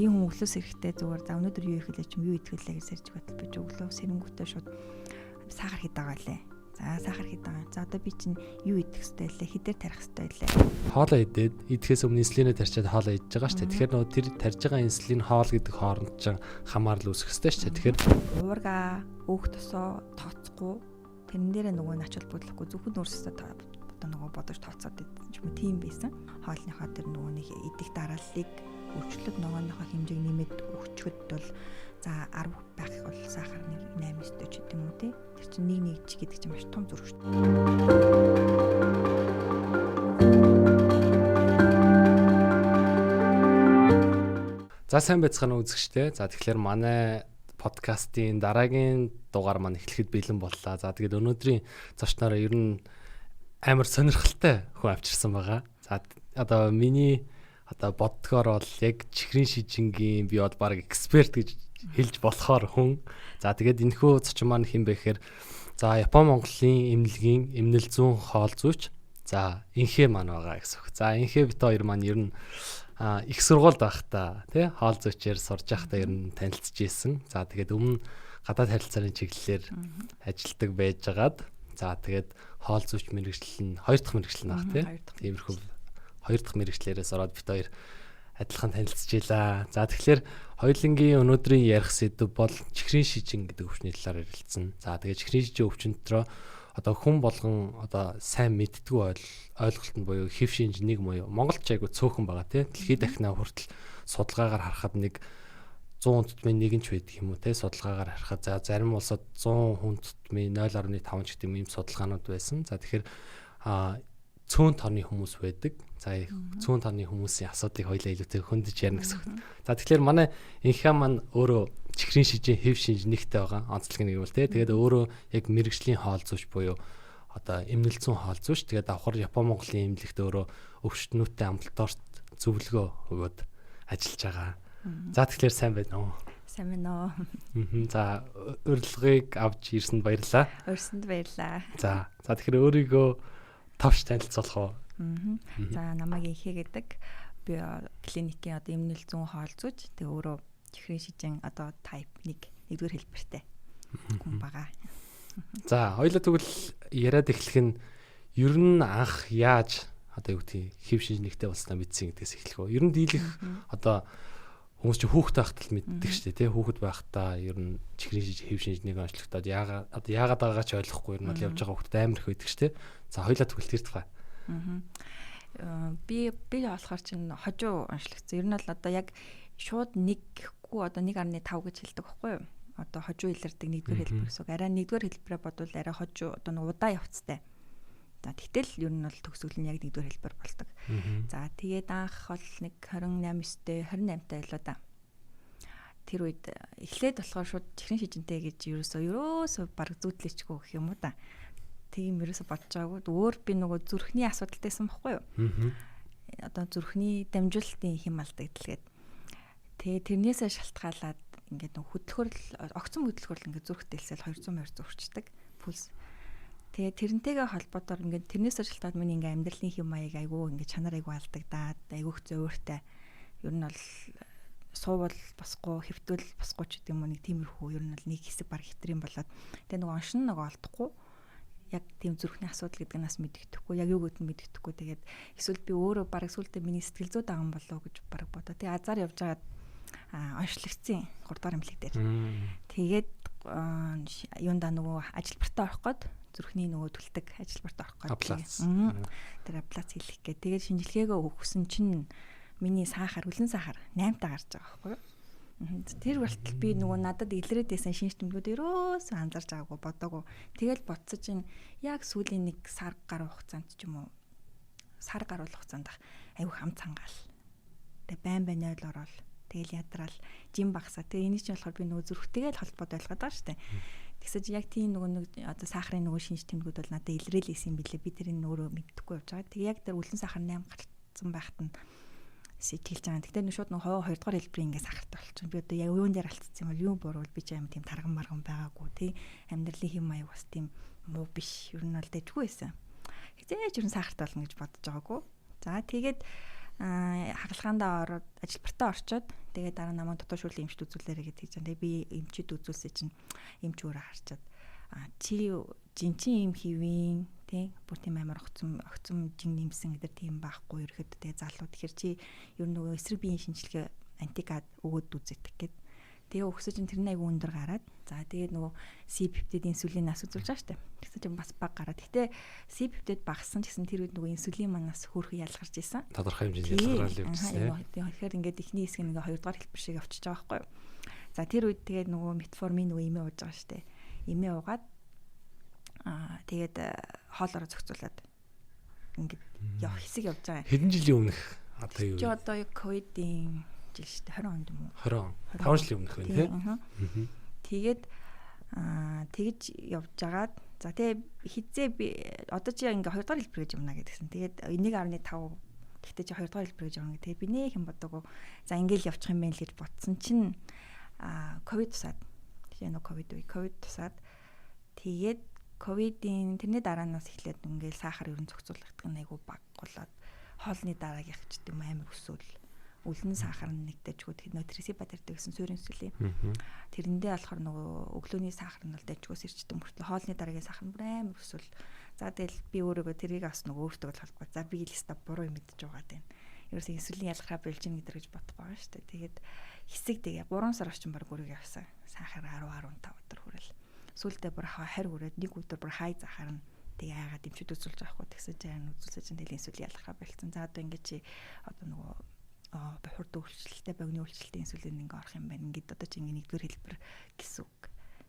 энгийн хүн өглөөс эрэхтэй зүгээр за өнөөдөр юу ихлээ ч юу итгэлээ гэж сэрж бодол бич өглөө сэрэнгүүтээ шууд сахар хід байгаа лээ. За сахар хід байгаа. За одоо би чинь юу идэх хэрэгтэй лээ? Хідээр тарих хэрэгтэй лээ. Хоолоо идээд идэхээс өмнө инсулинээ тарьчаад хоолоо идж байгаа шүү дээ. Тэгэхээр нөгөө тэр тарьж байгаа инсулин хоол гэдэг хооронд ч хамаарал үүсэх хэрэгтэй шүү дээ. Тэгэхээр уурга, өөх тосоо тооцохгүй тэрэн дээрээ нөгөө нач холбогдлохгүй зөвхөн өөрсдөө одоо нөгөө бодож тооцоод идэх юм тийм байсан. Хоолныхоо тэр нөгөө нэг идэх дарааллыг өөрчлөлт ногооныхоо хэмжээг нэмээд өгчөхөд бол за 10 байх бол сахар нэг 8-9 ч гэдэг юм уу тий. Тэр чинь нэг ч гэдэг чинь маш том зүрх шүү дээ. За сайн байцгаана үзэгчтэй. За тэгэхээр манай подкастын дараагийн дугаар маань эхлэхэд бэлэн боллоо. За тэгээд өнөөдрийн зочноор ер нь амар сонирхолтой хүн авчирсан байгаа. За одоо миний одоо боддгоор бол яг чихрийн шижингийн би бол баг эксперт гэж хэлж болохоор хүн. За тэгээд энэхүү зочин маань хэн бэ гэхээр за Япон Монголын эмнэлгийн эмнэл зүүн хоол зүйч за инхээ маань байгаа гэсэн үг. За инхээ бит хоёр маань ер нь их сургуульд байхдаа тий хоол зүйчээр сурж байхдаа ер нь танилцж ийсэн. За тэгээд өмнө гадаад харилцааны чиглэлээр ажилладаг байжгаад за тэгээд хоол зүйч мэргэжил нь хоёр дахь мэргэжил наах тий. Тиймэрхүү хоёр дахь мэргэжлээрээс ороод бит хоёр адилхан танилцчихлаа. За тэгэхээр хоёулангийн өнөөдрийн ярих сэдв бол чихрийн шижин гэдэг өвчний талаар ярилцсан. За тэгээд чихрийн шижин өвчин дотроо одоо хүн болгон одоо сайн мэддгүй ойлголт нь буюу хэв шинж нэг буюу Монголч айгу цөөхөн байгаа тий. Дэлхийд дахинаа хүртэл судалгаагаар харахад нэг 100 тутмын 1 ч байдаг юм уу тий. Судалгаагаар харахад за зарим улсад 100 хүн тутмын 0.5 ч гэдэг юм судалгаанууд байсан. За тэгэхээр цөөн тооны хүмүүс байдаг. За цөөн тооны хүмүүсийн асуудлыг хоёлаа илүүтэй хөндөж ярина гэсэн үг. За тэгэхээр манай инхаа маань өөрөө чихрийн шижин хэв шинж нэгтэй байгаа. Онцлог нэг юм бол тий. Тэгээд өөрөө яг мэрэгжлийн хоол зүйч буюу одоо эмнэл зүүн хоол зүйч. Тэгээд давхар Япон Монголын эмнэлэгт өөрөө өвчтнүүдтэй амлалтаарт зөвлөгөө өгөөд ажиллаж байгаа. За тэгэхээр сайн байна уу? Сайн байна уу? За урилгыг авч ирсэнд баярлалаа. Урьсанд баярлалаа. За тэгэхээр өөрийгөө товч танилцуулах уу? За намайг инхээ гэдэг. Би клиникийн одоо эмнэл зүүн хоол зүйч. Тэгээ өөрөө чихрийн шижин одоо type 1-р хэлбэртэй хүн байгаа. За хоёулаа тэгвэл яриад эхлэх нь ер нь анх яаж одоо юу гэдэг хэв шинж нэгтэй болсноо мэдсэн гэдгээс эхлэх үү? Ер нь дийлэх одоо хүмүүс чинь хүүхэд байхад л мэддэг шүү дээ тий. Хүүхэд байхдаа ер нь чихрийн шиж хэв шинжнийг онцлогдоод яагаад байгаагаа ч ойлгохгүй ер нь бол явж байгаа хүүхэд амар их байдаг шүү дээ. За хоёулаа тэгвэл тэр тухай. Би болохоор чинь хожуу онцлогдсон. Ер нь бол одоо яг шууд 1 гэхгүй одоо 1.5 гэж хэлдэг байхгүй юу? Одоо хожуу илэрдэг 1-р хэлбэр гэсэн. Арай 1-р хэлбэрээ бодвол арай хожуу одоо удаа явцтай. За тэгтэл ер нь бол төгсгөл нь яг 1-р хэлбэр болдог. За тэгээд анх бол нэг 28-тэй 28-тай байлоо да. Тэр үед эхлээд болохоор шууд чихрийн шижинтэй гэж ерөөсөө баг зүүдлээчгүй гэх юм уу да. Тийм ерөөсө бодож байгаагүй. Өөр би нөгөө зүрхний асуудалтайсан байхгүй юу? Одоо зүрхний дамжуулалтын хэм алдагдал гэдэг. Тэгээ тэрнээсээ шалтгаалаад ингээд хөдөлгөөр огцон хөдөлгөөр ингээд зүрх дэлсэл 200 морь зурчдаг пульс. Тэгээ тэрнтэйгээ холбоотоор ингээд тэрнээсээ шалтгаалаад миний ингээд амьдралын хэм маяг айгүй ингээд чанар айгүй алдагдаад айгүйх зөөртэй. Ер нь бол суувал босгүй, хэвтвэл босгүй ч гэдэг юм уу нэг тиймэрхүү ер нь бол нэг хэсэг баг хэвтрийн болоод тэгээ нөгөө оншин нөгөө олдохгүй. Яг тийм зүрхний асуудал гэдэг нас мэддэхгүй, яг юу гэдгийг мэддэхгүй. Тэгээд эсвэл би өөрөө баг сүултээ миний сэтгэл зүй даган болоо гэж баг бодоо. Тэгээ азар явж байгаад онцлогдсон 3 дахь эмнэлэг дээр. Тэгээд юундаа нөгөө ажилбартаа орох гээд зүрхний нөгөө төлдөг ажилбартаа орох гээд тэр аплац хийх гээд тэгээд шинжилгээгээ өгсөн чинь миний сахар, хүлэн сахар 8-таа гарч байгаа байхгүй юу? Тэр болтол би нөгөө надад илрээд байсан шинж тэмдгүүд ерөөсөө анзарч байгаагүй бодоогүй. Тэгэл бодсоо чинь яг сүүлийн нэг сар гаруй хугацаанд ч юм уу сар гаруй хугацаанд аюу хам цангаал. Тэгээ байн ойл ороод тэгэл ядраал жим багсаа. Тэгээ энийг чинь болохоор би нөгөө зүрхтэйгээ л холбоод ойлгоод байгаа шүү дээ. Тэгсэж яг тийм нөгөө нэг одоо сахарын нөгөө шинж тэмдгүүд бол надад илрээл исэн билээ. Би тэрийг өөрөө мэддэхгүй явж байгаа. Тэгээ яг тэр үлэн сахар 8 гарцсан байхад нь сэтгэлж байгаа. Тэгтээ шууд нөгөө 2 дугаар хэлбэрийн ингээ сахартай болчихсон. Би одоо яг юун дээр алдсан юм бол юу буруу би ч юм тийм тарган марган байгаагүй тий. Амьдралын хэм маяг бас тийм муу биш. Ер нь бол дэжгүй байсан. Хизээж ер нь сахартай болно гэж бодож байгаагүй. За тэгээд хагалгаандаа ороод ажилбартаа орчоод Тэгээд дараа намайг дотоод шүрлийн эмчд үзүүлээрэй гэдэг чинь. Тэгээд би эмчд үзүүлсэн чинь эмч өөрөө харчаад чи жинчин юм хийвэн тий бүр тийм амар огцом жин нэмсэн гэдэг тийм байхгүй ерөөд тэгээ залуу тэгэхээр чи ер нь нөгөө эсрэг биеийн шинжилгээ антикад өгөөд үзээдэг гэд. Тэгээ өгсөж чинь тэрний аягүй өндөр гараад за тэгээд нөгөө C50-д инсулинаас үзүүлж байгаа штэ. Тэгсэн чинь бас баг гараад. Гэтэ C50-д багассан гэсэн тэр үед нөгөө инсулин манаас хөөрхөн ялгарч исэн. Тодорхой хэмжээнд ялгараад явчихсан. Тэгэхээр ингээд эхний хэсэг ингээ хоёрдугаар хэлбэр шиг явчихж байгаа байхгүй юу. За тэр үед тэгээд нөгөө метформин нөгөө имээ ууж байгаа штэ. Имээ уугаад тэгээд хоолороо зохицуулаад ингээд явах хэсэг явж байгаа. Хэдэн жилийн өмнөх одоо юу? Чи одоо ковидын жил шүү дээ 20 онд юм уу? 20 5 жилийн өмнөх байна тий. Тэгээд тэгж явж агаад за тэгээ хизээ би одоо чи ингээ 2 дахь хэлбэр гэж юмна гэдгсэн. Тэгээд 1.5 гэхдээ чи 2 дахь хэлбэр гэж явна. Тэгээд би нэх юм бодоагүй. За ингээл явчих юм байна л гэж бодсон чинь ковид тусаад. Тэгээ нөө ковид тусаад тэгээд ковидын тэрний дараанаас эхлээд ингээл сахар ерөн зохицуулагддаг нь айгу баг болоод хоолны дараагийнх ч гэдэм амар өсөөл үлэн сахар нэгдэжгүй тэр нөө трисипатэртэй гэсэн суурин инсулин тэрэндээ болохоор нөгөө өглөөний сахар нь бол дэжгөөс ирчдэг мөртлөө хоолны дараагийн сахар нь бүр амар өсөөл за тэгэл би өөрийгөө тэрийг бас нөгөө өөртөө бол холбоо за би листа буруу юм мэдэж байгаа даа ерөөсөө инсулин ялгараа болж ийн гэдэр гэж бодох байгаа шүү дээ тэгээд хэсэг тэгээ 3 сар орчим баг өргөө явсан сахар 10 15 өдөр хүрэл сүлдээ бүр харь хүрээд нэг өдөр бүр хай захаар нь тэгээ яагаад дэмжиж үзүүлж байгаа хгүй тэгсэн чинь үзүүлсэн чинь тэгэл инсулин ялгараа болцсон за одоо ингээд чи одоо нөгөө бохирд үйлчлэлтэй богино үйлчлэлтэй инсулин ингээ орох юм байна. Ингээд одоо чи ингээ нэгдүгээр хэлбэр гэсэн үг.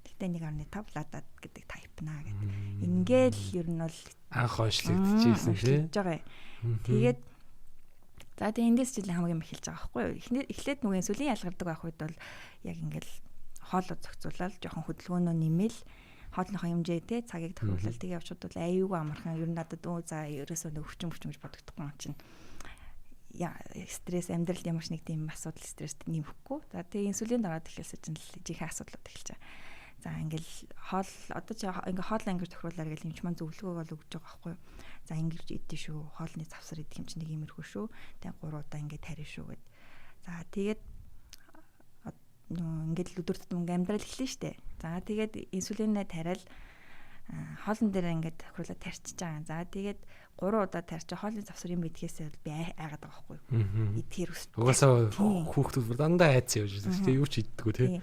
Тэгтээ 1.5 ладад гэдэг тайпнаа гэдэг. Ингээл ер нь бол анх онцлогдчихсэн тий. Тэгээд за тэгээ эндээс жилийн хамгийн эхэлж байгаа байхгүй юу? Эхлээд нөгөө инсулин ялгардаг байх үед бол яг ингээл хоолоо зохицуулаад жоохон хөдөлгөөнөө нэмэл хоолныхоо хэмжээтэй цагийг тохируулаад тэгээ явчихад бол аюулгүй амархан ер нь надад за ерөөсөө өвчин гэж бодогдохгүй юм чинь. Стресс амьдралд ямар ч нэг тийм асуудал стресст нэмэхгүй. За тэгээ инсулин дараад эхэлсэн чинь жинхэнэ асуудлууд эхэлж байгаа. За ингээл хоол одоо чи ингээ хоол ангиж тохируулаар гэл юмч маань зөвлөгөө бол өгж байгаа байхгүй юу. За ингэж идэх шүү. Хоолны завсар идэх юм чинь нэг иймэрхүү шүү. Тэгээ 3 удаа ингээ тарина шүү гэд. За тэгээд ингээд өдөр тутам ингээ амьдрал эхэлнэ штэ. За тэгээд инсулинаа тариал хоолн дээр ингээд тохируулаад тарчиж байгаа. За тэгээд 3 удаа тарчиж хоолны завсар юм идэхээсээ би айгаад байгаа байхгүй юу. Идэхэр өст. Угаасаа хүүхдүүд дандаа айц явж байгаа. Тэгээ юу ч иддэггүй тий.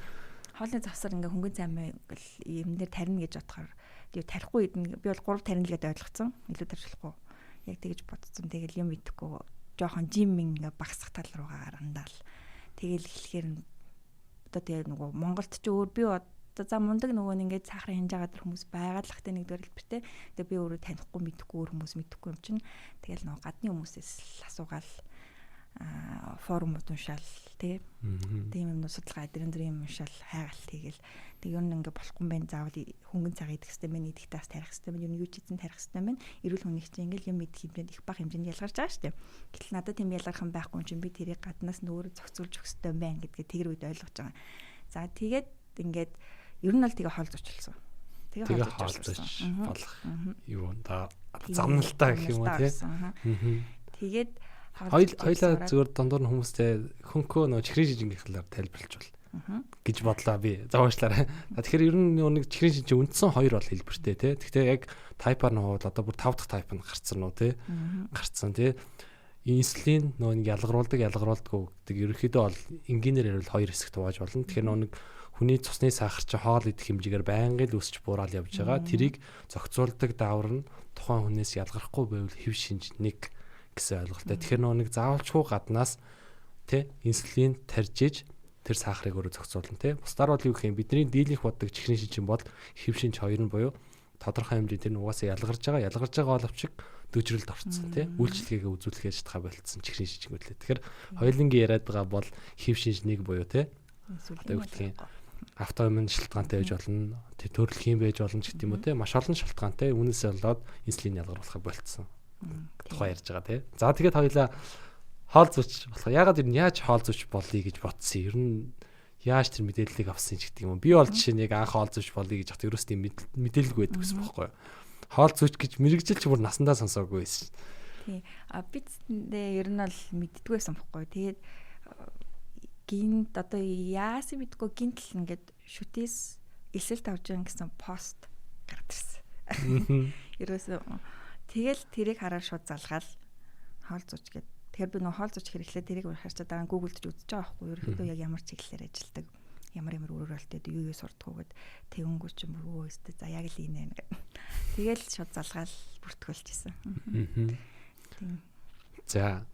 Хоолны завсар ингээ хөнгөн цаймаа ингээл юм дээр тарина гэж бодохоор тэгээ тарихгүй идэнэ. Би бол 3 тарина л гэдээ ойлгоцсон. Илүү тархихгүй. Яг тэгэж бодсон. Тэгэл юм идэхгүй жоохон жим ингээ багсах тал руугаа арандаал. Тэгэл эхлэхээр одоо тэгээ нөгөө Монголд ч өөр би за мундаг нөгөө ингээд сахарын хэмжээ гадар хүмүүс байгаа л хахтай нэгдүгээр хэлбэртэй. Тэгээ би өөрөө танихгүй мэдэхгүй өөр хүмүүс мэдэхгүй юм чинь тэгэл нөгөө гадны хүмүүсээс асуугаал форумд уншаал тийм юм судалгаа эдгээр юм уншаал хайгаал тэгэл тэг ер нь ингээд болохгүй юм байна заавал хөнгөн цаг идэх хэрэгтэй байна идэхтэй бас тарих хэрэгтэй байна ер нь юу ч хийсэн тарих хэрэгтэй байна эрүүл хүний чинь ингээд юм идэх хэмжээнд их бага хэмжээнд ялгарч байгаа шүү дээ гэтэл надад тийм ялгархан байхгүй юм чинь би тэрийг гаднаас нь өөрөө зохицуулж өгөх хэрэгтэй байна гэдгээ тэр үед ойлгож байгаа за тэгээд ингээд ер нь л тэгээ хоол зочлсон. Тэгээ хоол зочлсон болох юу да замналтай гэх юм уу тий. Тэгээд хоёлаа зөвөр дондор нь хүмүүстэй хөнкөө нөө чихрийн шижингийнхлаар тайлбарлаж бол гэж бодлоо би. Заваачлаарай. Тэгэхээр ер нь нэг чихрийн шижин үндсэн 2 бол хэлбэртэй тий. Гэхдээ яг тайпаар нь хуваад одоо бүр 5 дахь тайп нь гарцсан уу тий. Гарцсан тий. Инсулин нөө нэг ялгаруулдаггүй гэдэг ерөнхийдөө бол энгийнээр ярил 2 хэсэгт хувааж болно. Тэгэхээр нөө нэг хүний цусны сахар чи хоол идэх хэмжээгээр байнгын л өсч буурал явж байгаа. Тэрийг зохицуулдаг даавар нь тухайн хүнээс ялгархгүй байвал хэв шинж 1 гэсэн ойлголттой. Тэгэхээр нэг заавалчгүй гаднаас тий инсулин тарж иж тэр сахарыг өөрөө зохицуулна тий. Бусдаар бол юу гэх юм бидний дийлэнх боддог чихрийн шинж бол хэв шинж 2 нь буюу тодорхой хэмжээнд тэр угаасаа ялгарж байгаа боловч дөжрөлд орцсон тий. Үйлчлэгээ үзүүлэхэж чадхаа болцсон чихрийн шинжгүүд лээ. Тэгэхээр хоёулангийн яриад байгаа бол хэв шинж 1 буюу тий. Одоо юу гэх юм автоиммун шалтгаантай байж болно. Тэг төрөлхийн байж болно ч гэдэг юм уу те. Маш олон шалтгаантай. Үүнээс болоод инсулин ялгаруулахыг болцсон. Тухай ярьж байгаа те. За тэгээд хоёлаа хоол зүйч болох. Ягаад ер нь яаж хоол зүйч болъё гэж бодсон. Ер нь яаж тэр мэдээллийг авсан ч гэдэг юм уу. Би бол жишээ нь яг анх хоол зүйч болъё гэж хат ерөөс тийм мэдээлэлгүй байдаг гэсэн байхгүй юу. Хоол зүйч гэж мэрэгжилч бүр насандаа сонсоогүй байсан. Тий. Бид ер нь бол мэддэггүйсэн байхгүй юу. Тэгээд гинт одоо яасан мэдгүй гинтл ингээд шүтээс эсэлт авч байгаа гэсэн пост гардаг. Ерөөсөө тэгэл тэрийг хараад шууд залгаал хоол зууч гээд. Тэгэхээр би нөө хоол зууч хэрэглээ тэрийг харчаа дараа нь Google-д үзэж байгаа байхгүй юу. Ерөөхдөө яг ямар чиглэлээр ажилладаг. Ямар өрөөрөлтөд юу сурдгуугээд тэгүнгүү ч юм уу өстэй за яг л ийм нэ. Тэгэл шууд залгаал бүртгүүлчихсэн. За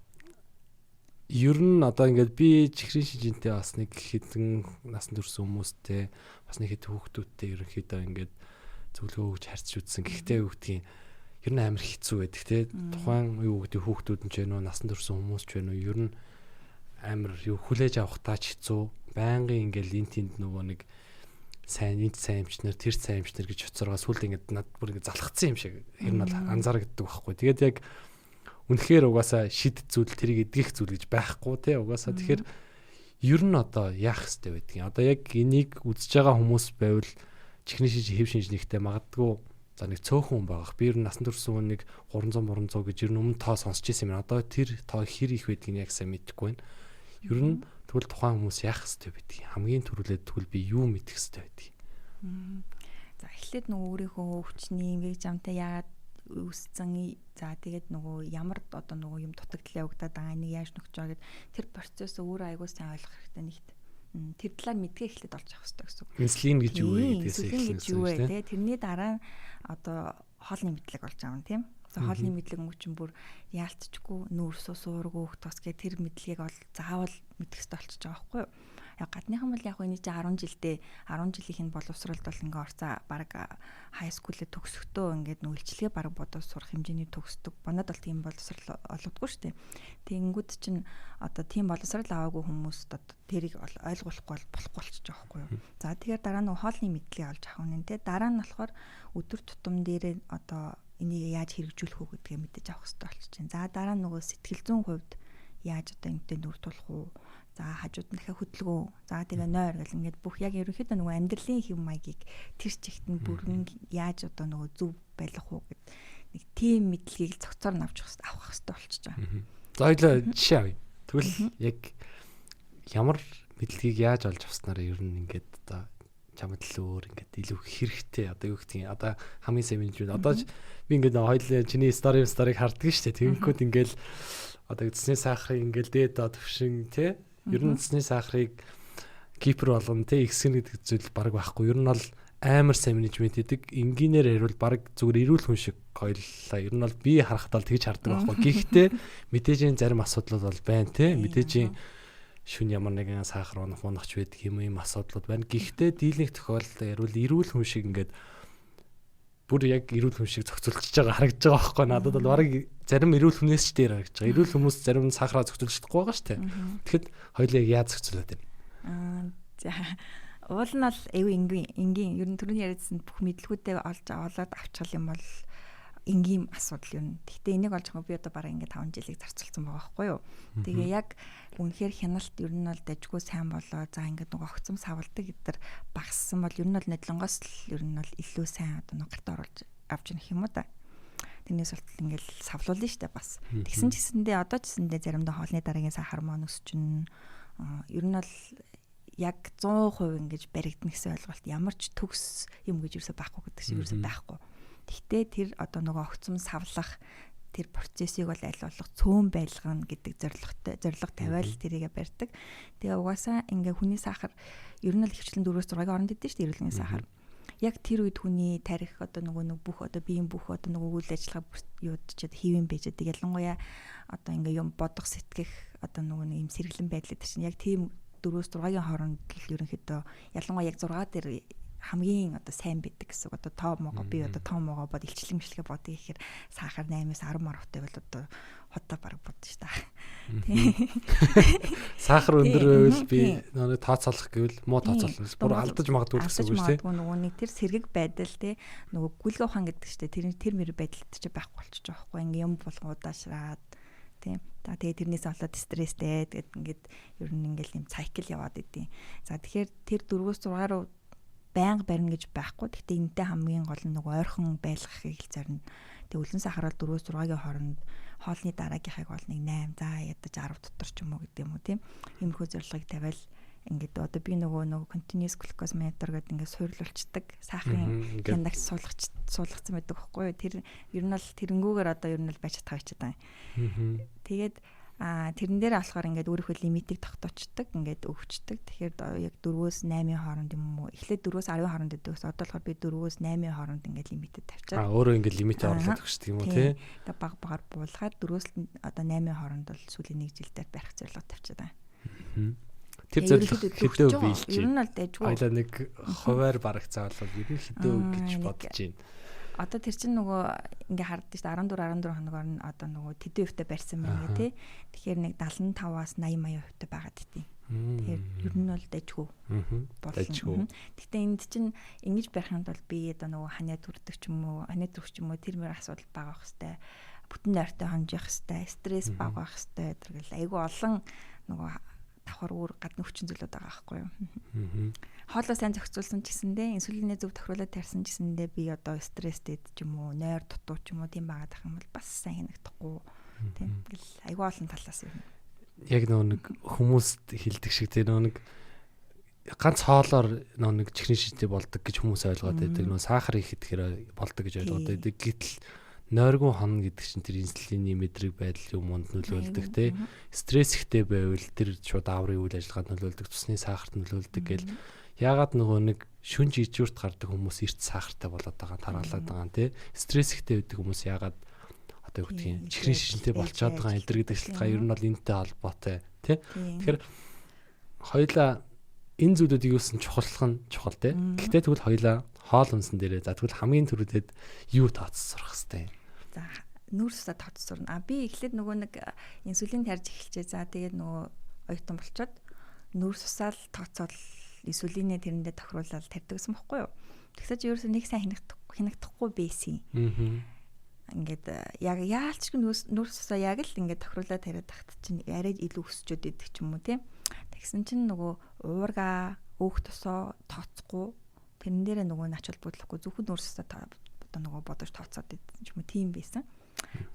ер нь одоо ингээд би чихрийн шижинтэй бас нэг хэдэн насанд хүрсэн хүмүүстэй бас нэг хэд хүүхдүүдтэй ерөнхийдөө ингээд зөвлөгөө өгч харьцаж үзсэн. Гэхдээ юу гэдгийг ер нь амар хэцүү байдаг те. Тухайн юу гэдэг хүүхдүүд нь ч вэ нөө насанд хүрсэн хүмүүс ч вэ нөө ер нь амар юу хүлээж авах таач хэцүү. Байнгын ингээд энэ тэнд нөгөө нэг сайн энд сайн эмчнэр тэр сайн эмчнэр гэж хоцоргоо сүлд ингээд над бүр ингээд залхацсан юм шиг ер нь бол анзаарэгддэг байхгүй. Тэгээд яг үнэхээр угаасаа шид зүйл тэрийг эдгэх зүйл гэж байхгүй те угаасаа тэгэхээр ер нь одоо яах хэвтэй байдгийг одоо яг энийг үзэж байгаа хүмүүс байвал чихний хэв шинжнэхтэй магадгүй за нэг цөөхөн хүн байгаах би ер нь насанд хүрсэн хүн нэг 300 гэж ер нь өмнө тоо сонсч ирсэн юм одоо тэр тоо хэр их байдгийг яг сайн мэдэхгүй байна ер нь тэгвэл тухайн хүмүүс яах хэвтэй байдгийг хамгийн түрүүлээд тэгвэл би юу мэдэх хэвтэй байдгийг за эхлээд нөгөө өөрийнхөө өвчний эмгэг замтай яагаад үүссэн за тэгээд нөгөө ямар одоо нөгөө юм дутагдал явагдаад байгаа энийг яаж нөхж байгаа гэд тэр процесс өөрөө аягүй сайн ойлгох хэрэгтэй нэгт тэр талаар мэдгээ эхлээд олж авах хэрэгтэй гэсэн үг. Инсулин гэж юу вэ гэдээсээ эхэлсэн тийм. Тэрний дараа одоо хоолны мэдлэг болж байгаа юм тийм. За хоолны мэдлэг өнгөчин бүр яалтчгүй нүүрс уургүй хтос гэх тэр мэдлэгийг ол заавал мэдэх хэрэгтэй болчихж байгаа байхгүй юу? Яг гадныхан бол яг энэ чинь 10 жилийнх нь боловсролд бол ингээ орцоо баг хай скулээ төгсөхдөө ингээд нүгэлчлэгээ баг бодож сурах хэмжээний төгсдөг. Манайд бол тийм боловсрол олгодгүй шүү дээ. Тэнгүүд чинь одоо тийм боловсрол аваагүй хүмүүст одоо тэрийг ойлгуулахгүй болохгүй болчихж байгаа байхгүй юу. За тэгэхээр дараа нь хоолны мэдлэгийг олж авах нь те. Дараа нь болохоор өдөр тутам дээрээ одоо энийг яаж хэрэгжүүлэх үү гэдгээ мэдэж авах хэрэгтэй болчихж байна. За дараа нь нөгөө сэтгэл зүйн хувьд яаж одоо энэтэй нүр тулах уу? За хажууд нь дахиад хөдөлгөөн. За тэгээ нойр гэл ингээд бүх яг ерөнхийдөө нөгөө амьдралын хэв маягийг тэр чигт нь бүрэн яаж одоо нөгөө зөв байлгах уу гэд нэг тийм мэдлэгийг цогцоор авах хэрэгтэй болчихж байгаа. За хоёлаа жишээ авъя. Тэгвэл яг ямар мэдлэгийг яаж олж авснараа ер нь ингээд одоо чамд л өөр ингээд илүү хэрэгтэй одоо юу гэдгийг одоо хамгийн сайн мэдж байна. Одоо би ингээд хоёлаа чиний старыг харддаг шүү дээ. Тэгэнгүүт ингээд одоо цэсний сахарыг ингээд дээд төвшин тий ер нь цэсний сахарыг кипер болгоно тий ихсгэн гэдэг зүйл баг байхгүй. Ер нь бол амар сайн менежмент хийдэг. Энгийнээр ярил баг зүгээр эрүүл хүн шиг гоёллаа. Ер нь бол би харахад бол тэгж хардаг байхгүй. Гэхдээ мэдээж зарим асуудлууд бол байна тий мэдээж шүн ямар нэгэн сахар унах байдаг юм асуудлууд байна. Гэхдээ дийлэнх тохиолдолд эрүүл хүн шиг ингээд бүр яг эрүүл хүн шиг зохицуулж байгаа харагдаж байгаа байхгүй. Надад бол бараг зарим эрүүл хүнээс ч дээр харагдаж байгаа. Эрүүл хүмүүс зарим сахараа зохицуулж чадахгүй байгаа шүү дээ. Тэгэхэд хоёулаа яаж зохицуулаад байна? За уул нь бол энгийн ер нь түрүүний яриадсан бүх мэдлгүүдээ олж аваад авчихвал юм бол энгийн асуудал юм. Гэхдээ энийг олж авах би одоо бараг ингээд 5 жилийг зарцуулсан байгаа байхгүй юу. Тэгээ яг үнэхээр хяналт ер нь бол дажгүй сайн болоо. За ингээд нөгөө огцом савладаг гэдэр багассан бол ер нь бол нодлонгоос л ер нь бол илүү сайн одоо гартаа оруулж авч ирэх юм уу та. Тэрнээс болтол ингээд савлуулна штэ бас. Тэгсэн ч гэсэндээ одоо ч гэсэндээ заримдаа хоолны дараагийн сахар маань өсчин ер нь бол яг 100% ингэж баригдана гэсэн ойлголт ямар ч төгс юм гэж юусаа байхгүй гэдэг шиг юусаа байхгүй. Гэхдээ тэр одоо нөгөө огцом савлах тэр процессыг бол аль болох цөөн байлгана гэдэг зорилго тавиал тэрийгэ барьдаг. Тэгээ угаасаа ингээ хүний сахар ер нь л хвчлэн 4-6-гийн оронд идэв шүү дээ эрүүл мэндийн сахар. Яг тэр үед хүний тарих одоо нөгөө бүх одоо биеийн бүх одоо нөгөө үйл ажиллагаа юудчихэд хэвэн байж байгаа. Ялангуяа одоо ингээ юм бодох сэтгэх одоо нөгөө нэг юм сэргэлэн байдлаар чинь яг тийм 4-6-гийн хооронд л ерөнхийдөө ялангуяа яг 6 дээр хамгийн одоо сайн байдаг гэсэн. Одоо тоо могоо би одоо тоо могоо бод илчлэг мишлэгээ бодё гэхээр сахар 8-10 маргатай бол одоо хотоо бараг бодно шүү дээ. Сахар өндөр байвал би нөгөө тооцоолох гэвэл муу тооцоолох бүр алдаж магадгүй гэсэн үг шүү дээ. Нөгөө нэг тэр сэргэг байдал те нөгөө гүлгээ ухаан гэдэг шүү дээ. Тэр мэр байдалд чи байхгүй болчих жоохгүй. Ингээм юм болгоудаашраад тийм. За тэгээ тэрнээс болоод стресстэй тэгээд ингээд ер нь ингээл юм цикл яваад идэв. За тэгэхээр тэр 4-6 руу байнга барина гэж байхгүй. Гэхдээ энэтэй хамгийн гол нь нөгөө ойрхон байлгахыг л зорино. Тэгээ үлэн сахар бол 4-6-гийн хооронд хоолны дараагийнхыг бол нэг 8 за ядаж 10 дотор ч юм уу гэдэг юм уу тийм. Иймэрхүү зорилгыг тавиал ингээд одоо би нөгөө continuous glucose monitor гэдэг ингээд суйрлуулцдаг сахарын хянагч суулгацсан байдаг байхгүй юу. Тэр ер нь бол тэрэнгүүгээр одоо ер нь бол байж чадах байчаад байгаа. Тэгээд тэрэн дээр болохоор ингээд өөрийнхөө лимитийг тогтоочдөг, ингээд өгчдөг. Тэгэхээр яг 4-8 хооронд юм уу? Эхлээд 4-10 хооронд өгдөгс. Одоо болохоор би 4-8 хооронд ингээд лимитэд тавьчаад. Өөрөө ингээд лимитээ орлоод өгчдөг юм уу тий? Тэгээд баг багаар буулгаад 4-8 хооронд бол сүүлийн нэг жилдээ барих зорилго тавьчаад байгаа. Тэр зорилго хэдөө биелж байна. Ер нь бол дэжгүй. Хоёлаа нэг хуваар барах заавал ер нь хэдөө гэж бодож байна. Одоо тэр чинь нөгөө ингээ харддаг шүү дээ 14 хоногоор нь одоо нөгөө тэдэн хувьтай барьсан байна тий. Тэгэхээр нэг 75-аас 80-80% байгаад дий. Тэгэхээр ер нь бол дэжгүй. Дэжгүй. Гэхдээ энд чинь ингэж барих юм бол би одоо нөгөө ханаа төрдөг ч юм уу, ханаа төрөх ч юм уу тэр мөр асуудал бага байх хэвээр. Бүтэн нойртой хонжих хэвээр, стресс бага байх хэвээр тэргэл айгүй олон нөгөө давхар өөр гадны хүчин зүйлүүд байгаа байхгүй юу. Хоолоо сайн зохицуулсан ч гэсэндээ инсулинээ зөв тохируулаад тарьсан ч гэсэндээ би одоо стресстэй ч юм уу, нойр дутуу ч юм уу тийм байгаад ах юм бол бас сайн хянагдахгүй. Тийм гэл айгүй олон талаас юм. Яг нэг хүмүүст хилдэг шиг тийм нэг ганц хоолоор нэг чихрийн шижтэй болдог гэж хүмүүс ойлгоод байдаг. Нөө сахар их идэхээр болдог гэж ойлгоод байдаг. Гэтэл нойргүй хонно гэдэг чинь тэр инсулины мэдрэг байдал юмд нөлөөлдөг тий. Стресс ихтэй байвал тэр шууд ааврын үйл ажиллагаанд нөлөөлдөг, цусны сахарт нөлөөлдөг гэл. Яагаад нөгөө нэг шүнж ижүүрт гардаг хүмүүс эрт сахартай болоод байгаа тархалаад байгаа тий. Стресс ихтэй байдаг хүмүүс яагаад одоо юу гэдгийг чихрийн шижинтэй болчиход байгаа энэ гэдэг шалтгаан ер нь бол энэтэй холбоотой тий. Тэгэхээр хоёлаа энэ зүйлүүдийг юусэн чухаллах нь чухал тий. Гэхдээ тэгвэл хоёлаа хоол унсан дээрээ за тэгвэл хамгийн түрүүдэд юу тооцсон сурах хэвтэй. За нүүрсээ тооцсон сурна. Би эхлээд нөгөө нэг инсулин тарьж эхэлчихээ. За тэгээд нөгөө оюутан болчоод нүүрс усаал тооцоол инсулинээ тэрэндээ тохируулаад тарьдаг гэсэн бохгүй юу. Тэгсээ чи ерөөсөө нэг сайн хянагдахгүй байсан. Ингээд яг яалч нүүрс усаа яг л ингээд тохируулаад тариад тахт чинь арай илүү өсчөөд идэг ч юм уу тийм. Тэгсэн чинь нөгөө уурга өөх тосоо тооцохгүй тэрэн дээрээ нөгөө нач холбогдлохгүй зөвхөн нүүрс усаа одоо нөгөө бодож тооцоод идэв юм тийм байсан.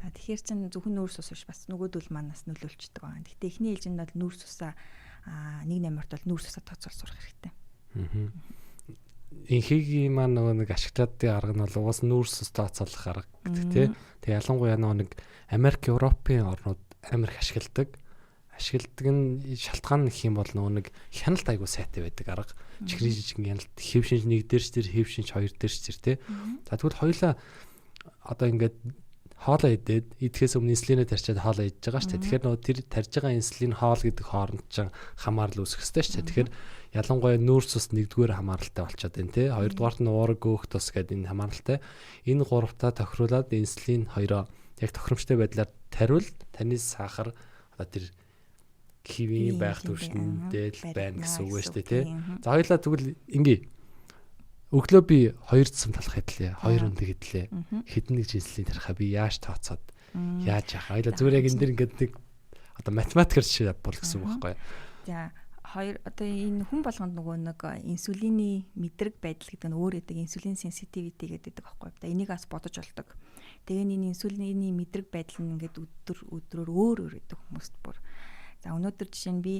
За тэгэхээр чин зөвхөн нүүрс ус биш бас нөгөөдөл манаас нөлөөлчдөг байгаа. Гэхдээ эхний ээлжинд бол нүүрс усаа 1/8-т бол нүүрс усаа тооцоол сурах хэрэгтэй. Инхигийн маань нөгөө нэг ашиглаадын арга нь бол уус нүүрс ус тооцоолох арга гэдэг тий. Тэгээ ялангуяа нөгөө нэг Америк, Европын орнууд амар их ашигладаг нь шалтгаан гэх юм бол нөгөө нэг хяналт айгуу сайтай байдаг арга. Чихрийн жижигэн хяналт хэв шинж 1 дээр ч тэр хэв шинж 2 дээр ч тэр тий. За тэгвэл хоёлаа одоо ингээд хоолоо идээд идэхээс өмнө инсулинээ тарьчаад хоолоо идж байгаа шүү дээ. Тэгэхээр нөгөө тэр тарьж байгаа инсулин хоол гэдэг хооронд ч хамаарал үүсэх ёстой шүү дээ. Тэгэхээр ялангуяа нүүрс ус нэгдүгээр хамааралтай болчиход байна тий. Хоёрдугаарт нь уурга өөх тус гэдэг энэ хамааралтай. Энэ гуравтаа тохируулаад инсулин хоёроо яг тохиромжтой байдлаар тариул таны сахар одоо тэр хивийн байх түвшиндээ л байна гэсэн үг шүү дээ тий. За хоёлаа тэгвэл ингээ өглөө би 2 цэцэм талах хэдлээ 2 өндөг хэдлээ хэдэн нэг жилийн тарихаа би яаж тооцоод яаж яах хоёлаа зүгээр яг энэ дэр ингээд нэг одоо математикэр шиг бол гэсэн үг байхгүй. За хоёр одоо энэ хүн болгонд нөгөө нэг инсулины мэдрэг байдал гэдэг нь өөр гэдэг инсулин sensitivity гэдэг байхгүй. Одоо энийг бас бодож болдог. Тэгээ энэ инсулины мэдрэг байдал нь ингээд өдрөөр өөр гэдэг хүмүүст бүр. За өнөөдөр жишээ нь би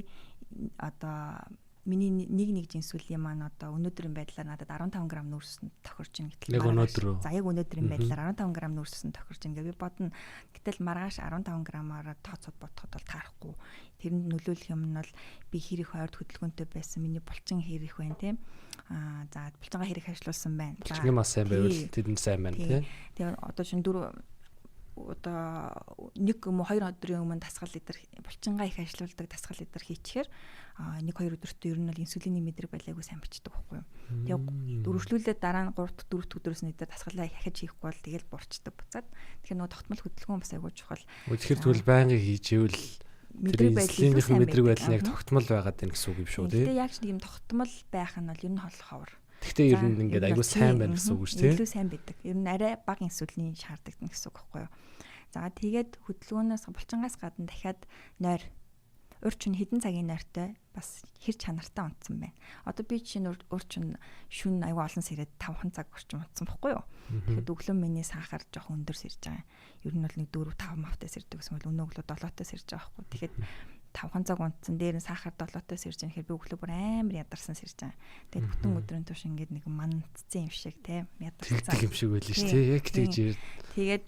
одоо миний нэг инсулин маань одоо өнөөдрийн байдлаар надад 15 г нүүрс нь тохирч ийн гэтэл яг өнөөдөр. За яг өнөөдрийн байдлаар 15 г нүүрс нь тохирч ийн гэж би бодно. Гэтэл маргааш 15 г-аар тооцоод бодоход бол таарахгүй. Тэрэнд нөлөөлөх юм нь бол би хэр их ойрд хөдөлгөөнтэй байсан, миний булчин хэр их байна тийм. За булчингаа хэр их ажиллуулсан байна. Булчин мас сайн байвал тэдэнд сайн байна тийм. Тэгээ одоо шин одоо 1 юм уу 2 өдрийн өмнө дасгал литр булчингаа их ажиллаулдаг дасгал литр хийчихээр 1-2 өдөрт ер нь бол инсулины мэдрэг байлаагүй сайн бичдэг байхгүй юу. Тэгээ дөрвөлжлүүлээд дараа нь 3-4 өдрөөс нь дасгалаа ахиж хийхгүй бол тэгэл бурчдаг буцаад. Тэгэхээр нөгөө тогтмол хөдөлгөөн бас айгүй чухал. Тэгэхээр тэгвэл байнгын хийжээвэл мэдрэг байдлын мэдрэг байдал нь яг тогтмол байгаад байна гэсэн үг юм шүү тий. Тэгээ яг ч нэг юм тогтмол байх нь бол ер нь ховор. Гэхдээ ер нь ингээд айгүй сайн байна гэсэн үг шүү тий. Илүү сайн байдаг. Ер нь арай бага инсулин шаарддаг гэсэн үг байхгүй юу. За тэгээд хөдөлгөөнөөс булчингаас гадна дахиад нойр урьд чинь хэдэн цагийн нойртой бас хэр чанартай унтсан байна. Одоо би чинь урьд чинь шүн аюу олон сэрээд 5 цаг орчим унтсан бохгүй юу. Тэгэхэд өглөө миний сахар жоохон өндөр сэрж байгаа. Ер нь бол нэг 4-5 мавтай сэрдэг гэсэн бол өнөө өглөө 7-той сэрж байгаа байхгүй. Тэгэхэд 5 цаг унтсан дээр нь сахар 7-той сэрж байгаа хэрэг би өглөө бүр амар ядарсан сэрж байгаа. Тэгээд бүтэн өдрийн турш ингээд нэг мандцсан юм шиг те ядарсан юм шиг байл ш тий яг тэгж тэгээд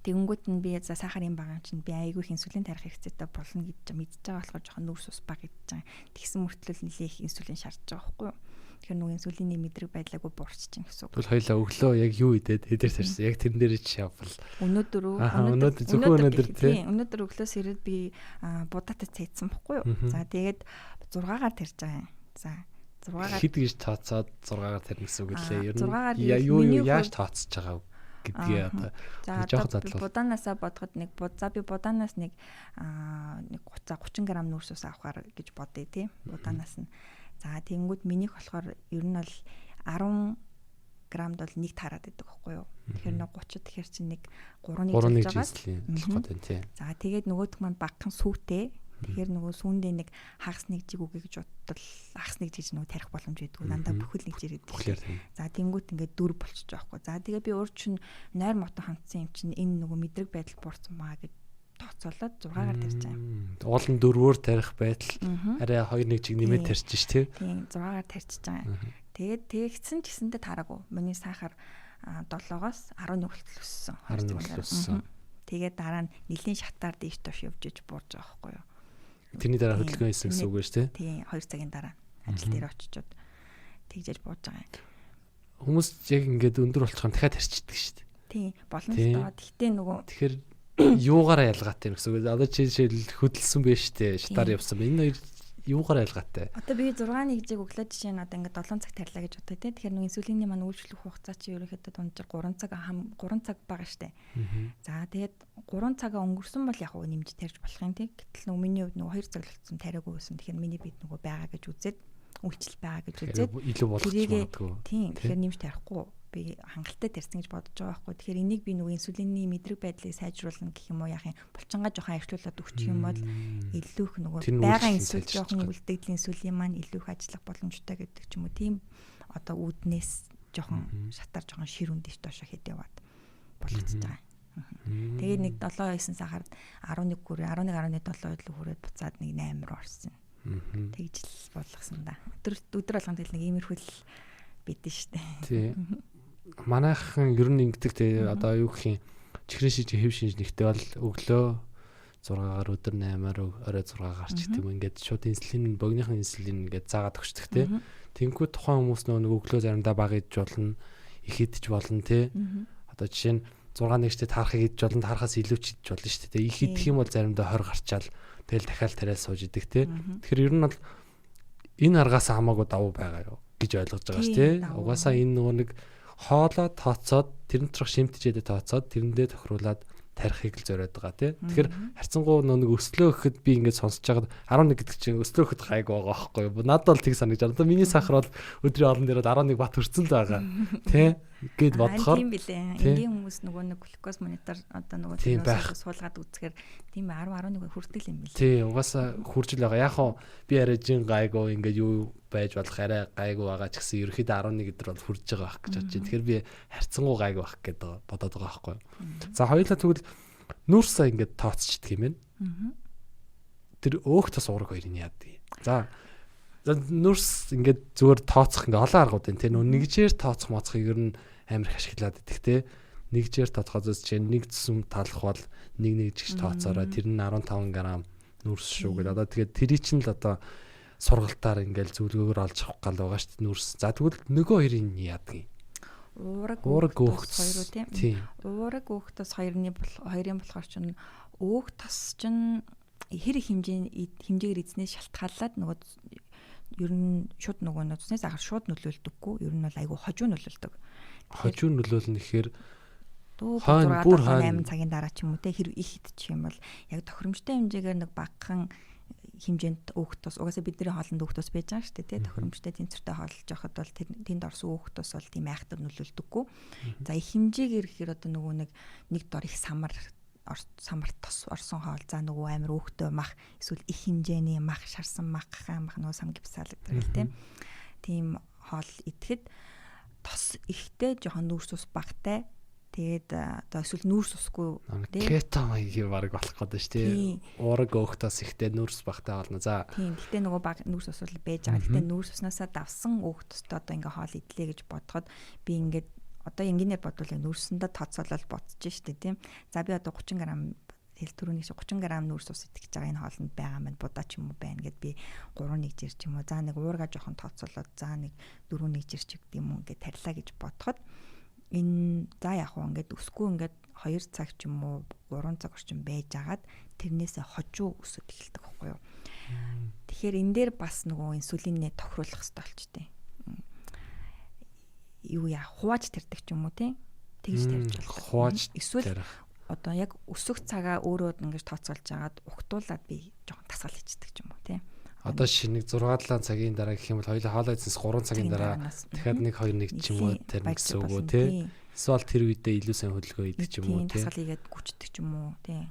тэгэнгүүт нь би за сахарын багаан чинь би айгүй их инсулин тарих хэрэгцээтэй болно гэж мэдж байгаа болохоор жоохон нүүрс ус баг гэж байгаа. Тэгсэн мөртлөө нэлээх инсулин шаардж байгаа байхгүй юу. Тэгэхээр нөгөө инсулины мэдрэг байдлаагүй буурч чинь гэсэн үг. Тэгвэл хоёлаа өглөө яг юу идээд хэдэр тарьсан. Яг тэрэн дээр чи явбал. Өнөөдөр тий. Өнөөдөр өглөөс ирээд би будаатай цайцсан бохгүй юу. За тэгээд 6-гаар тарьж байгаа юм. За 6-гаар хэд гэж тооцоод 6-гаар тарьна гэсэн үг лээ. Ер нь юу яаж тооцож байгаа вэ гэдгийг одоо жоохон задлаа. Будаанасаа бодоход нэг би будаанаас нэг 30 г нүүрс ус авахар гэж бодъё тий. Будаанаас нь. За тэгэнгүүт минийх болохоор ер нь бол 10 грамд бол нэг таарад байдаг байхгүй юу. Тэгэхээр нэг 30 тэгэхээр чинь нэг 3-1 жижигээс болох гэдэг тий. За тэгээд нөгөөх маань багхан сүүтэй. Тэгэхээр нөгөө сүүндээ нэг хагас нэг жиг үгүй гэж бодтол хагас нэг жиг нөгөө тарих боломж өгдөг. Дандаа бүхэл нэг жирээд. За тэнгүүт ингээд 4 болчих жоохгүй. За тэгээ би өөр чинь нойр мото хандсан юм чинь энэ нөгөө мэдрэг байдал буурсан маа гэж тооцоолоод 6-гаар тарьж байгаа. Уул нь 4-өөр тарих байтал арай 2-1 жиг нэмээд тарьж ш тий. Тийм 6-гаар тарьж байгаа. Тэгээд тэгсэн ч гэсэндээ таараагүй. Миний сахар 7-оос 11 хүртэл өссөн. 11 өссөн. Тэгээд дараа нь нэлийн шатаар дээш тоош явж иж буурж байгаа байхгүй юу. Тэрний дараа хөдөлгөөн хийсэн гэсэн үг шүү дээ. Тийм 2 цагийн дараа ажил дээр очичоод тэгжээж бууж байгаа юм. Хүмүүс яг ингээд өндөр болчихсон дахиад тарчдаг шүү дээ. Тийм болно л доо. Гэхдээ нөгөө тэгэхээр юугаараа ялгаатай юм гэсэн үг. Одоо чи жишээл хөдөлсөн байж штэ шатаар явсан. Энэ хоёр юугаар ялгаатай? Одоо би 6-1 жиг өглөө жишээ нь одоо ингээд 7 цаг тарилаа гэж бодъё те. Тэгэхээр нэг инсулины маань үйлчлэх хугацаа чи ерөнхийдөө дунджаар 3 цаг бага штэ. За тэгээд 3 цагаа өнгөрсөн бол яг уу нэмж тарьж болох юм те. Гэтэл нөгөө миний хувьд нөгөө 2 цаг л болсон тараагүй байсан. Тэгэхээр миний бид нөгөө байгаа гэж үзээд үйлчлэл байгаа гэж үзээд илүү болох ч магадгүй. Тийм. Тэгэхээр нэмж тарихгүй би хангалттай тарьсан гэж бодож байгаа байхгүй. Тэгэхээр энийг би нөгөө инсулины мэдрэг байдлыг сайжруулна гэх юм уу яах юм. Булчингаа жоохон авчлуулад өгчих юм бол илүү их нөгөө байгаа инсулин жоохон үлдэгдэл инсулин маань илүү их ажиллах боломжтой гэдэг ч юм уу. Тийм одоо үүднээс жоохон шатаар жоохон шир үндэж доошо хэд яваад болгоцож байгаа. Тэгээд нэг 7-9 сахард 11 хүрээ 11.7 илүү хүрээд буцаад нэг 8 руу орсон. Тэгж л болгосон да. Өдөр болгонд тэгэл нэг иймэрхүү л бидэн штэ. Тий. Манайхан ер нь ингэдэг те одоо юу гэх юм чихрийн шиж хэв шинж нэгтэй бол өглөө 6-аар өдөр 8-аар орой 6-аар ч гэдэг юм ингээд шууд инсулин богиныхын инсулин ингээд заагаад өгчдөг те. Тэнгүү тухайн хүмүүс нөгөө өглөө заримдаа бага идэж болно, их идэж болно те. Одоо жишээ нь 6-1 штэ таарахыг идэж болно, таарахаас илүү ч идэж болно штэ те. Их идэх юм бол заримдаа 20 гарчаал тэгэл дахиад тариал сууж идэг те. Тэгэхээр ер нь бол энэ аргаас хамаагүй давуу байгаа юу гэж ойлгож байгаа ш те. Угаасаа энэ нөгөө нэг хоолоо тооцоод тэрэн доторх шимтжээдээ тооцоод тэрэндээ тохируулаад тарихыг л зориод байгаа тий. Тэгэхээр харьцангуй нэг өслөө гэхэд би ингээд сонсож байгаад 11 гэдэг чинь өслөө гэхэд гайг байгаа байхгүй юу. Надад бол тийг санагдаж байна. Миний сахар бол өдрийн хоолн дээр 11 бат хүрсэн л байгаа. Тий. Гэт бодохоор тийм билээ. Энгийн хүмүүс нөгөө нэг глюкоз монитор одоо нөгөө тэрнээс суулгаад үзэхээр тийм 10-11 хүртэл юм билээ. Тий. Угаасаа хүрж л байгаа. Яг хоо би арай жин гайгүй ингээд юу байж болох арай гайгүй байгаа ч гэсэн ерөөхдөө 11 өдөр бол хүрж байгаа байх гэж бодож байна. Тэгэхээр би харьцангуй гайгүй байх гэдэг бодоод байгаа байхгүй юу. За хоёулаа тэгвэл нүүрсээ ингээд тооцчихдаг юм байна. Тэр өөх тас уураг хоёрын яадаг. За нүүрс ингээд зүгээр тооцох ингээд олон аргууд байна. Тэ нөө нэгжээр тооцох моцохыг ер нь амар их ашиглаад идэх те. Нэгжээр тооцохоос чинь нэг зүсэм талах бол нэг жигч тооцоороо тэр нь 15 г нүүрс шүү гэдэг. Одоо тэгээд тэрий чинь л одоо сургалтаар ингээл зөвлөгөөгөр олж авах гал байгаа шүү дээ нүүрс. За тэгвэл нөгөө хоёрын яадаг юм. Уураг өөх тос 2 тийм. Уураг өөх тос 2-ын болохоор чинь өөх тос чинь хэр их хэмжээгээр эзнээс шалтгаалаад нөгөө ер нь шууд нөгөө цусны сахар шууд нөлөөлдөггүй. Ер нь бол айгүй хожуу нөлөөлдөг. Хожуу нөлөөлнө гэхээр бүр 8 цагийн дараа ч юм уу те хэр их идчих юм бол яг тохиромжтой хэмжээгээр нэг багахан хэмжээнд өөх тос угаасаа бидний хоолнд өөх тос байж байгаа шүү дээ тий тохиромжтой тэнцвэртэй хоолж явахад бол тэнд орсон өөх тос бол тийм айхтар нөлөөлдөггүй. За их хэмжээгээр гэхээр одоо нөгөө нэг дор их самар самарт тос орсон хоол за нөгөө амир өөхтөө мах эсвэл их хэмжээний мах шарсан мах нөгөө самгипсалдаг тийм. Тийм хоол идэхэд тос ихтэй жоохон нүүрс ус багтай. Тэгээд одоо эсвэл нүүрс усгүй кето маягийн баг болох гэдэг шүү дээ. Уураг өөхтөөс ихтэй нүүрс багтай болно. За. Тийм. Гэтэ нөгөө баг нүүрс ус бол байж байгаа. Гэтэ нүүрс уснасаа давсан өөхтөстэй одоо ингээ хоол идлээ гэж бодоход би ингээд одоо энгийнээр бодвол нүүрсэндээ тооцоолол бодож штэ тийм. За би одоо 30 г хэл түрүүний шиг 30 г нүүрс ус итгэж байгаа энэ хоолнд байгаа маань будаа ч юм уу байна гэд би 3-1 жир ч юм уу. За нэг уурга жоохон тооцоолоод за нэг 4-1 жир ч гэдэг юм уу ингээд тарилаа гэж бодоход энэ за яг уу ингээд өсгүй ингээд 2 цаг ч юм уу 3 цаг орчим байж агаад тэрнээсээ хожуу өсөд эхэлдэг байхгүй юу. Тэгэхээр энэ дээр бас нөгөө инсулинээ тохируулах хэрэгтэй болчтой. Юу яа хувааж тарьдаг ч юм уу тий. Тэгж тарьж болдог. Хувааж эсвэл одоо яг өсөх цагаа өөрөө ингэж тооцоолж агаад угтуулад би жоохон тасгал хийчихдэг ч юм уу тий. Одоо шинийг 6-7 цагийн дараа гэх юм бол хоёулаа хоолой эзэнс 3 цагийн дараа дахиад 1-2-1 ч юм уу тарина гэсэн үг үү тий. Эсвэл тэр үедээ илүү сайн хөдөлгөөн идэх ч юм уу тий. Тасгал хийгээд гүчдэг ч юм уу тий.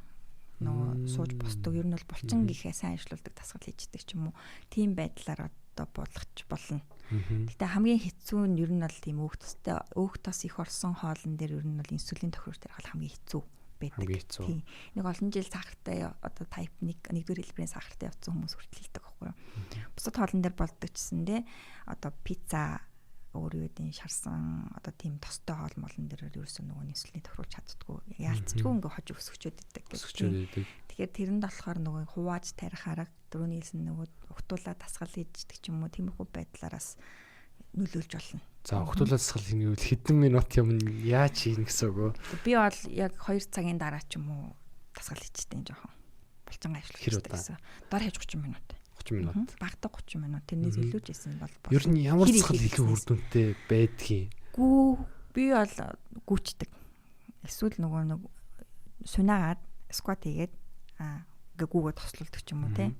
Нөө сууж босдог ер нь бол булчин гэхээ сайн ажилладаг тасгал хийждэг ч юм уу. Тийм байдлаар одоо болгоч болно. Гэтэ хамгийн хэцүү нь ер нь бол тийм өөх тос их орсон хоолн дээр ер нь бол инсулин тохируулж тарих хамгийн хэцүү байдаг. Нэг олон жил сахартай одоо type 1-р хэлбэрийн сахартай явсан хүмүүс хүртэл хэлдэг байхгүй юу. Бусад хоолн дээр болдог гэсэн дээ. Одоо пицца өөр үеийн шарсан одоо тийм тостой хоол молон дээр ерөөсөө нөгөө инсулин тохируулж чаддгүй. Яалтчгүй ингээ хож өсгчөөд идэг гэдэг. Тэгэхээр тэрэнд болохоор нөгөө хувааж тарих арга дөрөвний хэлсэн нөгөө угтуулаад тасгал хийждэг ч юм уу тиймэрхүү байдлаараас нөлөөлж болно. За угтуулаад тасгал хийвэл хэдэн минут юм яаж хийнэ гэсэн үг үү? Би бол яг 2 цагийн дараа ч юм уу тасгал хийжтэй энэ жоохон булчингаа ажиллах гэсэн. Дор хэж 30 минут. 30 минут. Багтаа 30 минут. Тэрнээс илүүж исэн бол ер нь ямар тасгал илүү үр дүнтэй байдгийг. Би бол гүйчдэг. Эсвэл нөгөө нэг сунаагаад скват хийгээд ингээ гүүгээ тослуулдаг ч юм уу те.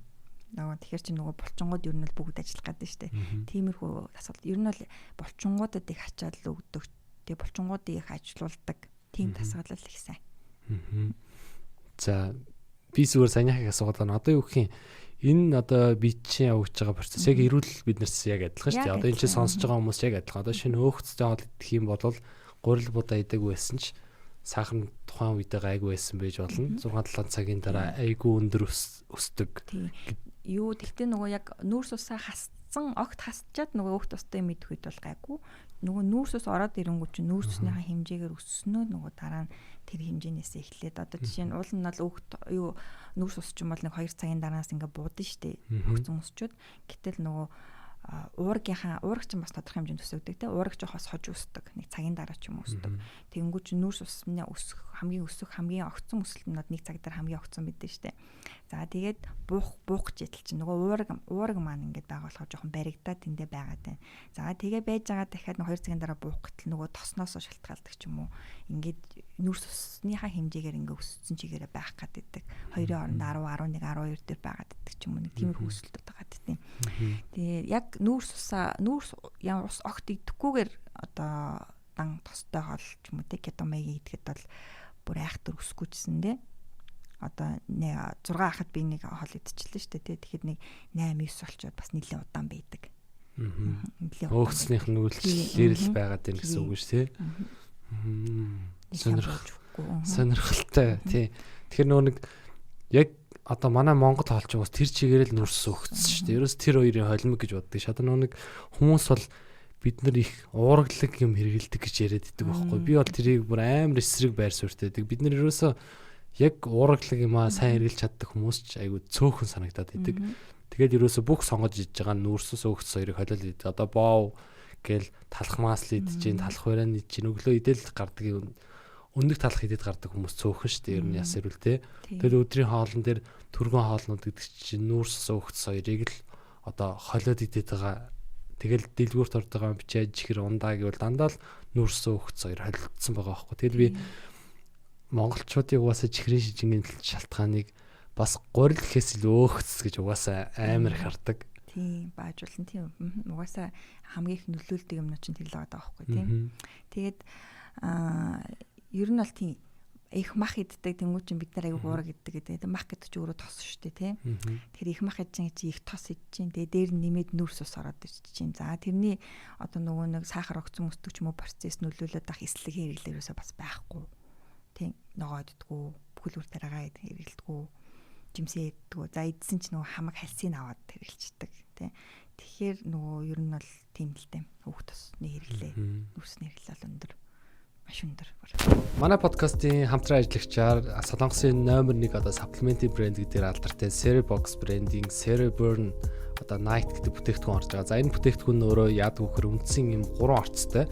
Нөгөө тэгэхээр чи нөгөө булчингууд ер нь л бүгд ажиллах гэдэг нь шүү дээ. Тиймэрхүү тасгал ер нь бол булчингуудад их ачаал өгдөг. Тэгээ булчингуудыг их ажилуулдаг. Тийм тасгал л их сайн. За би зүгээр санийхыг асуугаад байна. Одоо юу гэх юм энэ одоо би чинь явж байгаа процесс яг эрүүл биднэрс яг адилхан шүү дээ. Одоо энэ чинь сонсож байгаа хүмүүс яг адилхан. Одоо шинэ өөхцтэй хоол идэх юм бол гурил будаа идэг байсан ч сахар тухайн үедээ гайгүй байсан байж болно. 6-7 цагийн дараа айгүй өндөр өсдөг. Юу тэгтээ нөгөө яг нүүрс усаа хасцсан огт хасчаад нөгөө өөх тустай мэдэх үед бол гайгүй. Нөгөө нүүрс ус ороод ирэнгүүт чинь нүүрс усныхаа хэмжээгээр өссөнөө нөгөө дараа нь тэр хэмжээнээс эхлээд одоо жишээ нь уул нь бол өөх юу нүүрс ус ч юм бол нэг 2 цагийн дараас ингээ буудана штэ. Өгцөн усчууд гэтэл нөгөө уураг ч бас тодорхой хэмжээнд өсөгдөг те уураг жоохоос хож өсдөг нэг цагийн дараа ч юм өсдөг. Тэгэнгүүт чинь нүүрс усны хамгийн огцон өсөлтнүүд нэг цаг дараа хамгийн огцон бидэн штэ. За тэгээд буух гэж ядал чинь нөгөө уураг маань ингээд байгаа болохоор жоохон баригдаад тэндээ байгаад байна. За тэгээ байж байгаа дахиад 2 цагийн дараа буух гэтэл нөгөө тосноос шалтгаалдаг ч юм уу. Ингээд нүүрс усныхаа хэмжээгээр ингээ өссөн чигээрээ байх гэдэг. Хоёрын хооронд 10, 11, 12 дээр байгаад байдаг ч юм уу. Нэг тиймэрхүү өсөлтүүд байгаа гэдэг. Тэгээ яг нүүрс ямар ус огт идэхгүйгээр одоо дан тостой хоол ч юм уу те кетомеги идэхэд бол бүр айхтар өсгүйчсэн дээ. Одоо 6 хахад би нэг хоол идчихлээ шүү дээ те. Тэгэхэд нэг 8 9 болчоод бас нэлээд удаан байдаг. Өөхцнийх нь үйлчлэлээр л байгаад байна гэсэн үг шүү те. Сонирхолтой тий. Тэгэхээр нөгөө нэг яг одоо манай Монгол хоолч уус тэр чигээр л нүрс өгсөн шүү дээ. Ерөөс тэр хоёрын холимог гэж боддог ш. Одоо нэг хүмүүс бол бид нар их уургалаг юм хэрэгэлдэг гэж яриад идэг байхгүй. Би бол тэрийг бүр амар эсрэг байр суурьтай байдаг. Бид нар ерөөсөө яг уургалаг юмаа сайн хэрэгэлж чаддаг хүмүүс ч айгүй цөөхөн санагдаад идэг. Тэгээд ерөөсөө бүх сонгож иж байгаа нүрсээс өгц хоёрыг холиол идэг. Одоо боов гээл талхмаас л идэж гин талх бараан идэж гин өглөө идэл гардаг юм. Өндөг талах идэд гардаг хүмүүс цөөхөн шүү дээ. Ер нь яс ирвэл те. Тэр өдрийн хоолн дээр түргэн хоолнууд гэдэг чинь нүүрс өгц хоёрыг л одоо холиод идээд байгаа. Тэгэл дэлгүүрт ордог байгаа бичээд чихэр ундаа гэвэл дандаа л нүүрс өгц хоёр холилдсон байгаа байхгүй. Тэгэл би монголчуудын угаасаа чихрийн шижингийн шалтгааныг бас гурил гэхээс илүү өөхц гэж угаасаа амар хардаг. Тийм баажуулна тийм. Угаасаа хамгийн их нөлөөлдөг юмнууд чинь тэр л байгаа байхгүй тийм. Тэгээд ер нь бол тийм их мах иддэг тэнгуү чинь бид нар аяг уураг иддэг гэдэг. Мах гэдэг чинь өөрөө тос шүү дээ, тий. Тэгэхээр их мах идэж чи их тос идэж чинь. Тэгээ дээр нэмээд нүрс ус ороод ирж чинь. За тэрний одоо нөгөө нэг сахар огцон өсдөг ч юм уу процесс нөлөөлөд ах эслэг хэрэглээрөөсөө бас байхгүй. Тий. Ногоо иддэггүй, бүхэл бүр тараага хэрэглэдэггүй, жимсээ иддэггүй. За идсэн чинь нөгөө хамаг хальсыг аваад хэрэглэждэг, тий. Тэгэхээр нөгөө ер нь бол тийм л дээ. Хүүхд тосны хэрэглээ, нүрсний хэрэглээ бол өндөр. Маш өндөр. Манай подкастын хамтран ажиллагчаар Солонгосын номер 1 одоо supplement брэнд гэдэг алдартай Cerobox брендинг Ceroburn одоо Night гэдэг бүтээгдэхүүн орж байгаа. За энэ бүтээгдэхүүн өөрөө яадаг вөхөр үндсэн юм 3 орцтой.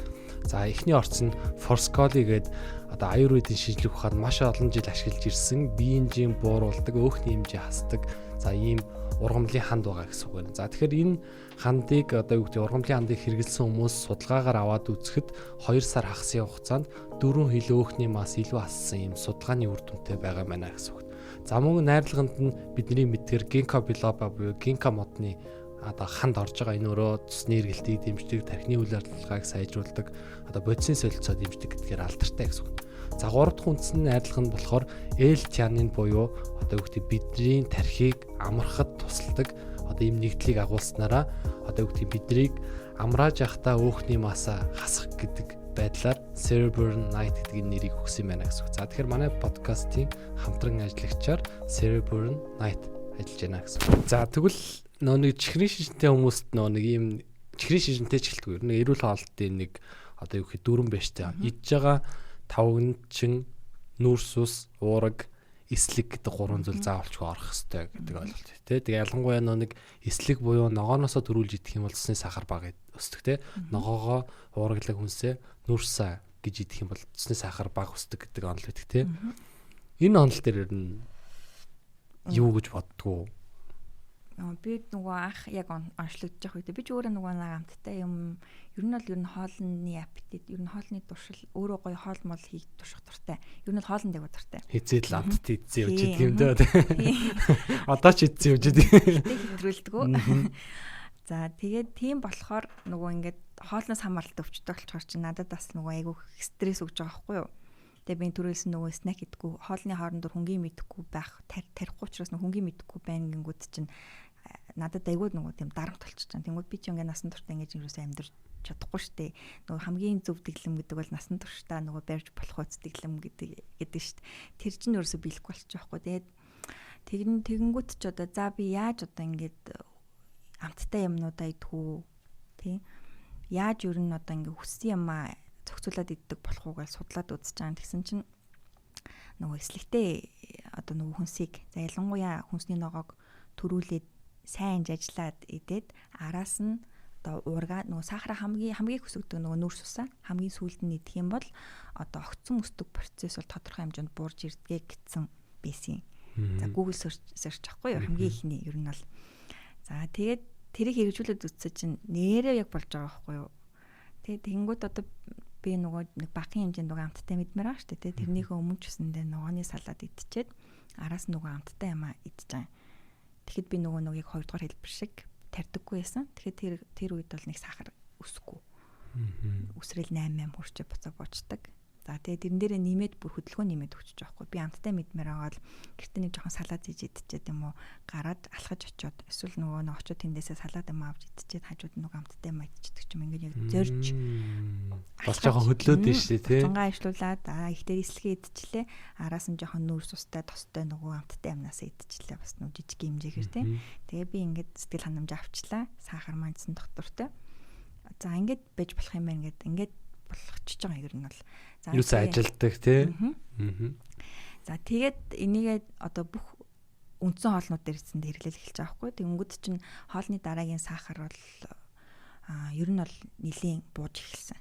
За эхний орц нь Forscoli гэдэг одоо аюурведийн шинжилгээ ухаад маш олон жил ашиглаж ирсэн биеийн жим бууруулдаг, өөхний хэмжээ хасдаг. За ийм ургамлын ханд байгаа гэсэн үг байна. За тэгэхээр энэ хандыг одоо юу гэдэг ургамлын хандыг хэрэгэлсэн хүмүүс судалгаагаар аваад үзэхэд 2 сар хагасны хугацаанд 4 хил өөхний мас илүү ассан юм судалгааны үр дүнтэй байгаа мэнэ гэсэн үг. За мөн найрлаганд нь бидний мэдгээр ginkgo biloba буюу ginkgo модны одоо ханд орж байгаа. Энэ өөрөө цусны эргэлтийг дэмждэг, тархины үйл ажиллагааг сайжруулдаг, одоо бодисын солилцоо дэмждэг гэдгээр алдартай гэсэн үг. За 3 дахь үндсэн найрлаганд болохоор L-theanine буюу одоо юу гэдэг бидний тархийг амархад тусалдаг одоо ийм нэгдлийг агуулснараа одоо юу гэдэг биднийг амрааж явахдаа өөхний масаа хасах гэдэг байдлаар Ceroburn Night гэдэг нэрийг өгсөн байна гэсэн үг. За тэгэхээр манай подкастын хамтран ажиллагчаар Ceroburn Night ажиллаж байна гэсэн үг. За тэгвэл нөө нэг чихрийн шижинтэй хүмүүст нөө нэг ийм чихрийн шижинтэй ч гэлтгүй ер нь эрүүл хоолтын нэг одоо юу гэх дөрвөн байштай идж байгаа тавгнчин, нүрс ус, уураг, эслэг гэдэг 3 зүйл заавалчгүй орох хэрэгтэй гэдэг ойлголт тий. Тэгээ ялангуяа нэг эслэг буюу ногооноосоо төрүүлж идэх юм бол цусны сахар бага өсдөг тий. Ногоогоо уураглаг хүнсээ нүрсээ гэж идэх юм бол цусны сахар бага өсдөг гэдэг онол байдаг тий. Энэ онол дээр ер нь юу гэж боддгоо? Би нөгөө анх яг онцлогдож явах үед би ч өөрөө нөгөө амттай юм ер нь хоолны аппетит ер нь хоолны туршил өөрөө гоё хоол мол хийж турших дуртай. Ер нь хоолнд яг дуртай. Хизээд л амттай идсэн юм чи тийм дээ. Одоо ч идсэн юм чи тийм. Хэтрүүлдэггүй. За тэгээд тийм болохоор нөгөө ингээд хоолноос хамааралтай өвчтөй болчихор чи надад бас нөгөө айгүй стресс өгж байгаа байхгүй юу? Тэгээ би түрүүлсэн нөгөө снэк идэггүй, хоолны хооронд хөнгөн мэдэхгүй байх, тарихгүй учраас нөгөө хөнгөн мэдэхгүй байна гингүүд чинь надад айгүй нөгөө тийм дарамт болчихж байгаа. Тэнгүүд би ч ингээ насан туршдаа ингэж юусаа амьдарч чадахгүй штэ. Нөгөө хамгийн зөв дэглэм гэдэг бол насан туршдаа нөгөө барьж болох үз дэглэм гэдэг штэ. Тэр чинь юусаа биелэхгүй болчих жоохгүй. Тэгээд тэгэнгүүт ч одоо за би яаж одоо ингээд амттай юмнуудаа идэх үү? Тэ? Яаж ер нь одоо ингээ хүссэн юмаа зохицуулаад иддэг болох уу гэж судлаад үзэж байгаа. Тэгсэн чинь нөгөө эслэгтэй одоо нөгөө хүнсийг за ялангуяа хүнсний ногоог төрүүлээд сайн ажиллаад идээд араас нь одоо уурга нөгөө сахара хамгийн хүсэгдэг нөгөө нүрс усаа хамгийн сүүлд нь идэх юм бол одоо огцон өсдөг процесс бол тодорхой хэмжээнд буурж ирдэг гэсэн байсан. За Google search ахгүй юу хамгийн ихний ер нь бол за тэгээд тэрийг хэрэгжүүлээд үзсэн чинь нэрээ яг болж байгаа байхгүй юу. Тэгээд тэнгууд одоо би нөгөө нэг багын хэмжээнд нөгөө амттай мэдмээр байгаа шүү дээ. Тэрнийхөө өмнө ч үсэндээ ногооны салаад идчихэд араас нөгөө амттай юмаа идэж байгаа. Тэгэхэд би нөгөө нэг 2 дугаар хэлбэр шиг тарьдаггүй байсан. Тэгэхээр тэр үед бол нэг сахар өсөхгүй. Үсрэл 8 хүрчээ буцаа буучдаг. За тэгээд тэрэн дээрээ нэмээд бүр хөдөлгөөн нэмээд өгч жоохгүй. Би амттай мэдмээр байгаа л гэртээ нэг жоохон салаад хийж идчихэд юм уу гараад алхаж очиод эсвэл нөгөө нэг очиод тэндээсээ салаад юм авч идчихэд хажууд нөгөө амттай юм идчихдэг ч юм ингээд яг зорж бас жоохон хөдлөөд нь шүү дээ тий. Цангаа ижлуулаад их дээр эслэгээ идчихлээ. Араас нь жоохон нүрс устай тостой нөгөө амттай юмнасаа идчихлээ. Бас нөгөө жижиг хэмжээгээр тий. Тэгээ би ингээд сэтгэл ханамж авчлаа. Сахар маньцсан доктортой. За ингээд байж болох юм байна ингээд болгочихж байгаа ер нь бол. За юу ажилтдаг тий. За тэгээд энийгээ одоо бүх үндсэн хоолнууд дээр эцэнд хэрэглэл эхэлж байгаа байхгүй. Тэнгүүд чинь хоолны дараагийн сахар бол ер нь бол нэлийн бууж эхэлсэн.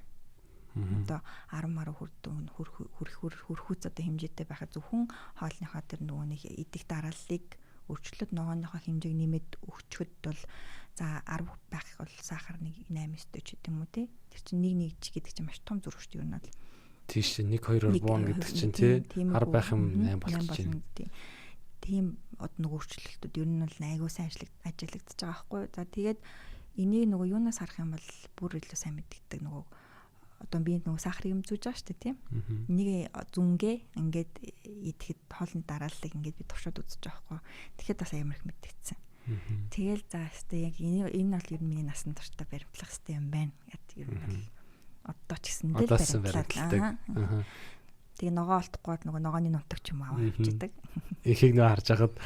Одоо 10 маруу хүрхүүц одоо хэмжээтэй байхад зөвхөн хоолныхоо тэр нөгөө нэг идэх дарааллыг өөрчлөлт ногооныхоо хэмжээг нэмээд өгчөхөд бол за 10 байх бол сахар нэг 8-9 ч гэдэм үү те. Тэр чинь 1 ч гэдэг чинь маш том зураг шүү дээ юу надад. Тийш 1-2 буун гэдэг чинь тий 10 байх юм 8 болчих чинь. Тийм нөгөө өөрчлөлтүүд ер нь бол айгуу сайн ажиллагдаж байгаа байхгүй. За тэгээд энийг нөгөө юунаас харах юм бол бүр илүү сайн мэддэг нөгөө одоо биед нөгөө сахар юм зүүж байгаа шүү дээ тийм. Энийг зүнгээ ингээд идэхэд хоолны дарааллыг ингээд би туршаад үзэж байгаа хгүй. Тэгэхэд бас амар их мэдгэцсэн. Тэгэл за хэвээ яг энэ бол ер нь миний насан туршдаа баримтлах хэрэгтэй юм байна гэдэг ер нь бол одоо ч гэсэн л баримтлаад. Тэгээ ногоо олдохгүй нөгөө ногооны нутаг ч юм аваа авчидаг. Ихийг нөө харж хахад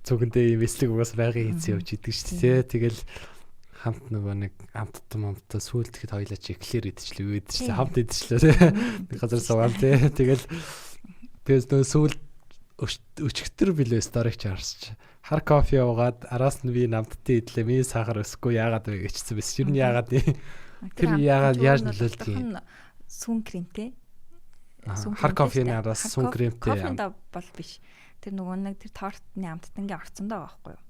цугандээ юм эслэг угаас байгаан хийцээ явж идэг шүү дээ. Тэгэл хамт нөгөө нэг хамттай сүүлдэхэд хоёлаа чи эклэр идчихлээ өөдчихлээ хамт идчихлээ нэг газар суугаал тэгэл тэгээс нөгөө сүүл өчгтөр билээ сторик чарсч хар кофе уугаад араас нь би намттай идлээ ми сахар өсөхгүй яагаад вэ гэжсэн биш ер нь яагаад тэр яагаад яаж нөлөөлдөг сүн кремтэй хар кофений араас сүн кремтэй кофенд бол биш тэр нөгөө нэг тэр тортны амттангийн орцондоо байгаа байхгүй юу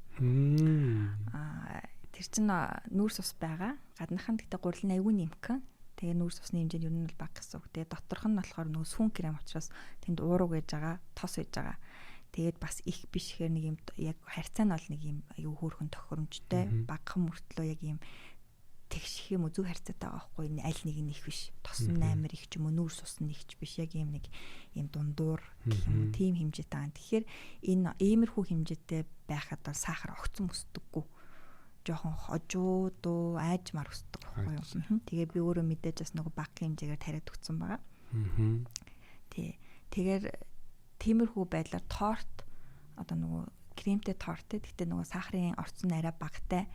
тэр чинь нүүрс ус байгаа. Гаднах нь гэхдээ гурилын аягүй нэмхэн. Тэгээ нүүрс усны хэмжээ нь ер нь бол бага гэсэн үг. Тэгээ доторх нь болохоор нөгөө сүн крем учраас тэнд ууруу гэж байгаа, тос гэж байгаа. Тэгээд бас их биш гэхээр нэг юм яг харьцаа нь бол нэг юм аюу хөөрхөн тохиромжтой, багахан мөртлөө яг юм тэгших юм үзүү харьцаатай байгаа байхгүй. Аль нэг нь их биш. Тос нь амар их ч юм уу, нүүрс ус нь их ч биш. Яг юм нэг юм дундуур гэх юм уу, тийм хэмжээтэй байгаа. Тэгэхээр энэ иймэрхүү хэмжээтэй байхад бол сахар огцон өсдөггүй. Жохон хожуу дуу айж мар өсдөг байхгүй юу. Тэгээ би өөрөө мэдээж бас нөгөө баг хэмжээгээр тариад өгсөн байгаа. Тэгэхээр тиймэрхүү байдлаар торт одоо нөгөө кремтэй торт гэхдээ нөгөө сахарын орц нь арай багтай.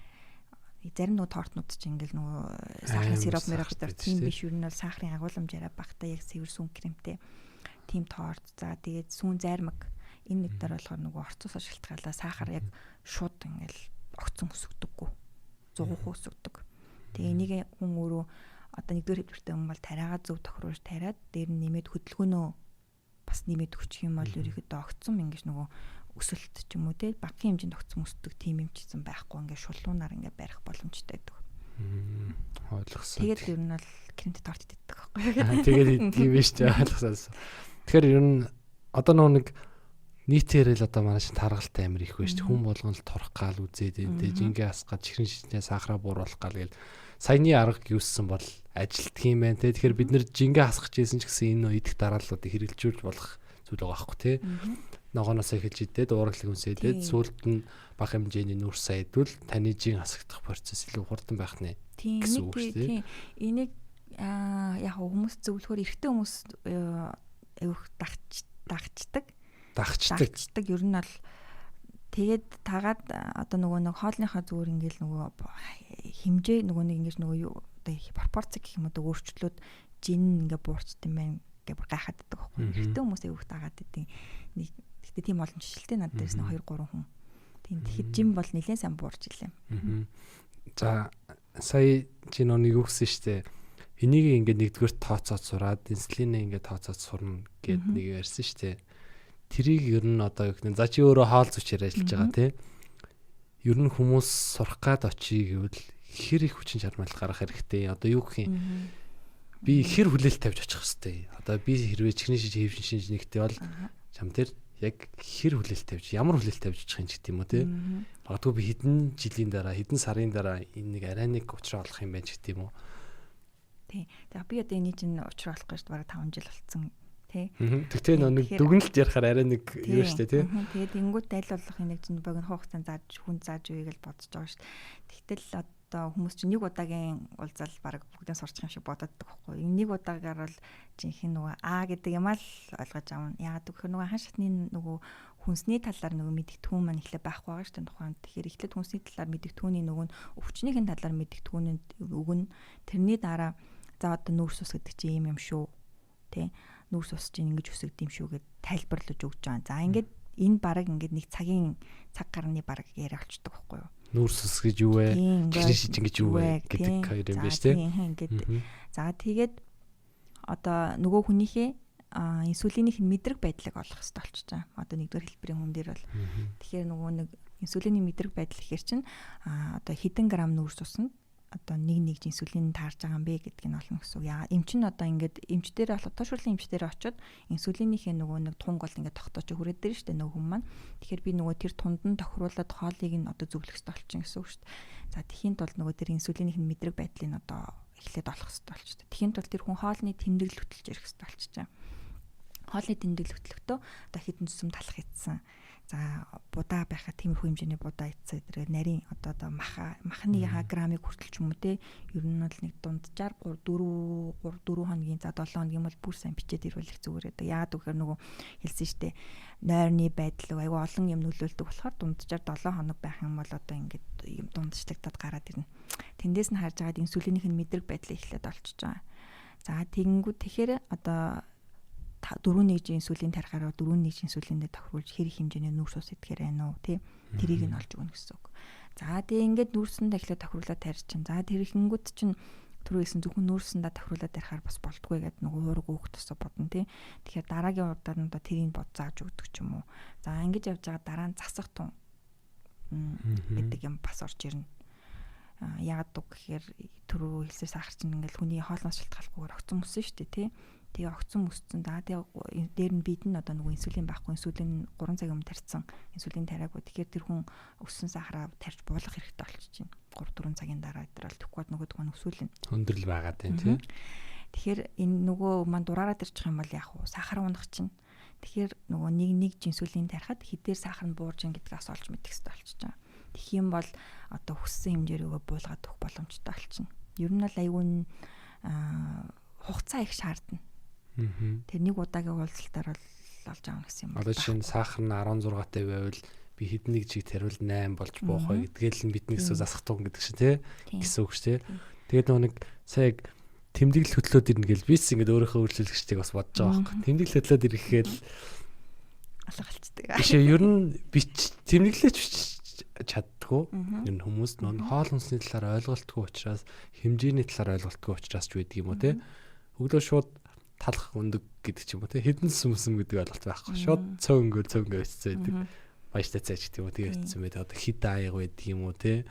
Зарим нөгөө тортнууд чинь ингээл нөгөө сахарын сироп мэрэгчдэр тийм биш юу нь бол сахарын агуулмж арай багтай яг цэвэр сүн кремтэй тийм торт. За тэгээд сүн зармаг энэ нэг дээр болохоор нөгөө орцоос шалтгаалаа сахар яг шууд ингээл огцон өсөгдөггүй. Зугуух өсөгдөг. Тэгээ энийг хүн өөрөө одоо нэгдүгээр хэлбэртэй хүн бол тариагаа зөв тохируулж тариад дээр нь нэмээд хөдөлгөөнөө бас нэмээд өгчих юм бол ерөөхдөө огцон ингэж нөгөө өсөлт ч юм уу те багахан хэмжээнд огцон өсдөг тийм юм чийсэн байхгүй ингээд шулуунаар ингээд барих боломжтой байдаг. Ойлгосон. Тэгээд ер нь бол кремтэй торт иддэг байхгүй. Тэгээд идэх юм шүү дээ ойлгосон. Тэгэхээр ер нь одоо нэг нийтээр л одоо манай чинь таргалтай амир их байна шүү дээ. Хүн болгон л торох гал үзээд энэ жингээ асгаад чихрэн шишнээ сахараа бууруулах гал гээл саяны арга юуссан бол ажилтг юм байна те. Тэгэхээр бид нэр жингээ асгах гэсэн ч гэсэн энэ идэх дарааллуудыг хэрэгжүүлж болох зүйл байгаа байхгүй те. Ногооноос эхэлж идээд уургалыг үнсээдээд сүүлд нь бага хэмжээний нүүрс сайдвал таны жин асагдах процесс илүү хурдан байх нэ. Тийм энийг яг хүмүүс зөвлөхөр эрэгтэй хүмүүс эвх дагчдаг ер нь бол тэгээд тагаад одоо нөгөө нэг хоолныхаа зүгээр ингээл нөгөө хэмжээ нөгөө нэг ингэж нөгөө юу одоо пропорц гэх юм уу өөрчлөлүүд жин ингээ буурчт юм байна гэж гайхаад байдаг байхгүй. Эрэгтэй хүмүүс эвх дагаад идэв. Нэг гэхдээ тийм олон жишэлтэй над дээрс нь 2 3 хүн. Тийм тэгэхэд жин бол нэлээд сайн буурч илээ. За сая чи нэг үгсэн штэ. Энийг ингээд нэгдүгээр тооцоод сураад инсулинээ ингээд тооцоод сурна гэд нэг ярьсан штэ. Тэрийг ер нь одоо юу гэх за чи өөрөө хаал зүчээр ажиллаж байгаа тий. Ер нь хүмүүс сурах гад очие гэвэл хэр их хүчин чармайлт гаргах хэрэгтэй. Одоо юу гэх юм би хэр хүлээлт тавьж очих хэрэгтэй. Одоо би хэрвээ чихний шиж нэгтэй бол чам тэр яг хэр хүлээлт тавьж ямар хүлээлт тавьж очих юм ч гэдэг юм уу тий. Магадгүй би хэдэн жилийн дараа хэдэн сарын дараа энэ нэг арай нэг уучраа олох юм байна ч гэдэг юм уу. Тий. Тэгээ би одоо энэ чинь уучраа олох гэж бараг 5 жил болсон. Тэгтээ нэг дүгнэлт ярихаар арай нэг юу штэ тий. Тэгээд тэнгуут айл болох нэг чинь богино хугацаанд зааж хүн зааж үеийг л бодож байгаа штэ. Тэгтэл одоо хүмүүс чинь нэг удаагийн уулзаал баг бүгдээ сурчих юм шиг бодоод байгаа байхгүй. Нэг удаагаар бол жинхэнэ нөгөө гэдэг юм аа л ойлгож авна. Яагаад гэвэл нөгөө хан шатны нөгөө хүнсний талаар нөгөө мэдгэтгүүн маань ихлэ байхгүй байгаа штэ тухайн. Тэгэхээр эхлээд хүнсний талаар мэдгэтгүүний нөгөө өвчнийхэн талаар мэдгэтгүүний өгнө. Тэрний дараа за одоо нүүрс ус гэдэг чинь юм шүү. Тэ нүүрс ус чинь ингэж өсөгд юм шүү гэд тайлбарлаж өгч байгаа. За ингээд энэ бараг ингээд нэг цаг гарны бараг яриа болчдөг байхгүй юу? Нүүрс ус гэж юу вэ? Чихрэн шиж гэж юу вэ гэдэг хоёр юм байна шүү дээ. За тэгээд одоо нөгөө хүнийхээ инсулинийх нь мэдрэг байдлыг олох хэрэгтэй болчихж байгаа. Одоо нэгдүгээр хэлбэрийн хүн дээр бол тэгэхээр нөгөө нэг инсулины мэдрэг байдал гэхэр чинь одоо хэдэн грамм нүүрс усна одоо нэг инсулин таарж байгаа юм бэ гэдгийг нь олно гэсэн үг. Яа эмч нь одоо ингээд эмч дээр бол тушуурлын эмч дээр очиод инсулинийхээ нөгөө нэг тунг бол ингээд тогтоож хүрээд дээр штэ нөгөө хүн маань. Тэгэхээр би нөгөө тэр тунд нь тохируулаад хоолыг нь одоо зөвлөх хэрэгтэй болчихно гэсэн үг штэ. За тэхийн тулд нөгөө тэр инсулинийх нь мэдрэг байдлыг одоо эхлээд олох хэрэгтэй болчихсон. Тэхийн тулд тэр хүн хоолны тэмдэглэл хөтлөж ирэх хэрэгтэй болчихсон. Хоолны тэмдэглэл хөтлөхдөө одоо хідэн зүсэм талах хийсэн. За будаа байхад тиймэрхүү хэмжээний будаа ийцээ тэр нарийн одоо махны грамыг хүртэл ч юм уу те ер нь бол нэг дунджаар 4 хоногийн за 7 хоногийн бол бүр сайн бичээд ирүүлэх зүгээр байдаг. Яагаад гэхээр нөгөө хэлсэн штэ нойрны байдал айгүй олон юм нөлөөлдөг болохоор дунджаар 7 хоног байх юм бол одоо ингээд юм дундчлагдаад гараад ирнэ. Тэндээс нь харж байгаад инсулинийх нь мэдрэг байдлаа эхлээд олчиж байгаа. За тэгэнгүүт тэгэхээр одоо 4 нэгжийн инсулин тарихаараа 4 нэгжийн инсулиндээ тохируулж хэрэг хэмжээний нүүрс ус идэхээр байна уу тий тэрийг нь олж өгнө гэсэн үг. За тэгээ ингээд нүүрсэндээ эхлээд тохируулаад тарьж чинь. За тэр ихэнгүүд чинь түрүүсэн зөвхөн нүүрсэндээ тохируулаад тарихаар бас болдгоо гэдэг нөгөө уурга өөх тусаа бодно тий. Тэгэхээр дараагийн удаад нь одоо тэрийг бодзааж өгдөг ч юм уу. За ингэж явж байгаа дараа нь засах тун гэдэг юм бас орж ирнэ. Яагаад гэхээр түрүү хэлсэн сахар чинь ингээл хүний хоолноос шалтгаалгүйгээр огцон өссөн шүү дээ тий. Тэгээ огцон өссөн. За тэгээ дээр нь бид нь одоо нөгөө инсулин байхгүй инсулин 3 цагийн өмнө тарьсан инсулин тариагүй. Тэгэхээр тэр хүн өссөн сахараа тарьж буулгах хэрэгтэй болчихж байна. 3-4 цагийн дараа өдрөл тэгвэл нөгөөдгөө нь өсвөлнө. Хөндрөл байгаад байна тий. Тэгэхээр энэ нөгөө маань дураараа тарьчих юм бол яах вэ? Сахар унах чинь. Тэгэхээр нөгөө нэг инсулин тарихад хэдээр сахар нь буурж ин гэдгээс олж мэдэх хэрэгтэй болчихж байгаа. Тэгэх юм бол одоо хүссэн хэмжээрөө буулгаад өгөх боломжтой болчихно. Ер нь бол аюун хугацаа их шаардна. Тэр нэг удаагийн уулзалтаар бол олж авах гэсэн юм байна. Одоо чинь сахар нь 16-тай байвал би хэдэн нэг жиг тариул 8 болж буух бай гэдгээл нь бидний эсвэл засах туг гэдэг чинь тий гэсэн үг шүү тий. Тэгээд нөгөө нэг сая тэмдэглэл хөтлөөд ирнэ гэл бис ингээд өөрийнхөө үйлчлэгчдийг бас бодож байгаа байхгүй. Тэмдэглэл хөтлөөд ирэхэд алгалцдаг. Бишээ ер нь тэмдэглэлч чаддгүй. Ер нь хүмүүс нөө хоол хүнсний талаар ойлголтгүй учраас хэмжээний талаар ойлголтгүй учраас ч байдаг юм уу тий. Өглөө шууд талах өндөг гэдэг ч юм уу тий. Хідэн сүмсэм гэдэг ойлголт байхгүй. Шууд цөөнгөө өссөн байдаг. Баяжтай цайч гэдэг юм уу тий өссөн байдаг. Одоо хид аяг байдаг юм уу тий.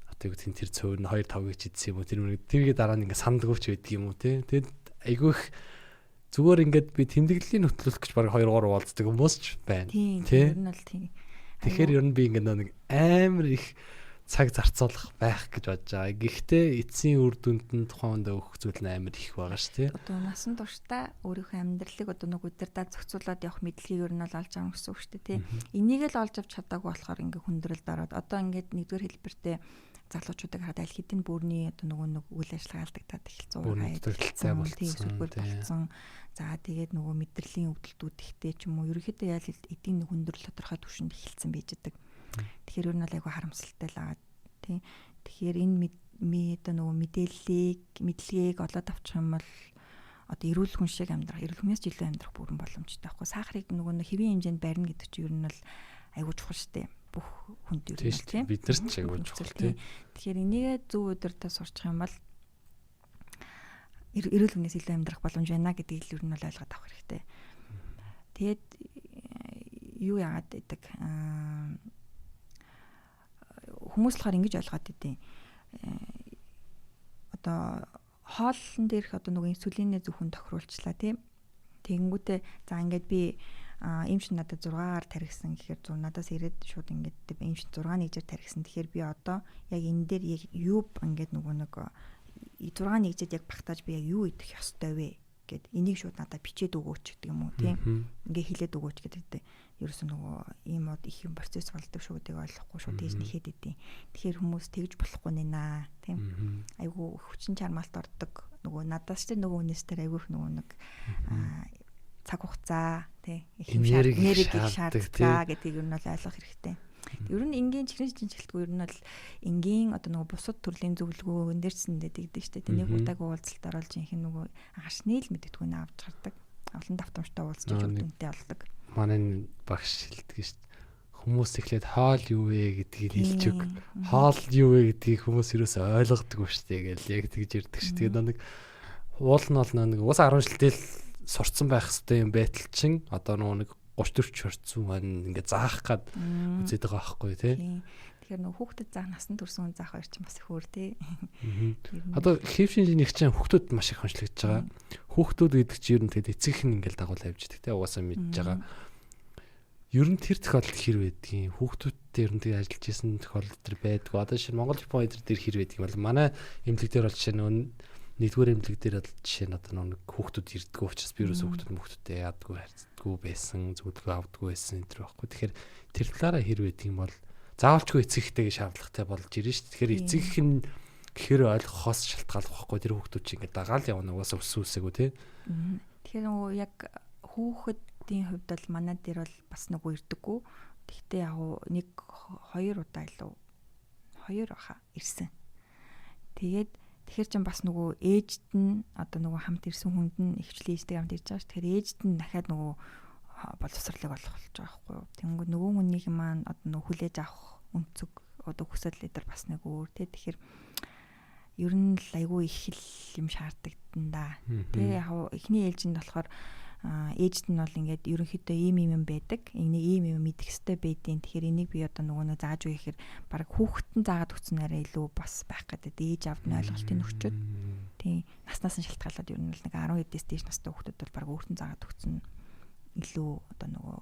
Одоо тийм тэр цөөр нь 2-5-ыг ч идсэн юм уу. Тэргээ дараа нь ингээд сандгууч байдаг юм уу тий. Тэгэд айгүйх зүгээр ингээд би тэмдэглэлийн хөтлөлт гэж баг 2-3 уулздаг хүмүүс ч байна. Тийм. Тэр нь бол тийм. Тэгэхээр ер нь би ингээд нэг амар их цаг зарцуулах байх гэж бодож байгаа. Гэхдээ эцсийн үр дүнд нь тухайн үедээ өгөх зүйл нь амар их байгаа шүү дээ. Одоо насан туршдаа өөрийнхөө амьдралыг одоо нэг удирдах зохицуулаад явах мэдлэгийг ер нь олж авах гэсэн үг шүү дээ, тий. Энийг л олж авч чадаагүй болохоор ингээ хүндрэлд ороод одоо ингээд нэгдүгээр хэлбэртээ залуучуудыг хараад аль хэдийн бүрний одоо нэг үйл ажиллагаа алдагдаад эхэлсэн. Зүрхбэр болцсон. За тэгээд нөгөө мэдрэлийн өвдөлтүүд ихтэй ч юм уу ерөөхдөө ял эдийн нэг хүндрэл тодорхой түвшинд эхэлсэн байж байгаа. Тэгэхээр ер нь бол айгүй харамсалтай л байгаа тий. Тэгэхээр энэ одоо нөгөө мэдлэгийг олоод авчих юм бол одоо эрүүл хүн шиг амьдрах, эрүүл хүнээс илүү амьдрах бүрэн боломжтой байхгүй. Сахарыг нөгөө хэвийн хэмжээнд барина гэдэг чинь ер нь бол айгүй чухал штэ. Бүх хүнд ер нь тий. Бид нар ч айгүй чухал тий. Тэгэхээр энийг зөв өдөртөө сурчих юм бол эрүүл хүнээс илүү амьдрах боломж байна гэдгийг л ер нь бол ойлгоод авах хэрэгтэй. Тэгээд юу яагаад гэдэг хүмүүс болохоор ингэж ойлгоод идэв. Одоо хоолн дээрх одоо нөгөө инсулинээ зөвхөн тохируулчлаа тийм. Тэгэнгүүтээ за ингээд би ийм шин надад 6-аар тархисан гэхээр надаас ирээд шууд ингээд ийм шин 6 нэгжээр тархисан. Тэгэхээр би одоо яг энэ дээр яг юу ингээд нөгөө нэг 6 нэгжэд яг багтааж би яг юу идэх ёстой вэ гэд энийг шууд надад бичээд өгөөч гэдэг юм уу тийм. Ингээ хэлээд өгөөч гэдэг. Ерөөсөө нөгөө ийм мод их юм процесс болдог шүү гэдгийг ойлгохгүй шууд тийж нэхэд идэв. Тэгэхээр хүмүүс тэгж болохгүй нэ тийм. Айгу хүчин чармаалт ордог. Нөгөө надаас ч нөгөө хүнээс тэр айгу нөгөө нэг цаг хугацаа тий энерги шаарддаг гэдгийг ер нь бол ойлгох хэрэгтэй. Ер нь энгийн чихрийн шинжилтгүй ер нь бол энгийн одоо нөгөө бусад төрлийн зөвлөгөө эндэрсэндээ тэгдэг шүү дээ. Тэнийг удаагүй уулзалт оруулж ихэнх нөгөө агшны л мэддэггүй авч гардаг. Олон давтамжтай уулзч үдэнтэй болдог. Манай багш хэлдэг шүү дээ. Хүмүүс эхлээд хоол юу вэ гэдгийг хэлж өг. Хоол юу вэ гэдгийг хүмүүс ерөөсөй ойлгодоггүй шүү дээ гэл яг тэгж ирдэг шүү. Тэгээд нэг уул нь бол нэг ус 10 жилдэл сурцсан байх хэвээр юм байтал чин одоо нэг 30-40 орцсон маань ингээд заах гад үзээд байгаа байхгүй тий. Тэгэхээр нөгөө хүүхдэд заах насан турш хүн заах хоёр ч бас их өөр тий. Одоо хэвшин нэг чинь хүүхдүүд маш их хоншлогдож байгаа. Хүүхдүүд гэдэг чинь ер нь тэгээд эцэг нь ингээд дагуул авч идэх тий. Угаасаа мэдж байгаа. Ер нь тэр тохиолдолд хэр байдгийг хүүхдүүдтэй ер нь тэг ажиллаж исэн тохиолдол төр байдгүй. Одоо шинэ Монгол Япон эдэр дээр хэр байдгийг бол манай эмнэлэг дээр бол жишээ нь нэгдүгээр эмнэлэг дээр бол жишээ нь одоо нэг хүүхдүүд ирдэггүй учраас би ерөөсөө хүүхдүүдтэй яадаггүй харьцдаггүй байсан, зөвлөгөө авдаггүй байсан энэ төр байхгүй. Тэгэхээр тэр талаараа хэр байдгийг бол заавалчгүй эцэгтэйгээ шаардлагатай болж ирнэ шүү дээ. Тэгэхээр эцэг нь гэхэр ойлгохоос шалтгаалах байхгүй. Тэр хүүхдүүд чинь ингээд дагаал явна угаасаа өсөөсэйгүү тий. Тэгэхээр нөгөө яг хүүхэдийн хувьд бол манай дээр бол бас нөгөө ирдэггүй. Тэгтээ яг нэг 2 удаа илүү 2 баха ирсэн. Тэгэхээр чинь бас нөгөө ээжд нь одоо нөгөө хамт ирсэн хүнд нь ихвчлэн ээжтэй хамт ирж байгаа шүү. Тэгэхээр ээжд нь дахиад нөгөө боловсролыг олох болж байгаа байхгүй юу. Тэнгүү нөгөө хүнийх маань одоо нөгөө хүлээж авах өнцөг одоо хүсэл лидер бас нэг өөр тий. Тэгэхээр ер нь л айгүй их юм шаардлагдан да. Тэгээ яг эхний ээлжинд болохоор ээжд нь бол ингээд ерөнхийдөө ийм байдаг. Энийг ийм мэдэх хэрэгтэй байдیں۔ Тэгэхээр энийг би одоо нөгөө нэг зааж үе гэхээр баг хүүхэдтэн заагаад өгсөн арай илүү бас байх гэдэг. Ээж аавд нь ойлголтын нөхчүүд. Тийм наснаас нь шалтгаалаад ер нь л нэг 10 эдээс дээш настай хүүхдүүд бол баг өөртөө заагаад өгсөн илүү одоо нөгөө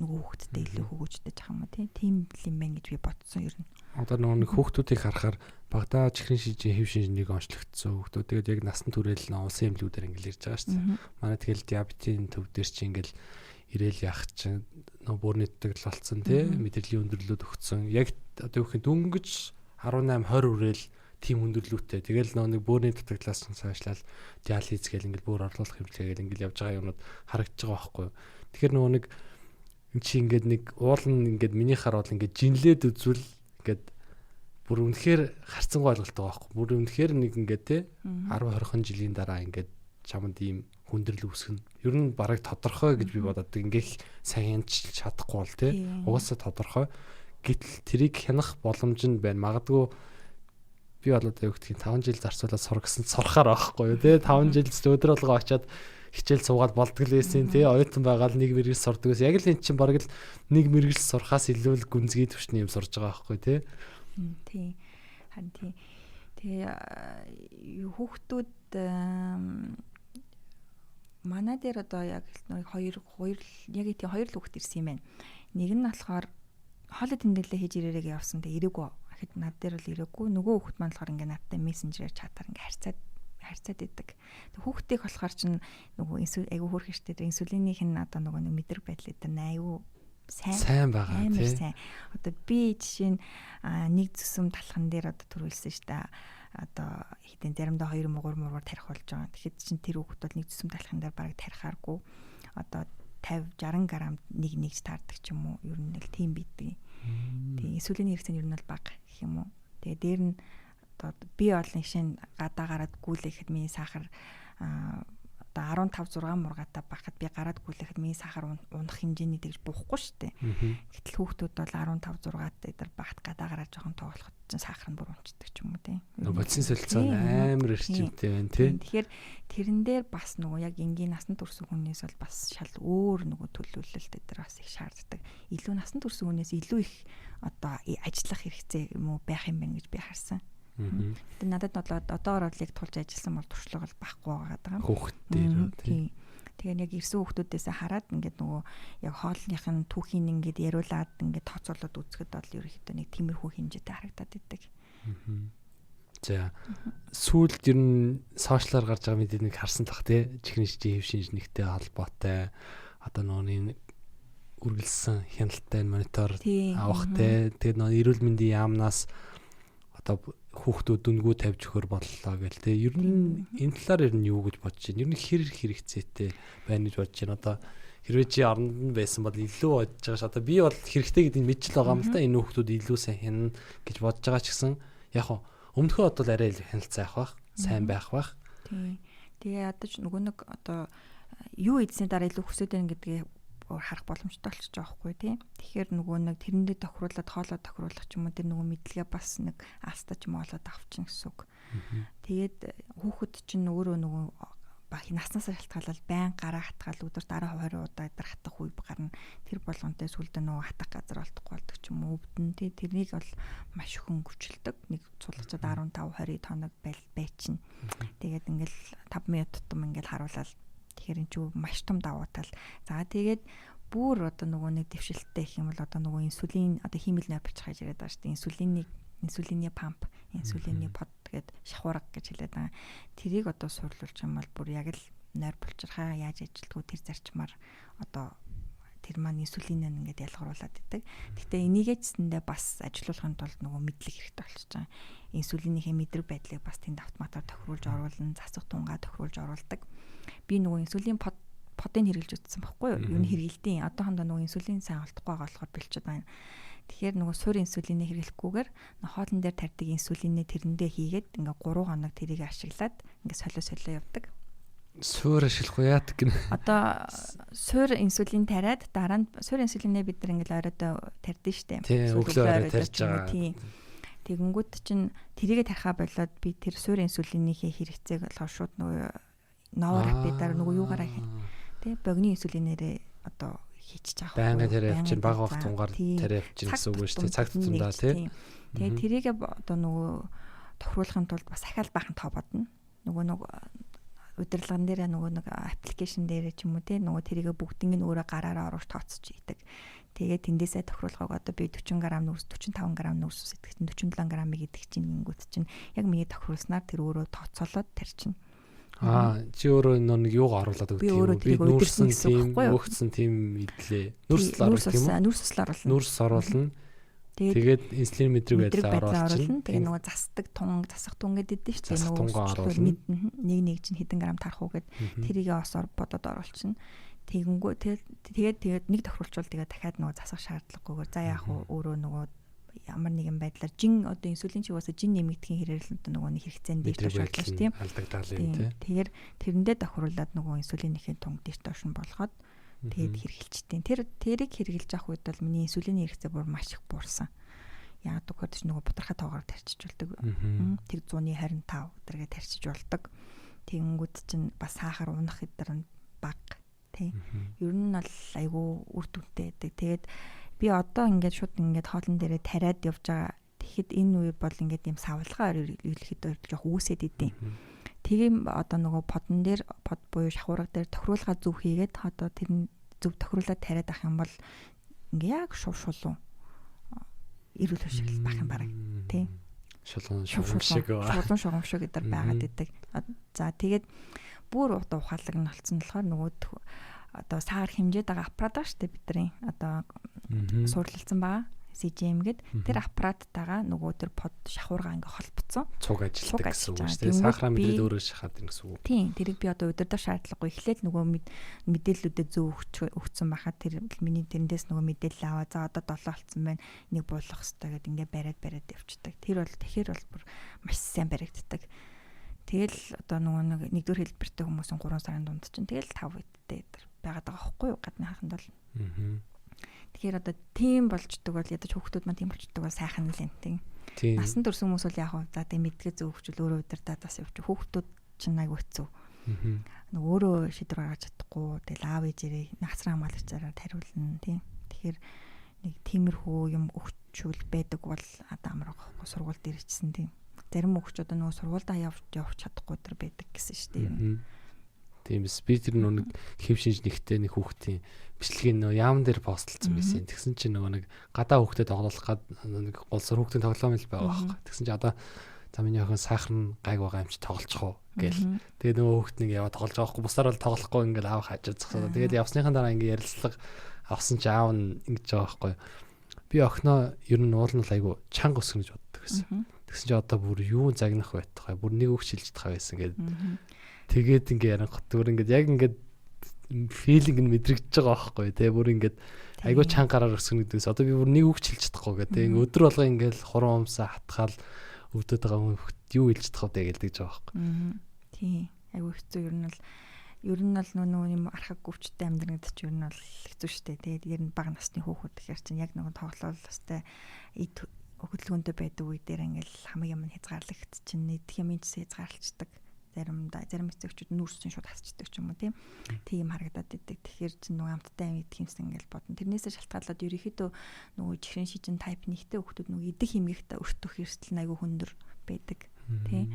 хүүхэдтэй илүү хөгөөжтэй жах юм уу тийм юм байна гэж би бодсон ер нь. Одоо нөгөө нэг хүүхдүүдийг харахаар багада чихрийн шижийн хэв шинжнийг онцлогдсон хүүхдүүд тэгээд яг насан туршид улсын эмнэлгүүдээр ингээл ирж байгаа шүү дээ. Манай тэгэл диабетийн төв дээр чи ингээл ирээл яах чинь нөгөө бөөрийн дутагдал болсон мэдрэлийн өндөрлөлүүд өгсөн. Яг одоо юу гэх юм дөнгөж 18 20 үрээл тийм өндөрлөлттэй. Тэгэл нөгөө нэг бөөрийн дутагдлаас нь цаашлал диализ гэл ингээл бөөр орлуулах хэмжээ гэл ингээл явж байгаа юмнууд харагдаж байгаа байхгүй. Тэгэхээр нөгөө нэг чи ингээд нэг уул нь ингээд миний хараад ингээд жинлээд үзвэл ингээд бүр үнэхээр харцангуй ойлголттой байхгүй. Бүр үнэхээр нэг ингээд те 10 20 жилийн дараа ингээд чамд ийм хүндрэл үүсгэн. Ер нь бараг тодорхой гэж би бодоод ингээд сайн янч чадахгүй бол те. Угаасаа тодорхой. Гэтэл тэрийг хянах боломж нь байна. Магадгүй би бол одоо юу гэдгийг 5 жил зарцуулаад сур гэсэн сурахаар байхгүй юу те. 5 жил өдөр болгоо очиад хичээл суугаад болдгол байсан тий оюутан байгаад нэг мэрэгэл сурдаг гэсэн. Яг л эн чинь бараг л нэг мэрэгэл сурахаас илүү л гүнзгий төвчний юм сурж байгаа байхгүй тий. Тий. Харин тий. Тэгээ хүүхдүүд манай дээр одоо яг хоёр яг тийм хоёр л хүүхд ирсэн юм байна. Нэг нь болохоор хоолой тэмдэглэлээ хийж ирээрээ явсан. Тэгээ ирээгүй. Ахид над дээр бол ирээгүй. Нөгөө хүүхд маань болохоор ингээ надтай мессенжерээр чатаар ингээ харьцаад идэг. Тэг хүүхдийг болохоор чинь нөгөө айгу хөөрхөн штэ инсулинийх нь одоо нөгөө нэг мэдрэг байдал дээр айгу сайн байгаа тийм. Одоо би жишээ нь нэг зүсэм талхан дээр одоо төрүүлсэн штэ. Одоо хэдэн заримдаа 2 3 тарих болж байгаа. Тэгэхэд чинь тэр хүүхд бол нэг зүсэм талхан дээр бараг тарихааргүй. Одоо 50 60 грамм нэгж таардаг ч юм уу. Ер нь л тийм бидгийг. Тэгээ инсулины хэрэгцээ нь ер нь бол бага гэх юм уу. Тэгээ дээр нь би бол нэг шин гадаа гараад гүйлэхэд миний сахар одоо 15 6 мургатаа багахад би гараад гүйлэхэд миний сахар унах хэмжээний тэгж буухгүй шүү дээ. Гэтэл хүүхдүүд бол 15 6-аад дээр багт гадаа гараад жоохон тоглоход чинь сахар нь бүр унцдаг ч юм уу тийм. Бодис солилцоо амар эрчимтэй байна тийм. Тэгэхээр тэрэн дээр бас нөгөө яг энгийн насанд хүрсэн хүнээс бол бас шал өөр нөгөө төлөвлөлт дээр бас их шаарддаг. Илүү насанд хүрсэн хүнээс илүү их одоо ажиллах хэрэгцээ юм уу байх юм байна гэж би харсан. Тэгээд надад одоогоор бол яг тулж ажилласан бол туршлага бол баггүй байгаа. Хүүхдээр тийм. Тэгээд яг ирсэн хүүхдүүдээс хараад ингээд нөгөө яг хоолных нь түүхийн ингээд яриулаад ингээд тооцоолоод үзэхэд бол ерөөхдөө нэг тиймэрхүү хэмжээтэй харагдаад идэг. За сүүлд ер нь сошиалар гарч байгаа мэдээ нэг харсан тах тий чихрийн шижийн хэв шинжнэхтэй холбоотой одоо нөгөө үргэлжлсэн хяналттай монитор авахтай тэгээд нөгөө эрүүл мэндийн яамнаас одоо хүүхдүүд дүнгүү тавьж өгөхөр боллоо гэл те. Ер нь энэ талаар ер нь юу гэж бодож байна? Ер нь хэрэгцээтэй байна гэж бодож байна. Одоо хэрвээ чи оронд нь байсан бол илүү бодож байгаа ш. Одоо би бол хэрэгтэй гэдгийг мэдчихэл байгаа юм л та. Энэ хүүхдүүд илүү сайн хянана гэж бодож байгаа ч гэсэн яг хөө өмнөхөө бодвол арай илүү хяналтцай байх, сайн байх байх. Тий. Тэгээ одоо ч нөгөө нэг одоо юу эдсний дараа илүү хүсэж байна гэдгийг харах боломжтой болчих жоохгүй тий. Тэгэхээр нөгөө нэг тэрэндээ тохируулаад хоолоо тохируулах ч юм уу тэр нөгөө мэдлэгээ бас нэг астаж ч юм уу олоод авчихна гэсэн үг. Тэгээд хүүхэд чинь өөрөө нөгөө баг наснасаа шалтгаалал байн гараа хатгаал өдөрт 10 20 удаа идэр хатах үе гарна. Тэр болгонтэй сүлдө нөгөө хатах газар олдохгүй болдог ч юм уу өвдөн тий. Тэрнийг бол маш их хөнгөвчлөдөг. Нэг цулгачаад 15 20 тоног байчин. Тэгээд ингээл 5 минут тутам ингээл харуулаад тэгэхээр энэ ч маш том давуу тал. За тэгээд бүр одоо нөгөө нэг дэвшилттэй гэх юм бол одоо нөгөө инсулин одоо хиймэл нойр болчих гэж яриад байгаа шүү дээ. Инсулины памп, инсулины под гэдэг шахуурга гэж хэлээд байгаа. Тэрийг одоо суурлуулж юм бол бүр яг л нойр булчирхаа яаж ажилтгүй тэр зарчмаар одоо тэр маань инсулин нь ингээд ялгаруулад идэг. Гэхдээ энийгээ гэсэндээ бас ажилуулахын тулд нөгөө мэдлэг хэрэгтэй болчихж байгаа. Инсулиныхээ мэдрэг байдлыг бас тэнд автоматар тохируулж оруулна, засах тунгаа тохируулж оруулдаг. Би нөгөө инсулин подыг хэрэгжилж үзсэн байхгүй юу? Юу н хэрэгэлтийн одоохондоо нөгөө инсулин сайн олдохгүй байгаа болохоор бэлчээд байна. Тэгэхээр нөгөө суурь инсулиныг хэрэглэхгүйгээр хоолн дээр тарьдаг инсулинээ тэрэндээ хийгээд ингээ 3 хоног тэрийг ашиглаад ингээ солио явдаг. Суурь ашиглах уу яадаг гинэ. Одоо суурь инсулин тариад дараа нь суурь инсулинээ бид нар ингээ оройдоо тарьдэн штэ. Өглөө орой тарьж байгаа. Тэгэнгүүт чинь тэрийгэ тархаа болоод би тэр суурь инсулинийхээ хэрэгцээг болохоор шууд нөгөө новор апидаар нөгөө юугаараа тий богны инсулинээрээ одоо хийчихэж байгаа. Байнга тариа явчихна, баг баг тунгаар тариа явчихна гэсэн үг шүү дээ. Цаг тутамдаа тий. Тэгээ тэрийгэ одоо нөгөө тохируулахын тулд бас ахаал баахан тоо бодно. Нөгөө удирдлагын дээр нөгөө нэг аппликейшн дээр ч юм уу тий нөгөө тэрийгэ бүгднийг нь өөрөө гараараа оруулж тооцож ийдэг. Тэгээ тэндээсээ тохируулгыг одоо би 40 г нүрс 45 г нүрс сэтгэгдэн 47 г-ыг идэх чинь гингүүт чинь яг миний тохируулснаар тэр өөрөө тооцоолоод тарьчихна. Чи өөрөө нэг юуг оруулаад өгдөг юм. Би нүүрсэн тийм өөгцсөн тийм идлээ. Нүрс оруулна. Тэгээд инсулин мэдрэг байдлаа оруулна. Тэгээ нөгөө засах тун гэдэг дээ шүү дээ. Нөгөө нэг чинь хэдэн грамм тарах уу гэд тэрийгээ осоор бодоод оруулчихна. Тэгээд нэг тохируулчвал тэгээ дахиад нөгөө засах шаардлагагүйгээр за яах вэ өөрөө нөгөө ямар нэгэн байдлаар жин одоо инсулин чи уусаа жин нэмэгдэхин хэрэг л нөгөө нэг хэрэгцээнд дээртэж болж тийм. Тэгэхээр тэрэндээ тохируулаад нөгөө инсулинийхээ тунг дээртэж нь болгоод тэгээд хэрэгжилчтэй. Тэрийг хэрэгжилж авах үед бол миний инсулины хэрэгцээ бүр маш их буурсан. Яг тэгэхээр нөгөө бутархай тоогоор тарчиж болдог. Тэг 125 өдргээ тарчиж болдог. Тэгэнгүүт чинь бас сахар унах хэдэр нь бага. Тийм. Ер нь бол айгүй үр дүнтэй байдаг. Тэгээд би одоо ингээд шууд ингээд хоолн дээрээ тариад явж байгаа. Тэгэхэд энэ үе бол ингээд юм савлгаа ирэхэд жоох үүсээд идэв. Тийм одоо нөгөө подн дээр под буюу шахуурга дээр тохируулга зөв хийгээд одоо тэр нь зөв тохируулаад тариад авах юм бол ингээ яг шулуу эрүүл хөшиг бах юм бараг тий. Шулуун шугамшиг гэдэр байгаад идэг. За тэгээд бүр одоо ухаалаг нь олцсон болохоор нөгөө одоо саар хэмжээд байгаа аппарат байгаа шүү дээ бидний одоо суурлалцсан байгаа CGM гэд тэр аппараттайгаа нөгөө тэр под шахуурга ингээ холбоцсон цуг ажилтдаг гэсэн үг шүү дээ. Сахараа мэдээд өөрөө шахаад ирнэ гэсэн үг. Тийм тэрийг би одоо удирдах шаардлагагүй эхлээд нөгөө мэдээллүүдэд зөв өгсөн байхад тэр миний тэрэндээс нөгөө мэдээлэл аваа за одоо 7 болцсон байна нэг буулгах хэрэгтэй гэд ингээ бариад явчихдаг. Тэр бол тэгэхээр бол бүр маш сайн баригддаг. Тэгэл одоо нөгөө нэгдүгээр хэлбэртэй хүмүүсийн 3 сарын дунд чинь тэгэл 5 үедтэй байгаад байгаа байхгүй юу гадны хаханд бол. Тэгэхээр одоо тийм болчдөг бол ядаж хүүхдүүд маань тийм болчдөг бол сайхан л юм тийм. Насан турш хүмүүс бол яг за тийм мэдгээ зөв хөвчл өөрөө удирдаад бас явчих. Хүүхдүүд чинь айгүй хэцүү. Нэг өөрөө шийдвэр гаргаж чадахгүй тэгэл аав ээжээрээ асран хамгаалагчаараа тариулна тийм. Тэгэхээр нэг тиймэрхүү юм өгчүүл байдаг бол одоо амар байгаа сургуульд ирчихсэн тийм. Зарим хүүхдүүд одоо нөгөө сургуульдаа явж чадахгүй төр байдаг гэсэн шүү дээ. Тиймээс би тэр нэг хэв шинж нэгтэй нэг хүүхдийн бичлэгийн нөгөө яам дээр постлцсан байсан. Тэгсэн чинь нөгөө нэг гадаа хүүхдэд тоглох гад нэг голсор хүүхдийн тоглоом л байгаа байхгүй. Тэгсэн чинь одоо за миний охин сахар нь гайг байгаа юм чи тоглочих уу гэл. Тэгээ нөгөө хүүхд нэг яваа тоглож байгаа байхгүй. Бусаар бол тоглохгүй ингээл аав хажууд зогсоод. Тэгээд явсныхан дараа ингээ ярилцлага авсан чи аав нь ингэж байгаа байхгүй. Би охиноо ер нь уулнал айгу чанга өсгөн гэж боддог гэсэн. Тэгсэн чи одоо бүр юу загнах байтах вэ? Бүр нэг үг шилжиж байгаа байсан гэдэг. Тэгээд ингээ ярангот бүр ингээд яг ингээд филинг нь мэдрэгдэж байгаа байхгүй тий бүр ингээд айгүй чангараар өсгөн гэдэгс одоо би бүр нэг үг хэлж чадахгүй гэдэг ингээ өдөр болго ингээл хуран умсаа хатгаал өвдөд байгаа хөхт юу хэлж чадах вэ гэлдэж байгаа байхгүй тий айгүй хэцүү ер нь бол нөгөө юм архаг өвчтэй амьдраад ч ер нь бол хэцүү шттэ тэгээд ер нь бага насны хүүхэд тэгэхээр чинь яг нөгөө тоглоол өстэй хөдөлгөөнтэй байдаг үе дээр ингээл хамаг юм хязгаарлагдчих чинь нийт юм хязгаарлалцдаг зарим эцэгчүүд нүүрсэн шууд хасчдаг ч юм уу тийм харагдаад идэг. Тэгэхээр чинь нөгөө амттай идэх юмсан ингээл бодно. Тэрнээсээ шалтгаалаад ерөнхийдөө нөгөө чихрийн шижин тайп нэгтэй хүүхдүүд нөгөө идэх хэмжээтэй өртөх эрсдэл айгүй хүндэр байдаг. Тий.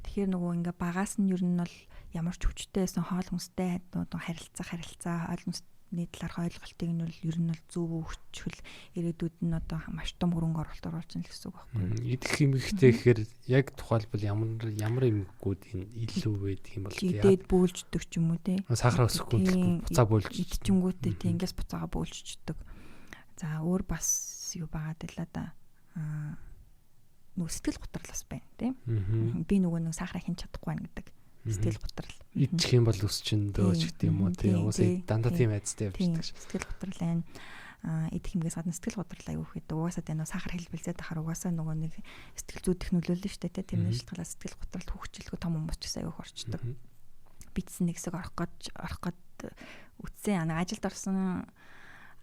Тэгэхээр нөгөө ингээ багаас нь ер нь бол ямар ч хүчтэйсэн хоол хүнстэй харилцаа хоол хүнс бидний талаарх ойлголтыг нь бол ер нь бол зөв өгчхөл ирээдүйд нь одоо маш том хөрөнгө оруулалт оруулж байгаа гэсэн үг байхгүй. Идэх эмэгтэй гэхээр яг тухайлбал ямар эмгэгүүд энэ илүү байдаг юм бол идээд бөөлждөг ч юм уу те. Сахар өсөхгүй буцаа бөөлж идчихэнгүүтээ те ингээс буцаага бөөлжчихдөг. За өөр бас юу байгаа даа да. Нөгөө сэтгэл гутралс байна те. Би нөгөө нэг сахараа хин чадахгүй байна гэдэг. Сэтгэл гутрал. Идчих юм бол өсчин дөөж гэдэг юм уу тий. Уусаа дандаа тийм айцтай явчихдаг. Сэтгэл гутрал байна. Идэх хэмгээс гадна сэтгэл гутрал аягүй ихэд угаасаа тэ сахар хэлбэлзээд тахаар угаасаа нөгөө нэг сэтгэл зүй технологи л шүү дээ тий. Тэрнээс шалтгаалаад сэтгэл гутралд хөвчлөлгүй том хүмүүс ч гэсэн аягүй орчдөг. Битсэн нэг хэсэг орох гээд үтсэн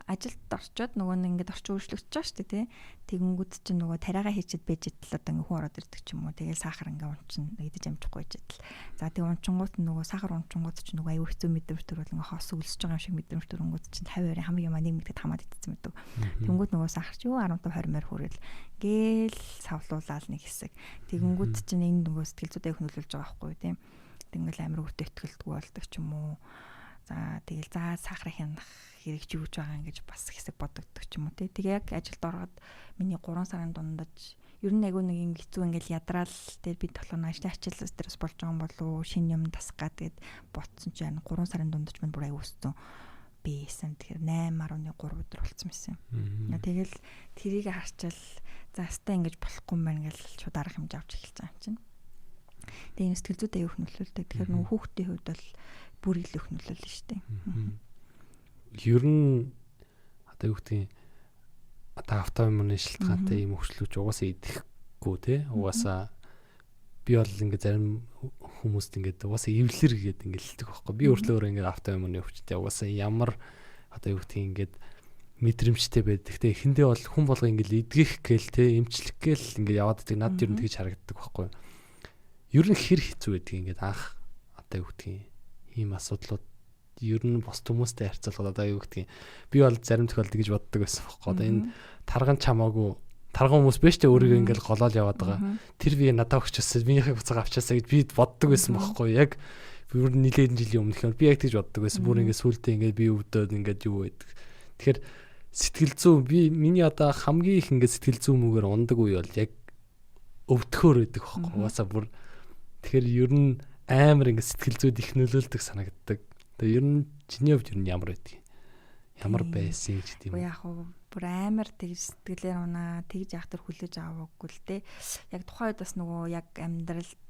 ажилд орчоод нөгөө нэг ингээд орчин өөрчлөгдөж байгаа шүү дээ тий. Тэгэнгүүт чинь нөгөө тариагаа хийчихэд байж идэл одоо ингээ хүн ороод ирдэг ч юм уу. Тэгэл сахар ингээ унчин идэж амжихгүй байж идэл. За тэг унчингууд нөгөө сахар унчингууд чинь нөгөө аюу хэцүү мэдрэмж төрөл ингээ хоос үлсэж байгаа юм шиг мэдрэмж төрөнгүүд чинь 50-аар хамгийн юм нэг мэдгэд хамаад идсэн мэдэг. Тэнгүүд нөгөө сахар ч юу 15-20 мөр хүрэл гээл савлуулаад нэг хэсэг. Тэгэнгүүт чинь энэ нөгөө сэтгэл зүйтэй хөнөөлж байгаа байхгүй тий. Тэгэл амар өртөө итгэлдэггүй болдог ч юм уу. За тэгэл сахар хянах хэрэг ч юуж байгаа ингэж бас хэсэг бодогддог ч юм уу тий. Тэгээ яг ажилд ороод миний 3 сарын дундаж ер нь айгүй нэг юм хэцүү ингээл ядраал тий би толгойн ажлын ачаал стресс болж байгаа юм болов шинэ юм тасгаад тэгээд ботсон чинь 3 сарын дундаж минь бүр аягүй өссөн бийсэн. Тэгэхээр 8.3 өдөр болцсон байсан юм. Тэгэл тэрийг харчаал за хаста ингэж болохгүй юм байна гэж шууд арга хэмжээ авч эхэлж байгаа юм чинь. Тэгээ энэ сэтгэл зүйтэй аюух нөлөөлтэй. Тэгэхээр нөгөө хүүхдийн хувьд бол бүр илүү их нөлөөлнө шүү дээ. Ер нь одоо юу гэдэг одоо автоиммуны шалтгаантай юм хөгжлөж угаасаа идэхгүй те угаасаа би бол ингээ зарим хүмүүст ингээ угаасаа эвлэр гэдэг ингээ хэлдэг байхгүй би өөртөө ингээ автоиммуны өвчтэй угаасаа ямар одоо юу гэдэг ингээ мэдрэмжтэй байдаг те эхэндээ бол хүн болго ингээ идгэх гээл те эмчлэх гээл ингээ яваад байдаг над ер нь тэгж харагддаг байхгүй ер нь хэр хэцүү байдаг ингээ анх одоо юу гэдэг ийм асуудлууд ер нь бос хүмүүстэй харьцуулахад одоо юу гэдэг би бол зарим тохиолдолд гэж боддог байсан байхгүй одоо энэ тарган чамаагүй тарган хүмүүс биш тэ өөрийгөө ингээл голоол яваад байгаа тэр би надад өгчөөсөө минийхээ буцаага авчаасаа гэж би боддог байсан байхгүй яг бүр нилээдэн жилийн өмнөх би яг тэгж боддог байсан бүр ингээд сүултээ ингээд би өвдөөд ингээд юу байдаг тэгэхээр сэтгэл зүй би миний одоо хамгийн их ингээд сэтгэл зүй мүгээр ундаг үе бол яг өвдөхөөр байдаг байхгүй угаасаа бүр тэгэхээр ер нь амар ингээд сэтгэл зүйд их нөлөөлдөг санагддаг. Тэгээ ер нь чиний хувьд ер нь ямар байдгийг? Ямар байсан гэдэг юм. Яг уу бүр амар тэгж сэтгэлээр унаа, тэгж яах төр хүлээж аваагүй л дээ. Яг тухайн үед бас нөгөө яг амьдралд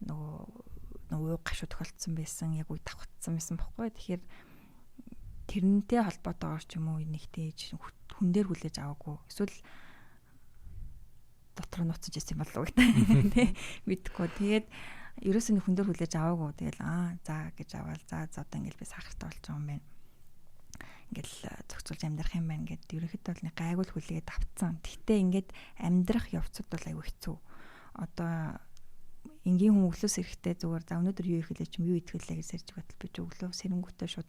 нөгөө гашуу тохиолдсон байсан, яг үе давхцсан байсан бохгүй. Тэгэхээр тэрнтэй холбоотойгоор ч юм уу нэг тийж хүн дээр хүлээж аваагүй. Эсвэл дотор нь уцаж ирсэн болов уу гэдэг. Тэ мэдхгүй. Тэгээд ерөөсөө нэг хүн дээр хүлээж аваагүй. Тэгэл за гэж аваад за одоо ингээл би сахартай болж байгаа юм байна. Ингээл зохицуулж амьдрах юм байна гэд ерөнхийдөө бол нэг гайгүй хүлээгээд авцсан. Гэхдээ ингээд амьдрах явцад бол аюу хэцүү. Одоо энгийн хүн өглөөс эрэхтэй зүгээр за өнөөдөр юу ихлээ ч юм юу итгэлээ гэж сэрж батал би ч өглөө сэрэнгүүтээ шууд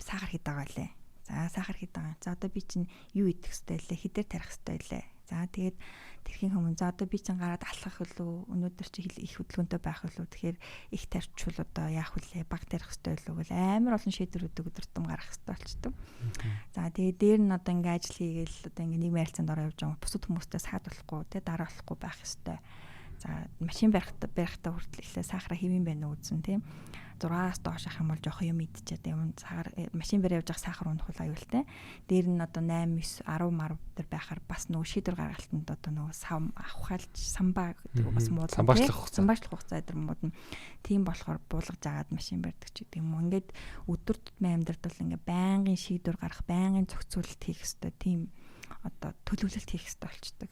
сахар хийдэг байгаа лээ. За сахар хийдэг байгаа. За одоо би чинь юу идэх хэвтэй лээ? Хідээр тарих хэвтэй лээ. За тэгээд тэрхийн хүмүүс за одоо би чинь гараад алхах хөлөө өнөөдөр чи их хөдөлгөөнтэй байх хөлөө тэгэхээр их тарчвал одоо яах вүлээ баг тарих хэвтэй лөө гэл амар олон шийдвэрүүд өдөр тутам гарах хэвтэй болчтой. За тэгээд дээр нь одоо ингээ ажил хийгээл одоо ингээ нийгмийн харилцаанд ороо явж байгаа бусад хүмүүстэй саад болохгүй те дараа болохгүй байх хэвтэй. За машин барихтаа хүртэл ихлэ сахара хэвэн байна үзэн тийм 6-аас доош ах юм бол жоох юм идчихээд юм сахар машин барь явж байгаа сахар унах аюултай. Дээр нь одоо 8 9 10 10 төр байхаар бас нөгөө шийдвэр гаргалтанд одоо нөгөө сам авахалж самбаа гэдэг бас муу самбаачлах хугацаа дээр мууд нь тийм болохоор буулгаж агаад машин барьдаг ч гэдэг юм. Ингээд өдөр тутмын амьдралд бол ингээ байнгын шийдвэр гаргах, байнгын зохицуулалт хийх хэрэгтэй тийм одоо төлөвлөлт хийх хэрэгтэй болчдөг.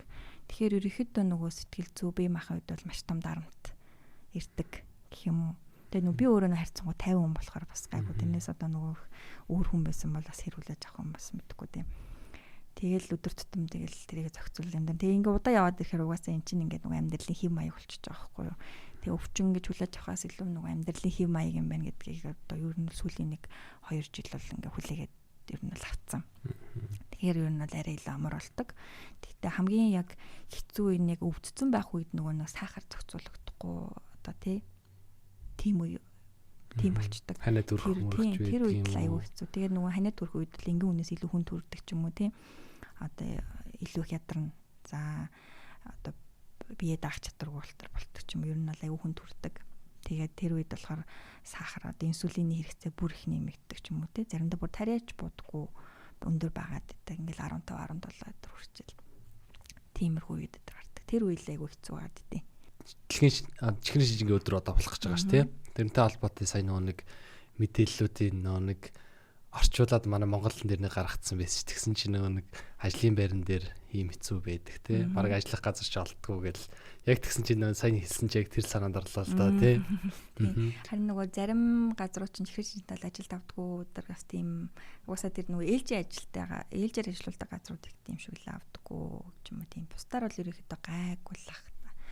Тэгэхээр ерөнхийдөө нөгөө сэтгэл зүй бие махбод бол маш том дарамт ирдэг гэх юм уу. Тэгээ би өөрөө харьцангуй 50 хүн болохоор бас гайгүй. Тэрнээс одоо нөгөө өөр хүн байсан бол бас хэрүүлээж авах юм бас мэдэхгүй тийм. Тэгэл өдөр тутам тэгэл тэрийг зохицуул юм даа. Тэгээ ингээ удаа яваад ирэхээр угаасаа эн чинь ингээ нөгөө амьдралын хэв маяг болчихж байгаа байхгүй юу. Тэгээ өвчин гэж хүлээж авахаас илүү нөгөө амьдралын хэв маяг юм байна гэдгийг одоо ер нь сүүлийн 1-2 жил бол ингээ хүлээгээд ер нь л авцсан. Тэгэхээр ер нь бол арай илүү амар болдог. Тэгтээ хамгийн яг хэцүү үе яг өвдсөн байх үед нөгөө нэг сахар зохицуулагдахгүй одоо тийм үе Тийм болчдөг. Ханаа төрөх мөрөгч байдаг. Тэр үед л аюу хэцүү. Тэгээд нөгөө ханаа төрөх үед л ингийн хүнээс илүү хүн төрдөг ч юм уу тий. Одоо илүү их ядарна. За одоо бие даах чадваргүй болтор ч юм уу. Ер нь бол аюу хүн төрдөг. Тэгээд тэр үед болохоор сахар одоо инсулины хэрэгцээ бүр их нэмэгддэг ч юм уу тий. Заримдаа бүр тариач будаггүй өндөр байгаад байдаг. Ингээл 15 17 төр хүрчээл. Тиймэрхүү үед гардаг. Тэр үед л аюу хэцүү байгаад идэв. Чихрийн шижингийн өдөр одоо болох гэж байгаа ш тий. Тэрнтэй холбоотой сая нэг мэдээллүүдийн нэг орчуулад манай Монголын дээр нэг гаргацсан байсан ш. Тэгсэн чинь нэг ажлын байран дээр ийм хэцүү байдаг тий. Бараг ажиллах газар ч олдгүй гэл. Яг тэгсэн чинь сайн хэлсэн ч яг тэр санаанд орлоо л доо тий. Харин нөгөө зарим газрууд чинь чихрийн шижинтэй ажилд авдаггүй өдөр бас тийм угаасаа тэр нөгөө ээлжийн ажилтайгаа ээлжээр ажилладаг газрууд их тийм шиг л авдаггүй ч юм уу тийм. Бусдаар бол ерөөхдөө гайгүй л ах.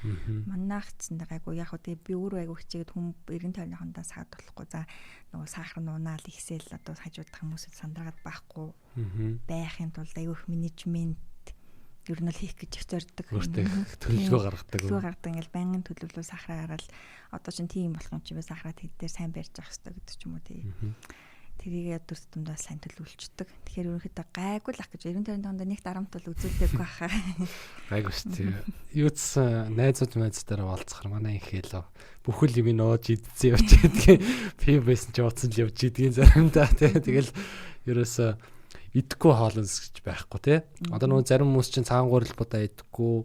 Манайхцсан гайгүй яг хөө би өөрөө айгүй хичээгээд хүм эргэн тойрныхондоо саад болохгүй за нөгөө сахар нуунаал ихсэл одоо хажуудах хүмүүсд сандраад байхгүй байхын тулд айгүй их менежмент ер нь л хийх гэж их зорддог. Төлөвлөгөө гаргадаг. Ингээл байнгын төлөвлөлөө сахараа гараад одоо чинь тийм болох юм чи би сахараа хэд дээр сайн барьж авах хэрэгтэй гэдэг ч юм уу тий. Тэрийг өдөр тутамдаа сайн төлөвлөждөг. Тэгэхээр ерөнхийдөө гайгүй л ах гэж эргэн тойрныхондоо нэг дарамтал үзүүлдэггүй хаа. Гайгүй шүү дээ. Юуц найзуудтай уулзахаар манай их хэлөө. Бүхэл юм нөөж идсэн явж идэх. Би байсан ч ууцсан л явж идгийн заримдаа тий. Тэгэл ерөөсөө идэхгүй хоолнос гэж байхгүй тий. Одоо нөгөө зарим хүмүүс чинь цагаан гурилбуудаа идэхгүй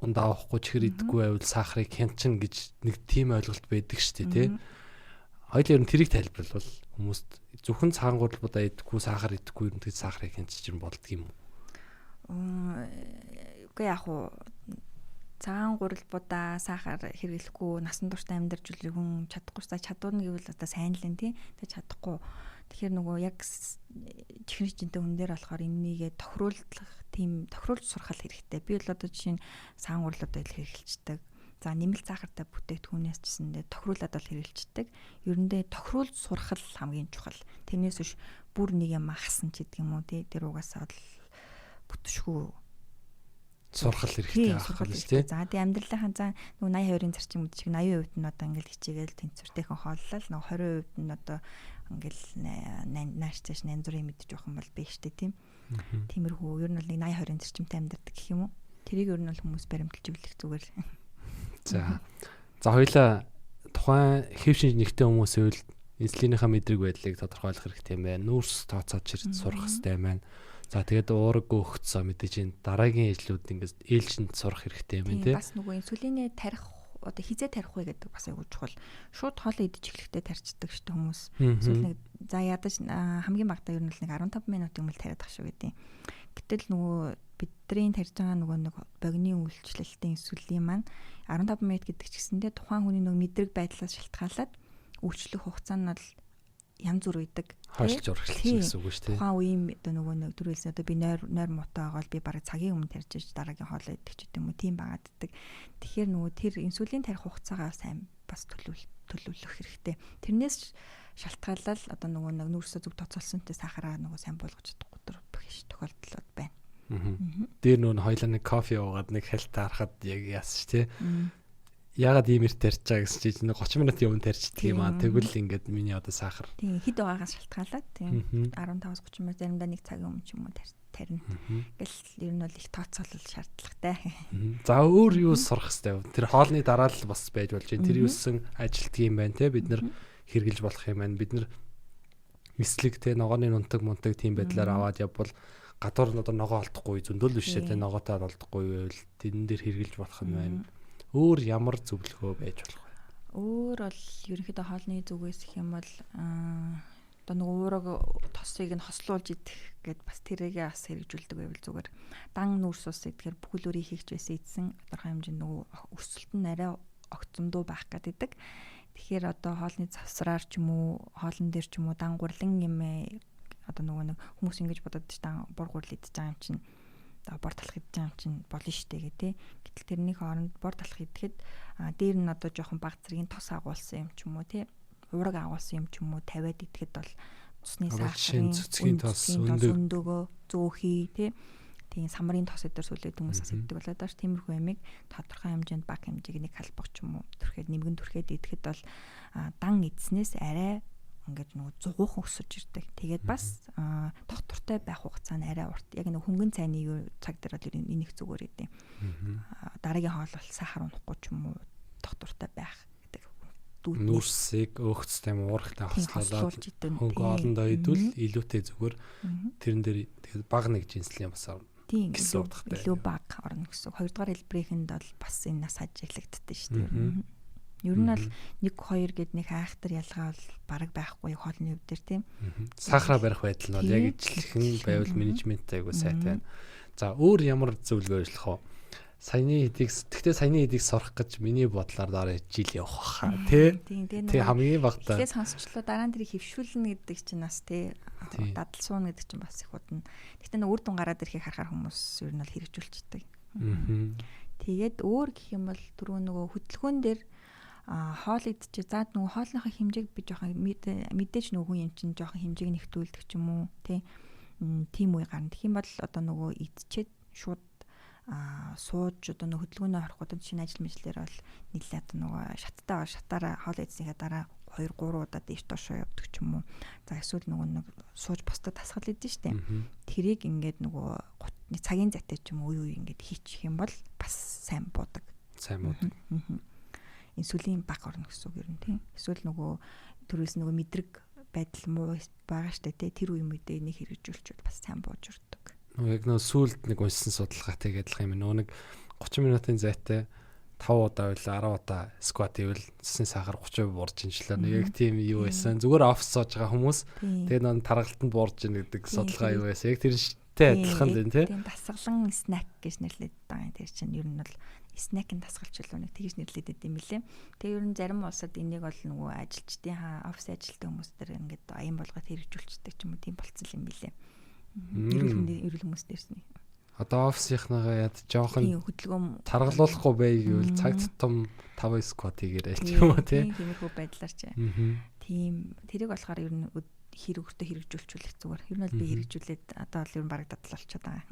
ундаа авахгүй чихэр идэхгүй байвал сахарыг хянчин гэж нэг тийм ойлголт байдаг шүү дээ тий. Хоёул ер нь тэрийг тайлбарлавал хүмүүст зөвхөн цагаан гурилбуудаа идэхгүй сахар идэхгүй юм тэгж сахарыг хянчих юм болдго юм уу? Үгүй яг уу цагаан гурилбуудаа сахар хэрэглэхгүй насан туршдаа амьдарч үл хүн чадахгүй чадвар нь гэвэл одоо сайн л энэ тий чадахгүй. Тэгэхээр нөгөө яг чихрийн шижинтэй хүн дээр болохоор энийгээ тохируулж сурхал хэрэгтэй. Би бол одоо жишээ нь цагаан гурилбуудаа хэрэглэждэг. За нэмэлт сахартай бүтээгдэхүүнээс ч гэсэндээ тохируулаад бол хэрэгжилдэг. Ерөндөө тохируулж сурах л хамгийн чухал. Тэрнээс биш бүр нэг юм ахсан ч гэдэг юм уу тий. Тэр угаасаа бол бүтшгүй сурах хэрэгтэй аах л тий. За тий амьдралынхаа за нөгөө 82-ын зарчим үд шиг 80% нь одоо ингээл хичээгээл тэнцвэртэйхэн хооллол нөгөө 20% нь одоо ингээл нааш цааш нянзрын мэдж явах юм бол биш тий тийм. Тиймэрхүү ер нь бол нэг 80-20-ын зарчимтай амьдардаг гэх юм уу. Тэрийг ер нь бол хүмүүс баримталж өвлөх зүгээр. За хоёлаа тухайн хэвшин нэгтэй хүмүүсийн үйл инсулинийхаа мэдрэг байдлыг тодорхойлох хэрэгтэй юм байна. Нүүрс тооцоод чирч сурах хэрэгтэй юм байна. За тэгээд уураг өгцөө мэдээж энэ дараагийн ижлүүд ингээд ээлжинд сурах хэрэгтэй юм байна тий. Бас нөгөө инсулины тарих одоо хизээ тарих вэ гэдэг бас аягүй чухал. Шууд хоол идэж эхлэхдээ тарьцдаг шүү дээ хүмүүс. Эсвэл нэг за ядаж хамгийн багадаа ер нь л нэг 15 минут юм л тариад ах шүү гэдэг. Гэтэл нөгөө бидний тарьж байгаа нөгөө нэг богины үйлчлэлтийн инсулин маань 15 минут гэдэг ч гэсэндээ тухайн хүний нөгөө мэдрэг байдлаас шалтгаалаад үйлчлэх хугацаа нь бол янз бүр үйдэг. Хойшлж урагшлж гэсэн үг шүү дээ. Тухайн үеийн одоо нөгөө нэг төрүүлсэн одоо би нойр муутай байгаа бол би бараг цагийн өмнө тарьж иж дараагийн хоолоо идэх ч юм уу тийм байгаад ддаг. Тэгэхээр нөгөө тэр инсулин тарих хугацаагаа сайн бас төлөвлөх хэрэгтэй. Тэрнээс шалтгаалал одоо нөгөө нэг нүүрсээ зүг тоцолсонтой сахараа нөгөө сайн болгож чадахгүй тохиолдлууд байна. Дээр нүүн хоёлаа нэг кофе уугаад нэг хальтаа харахад яг яасан ш тий. Ягаад ийм их тарьж байгаа гэсэн чинь 30 минутын өмнө тарьчихдаг юм аа. Тэгвэл ингээд миний одоо сахар. Тийм хэд байгаагаас шалтгаалаад тийм 15-30 минут заримдаа нэг цагийн өмнө ч юм уу тарина. Гэл ер нь бол их тооцоолол шаардлагатай. За өөр юу сурах хэвтэй. Тэр хоолны дараа л бас байж болж байна. Тэр юусэн ажилтг юм байна те бид нар хэрглэж болох юм байна. Бид нар эслэг те ногооны нунтаг мунтаг тийм байдлаар аваад явбал гадуур нь одоо ногоо олдохгүй зөндөл биш те ногоотой олдохгүй байвал тэн дээр хэрглэж болох юм байна. Өөр ямар зөвлөгөө байж болох вэ? Өөр бол ерөнхийдөө хоолны зүгээс их юм бол одоо нэг уураг тосыг нь хослуулж идэх гэд бас тэрийгээ бас хэрэгжүүлдэг байвал зүгээр. Дан нүүрс ус идэхээр бүхэл өрийг хийгч байсан эзэн тодорхой хэмжээнд нөгөө өсөлт нь арай огцомдоо байх гэдэг. Тэгэхээр одоо хоолны завсраар ч юм уу хоолн дээр ч юм уу дан гурлан юм одоо нөгөө нэг хүмүүс ингэж бодоод дан бур гурл идэж байгаа юм чинь одоо бор талах идэж байгаа юм чинь болно штэ гэ тэ. Гэтэл тэрнийх оронд бор талах идэхэд дээр нь одоо жоохон баг зэргийн тос агуулсан юм ч юм уу тэ. Уураг агуулсан юм ч юм уу тавиад идэхэд бол цусны сахарын цэцгийн тос өндөгөө зөөхий тэ. Тийм самарын тос өдр сүлээд хүмүүс асуудаг болоод тааш тиймэрхүү ямиг тодорхой хэмжээнд баг хэмжээг нэг халбах ч юм уу төрх түрхээд идэхэд бол дан эдснээс арай ингээд нөгөө зугуухан өсөж ирдэг. Тэгээд бас доктортой байх хугацаа нь арай урт. Яг нөгөө хөнгөн цайны цаг дээр бол энийг зүгээр идэв. Дараагийн хоол бол сахар унахгүй ч юм уу доктортой байх гэдэг. Нүрсийг өөхцтэй уурахтай хослуулаад хөнгө олондоо идвэл илүүтэй зүгээр тэрэн дээр тэгээд баг нэг жинслийн бас тийм илүү баг орно гэсэн. Хоёрдугаар хэлбэрийнхэнд бол бас энэ нас ажиглагддаг шүү дээ. Ер нь бол 1 2 гэд нэг айхтар ялгаа бол бараг байхгүй хоолны хувь дээр тийм. Сахараа барих байдал нь бол яг ижлэхэн байвал менежмент айгуу сайтай байна. За өөр ямар зөвлөгөө ажиллах вэ? Саяны хэдийг сурах гэж миний бодлоор дараа жил явах хаа тий. Тийм хамгийн багтаа. Эхлээс сонсчлоо дараа нь тэрийг хөвшүүлнэ гэдэг чинь бас тий дадал суuna гэдэг чинь бас их удна. Гэхдээ нэг үр дүн гараад ирэхийг харахаар хүмүүс ер нь бол хэрэгжүүлчихдэг. Тэгээд өөр гэх юм бол түрүү нөгөө хөдөлгөөн дээр хоол идчих. За нөгөө хоолныхаа хэмжээг би жоохон мэдээж нөгөө хүн юм чинь жоохон хэмжээг нэгтүүлдэг ч юм уу тийм үе гарна. Тэгэх юм бол одоо нөгөө идчихэд шууд сууж одоо нөгөө хөдөлгөөнөө ороход шинэ ажил мэжлэр бол нэлээд одоо нөгөө шатаараа хоол идсэнийхаа дараа 2 3 удаа дээш доошоо явдаг ч юм уу. За эсвэл нөгөө нэг сууж босдод тасгал идэж штэ. Тэрийг ингээд нөгөө цагийн зайтай ч юм уу үе ингээд хийчих юм бол бас сайн буудаг. Сайн буудаг. Инсулин баг орно гэсэн үг юм тийм. Эсвэл нөгөө төрөөс нөгөө мэдрэг байдал муу байгаа штэ тий. Тэр үе мэдээ нэг хэрэгжүүлчихвэл бас сайн бууж урддаг. Яг нөгөө сүүлд нэг уншсан судалгаатай адилхан юм. Нөгөө нэг 30 минутын зайтай 5 удаа байл 10 удаа скват ивэл цэсний сахар 30% буурж инжлээ. Яг тийм юу байсан. Зүгээр офс сууж байгаа хүмүүс тэгээд нөгөө таргалтанд буурж ийн гэдэг судалгаа юу байсан. Яг тэр шигтэй адилхан л тий. Тийм дасгалан снак гэж нэрлэдэг байгаа. Тэр чинь ер нь бол снэкийн дасгалчлал нэг тэгж нэрлэдэг юм билээ. Тэгээ ер нь зарим улсад энийг бол нөгөө ажилчдын офис ажилтны хүмүүс дээр ингээд аян болгоод хэрэгжүүлчихдэг ч юм уу тийм болцсон юм билээ. Эрүүл хүмүүс дээрсний. Одоо офисынхнагаа яд жоохон хөдөлгөөн таргалуулахгүй байвал цаг тутам 5 скват хийгээрэй ч юм уу тий. Тиймэрхүү байдлаар ч. Тийм тэрийг болохоор ер нь хэрэгөртөө хэрэгжүүлчихвэл зүгээр. Ер нь бол би хэрэгжүүлээд одоо бол ер нь бараг дадлал болчиход байгаа.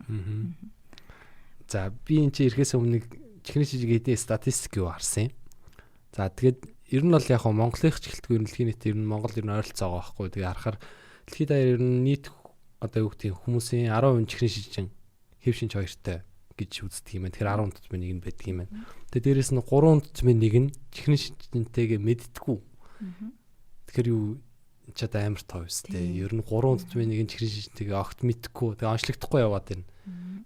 За би энэ чинь ирэхээс өмнө чихний жижиг эдийн статистик юу харсан юм. За тэгээд ер нь бол яг Монголынх ч гэлтгүй дэлхийн нийт ер нь Монгол ер нь ойролцоо байгаа байхгүй. Тэгээ харахаар дэлхийд даяар ер нь нийт одоо юу гэдэг хүмүүсийн 10% чихний шижин хэв шинж хоёртой гэж үздэг юм байна. Тэгэхээр 10 тутмын нэг нь байдаг юм байна. Тэгээ дээрэс нь 3 тутмын нэг нь чихний шижинтэйгээ мэддэггүй. Тэгэхээр юу ч одоо амар тоо өстэй. Ер нь 3 тутмын нэг нь чихний шижинтэйгээ огт мэдхгүй. Тэгээ онцлогдохгүй яваад байна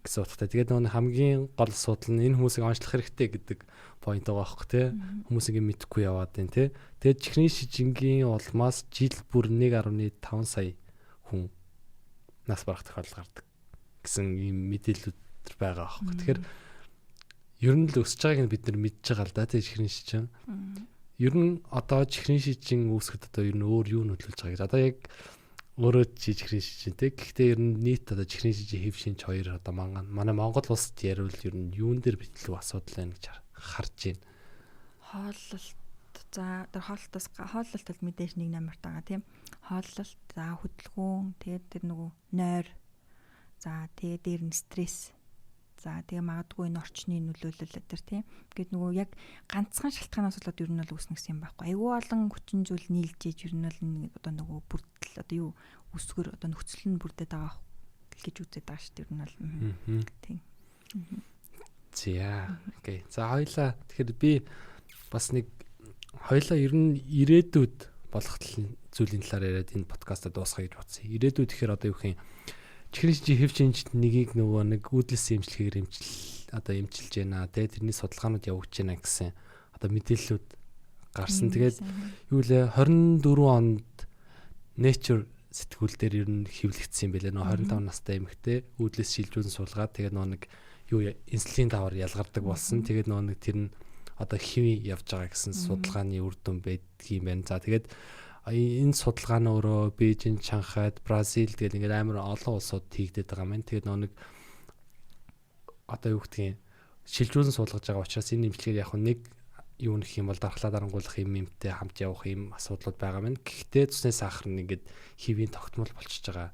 гэсэн утгатай. Тэгээд нөгөө хамгийн гол асуудал нь энэ хүмүүсийг онцлох хэрэгтэй гэдэг point байгаа байхгүй тий. Хүмүүсийг мэдхгүй яваад байна тий. Тэгээд чихний шижингийн улмаас жил бүр 1.5 сая хүн нас барах тохиолдол гардаг гэсэн ийм мэдээлүүд байгаа аахгүй. Тэгэхээр ер нь л өсөж байгааг нь бид нар мэдж байгаа л да тий чихний шижин. Ер нь одоо чихний шижин үүсгэхэд одоо ер нь өөр юу нөлөөлж байгаа гэж. Одоо яг өөрөө чихний шижинтэй. Гэхдээ ер нь нийт одоо чихний шижин хэв шинж хоёр одоо манай Монгол улсад яривал ер нь юун дээр битлэг асуудал байна гэж харж байна. Хооллолт за тэр хооллолт бол мэдээж нэг номерт байгаа тийм. Хооллолт за хөдөлгөөн тэгээд тэр нөгөө нойр за тэгээд дээр нь стресс за тэгээ магадгүй энэ орчны нөлөөлөл төр тийм. Гэт нөгөө яг ганцхан шалтгаанаас болоод ер нь бол үүснэ гэсэн юм байхгүй. Айгүй олон хүчин зүйл нийлж иж ер нь бол одоо нөгөө бүрдэл одоо юу өсгөр одоо нөхцөл нь бүрдээд байгаа гэж үзээд байгаа шүү дээ ер нь бол. Тийм. За окей. За хоёлаа тэгэхээр би бас нэг хоёлаа ер нь ирээдүйд болох зүйлийн талаар яриад энэ подкастаа дуусгая гэж бодсон. Ирээдүйд тэгэхээр одоо юу гэх юм чихний шижин хэв шинжт нэгийг нөгөө нэг үүдэлсэн эмчилгээгээр эмчилж байна. Тэгээд тэрний судалгаанууд явагдаж байна гэсэн одоо мэдээллүүд гарсан. Тэгээд юу лээ 24 онд Nature сэтгүүл дээр ер нь хэвлэгдсэн юм байлээ. Нөгөө 25 настай эмэгтэй үүдлээс шилжүүлэн суулгаад тэгээд нөгөө нэг юу инсулин давар ялгардаг болсон. Тэгээд нөгөө нэг тэр нь одоо хэвийн явж байгаа гэсэн судалгааны үр дүн байдаг юм байна. За тэгээд энэ судалгаа нь өөрөө Бээжин, Шанхайд, Бразил тэгээд ингээд амар олон улсууд хийгдээд байгаа юм. Тэгээд нөгөө нэг одоо юу гэдгийг шилжүүлэн суулгаж байгаа учраас энэ эмчилгээр яг нэг юу нэх юм бол дархлаа дарангуулах юмтэй хамт явах юм асуудлууд байгаа юм. Гэхдээ цусны сахар нь ингээд хэвийн тогтмол болчихж байгаа.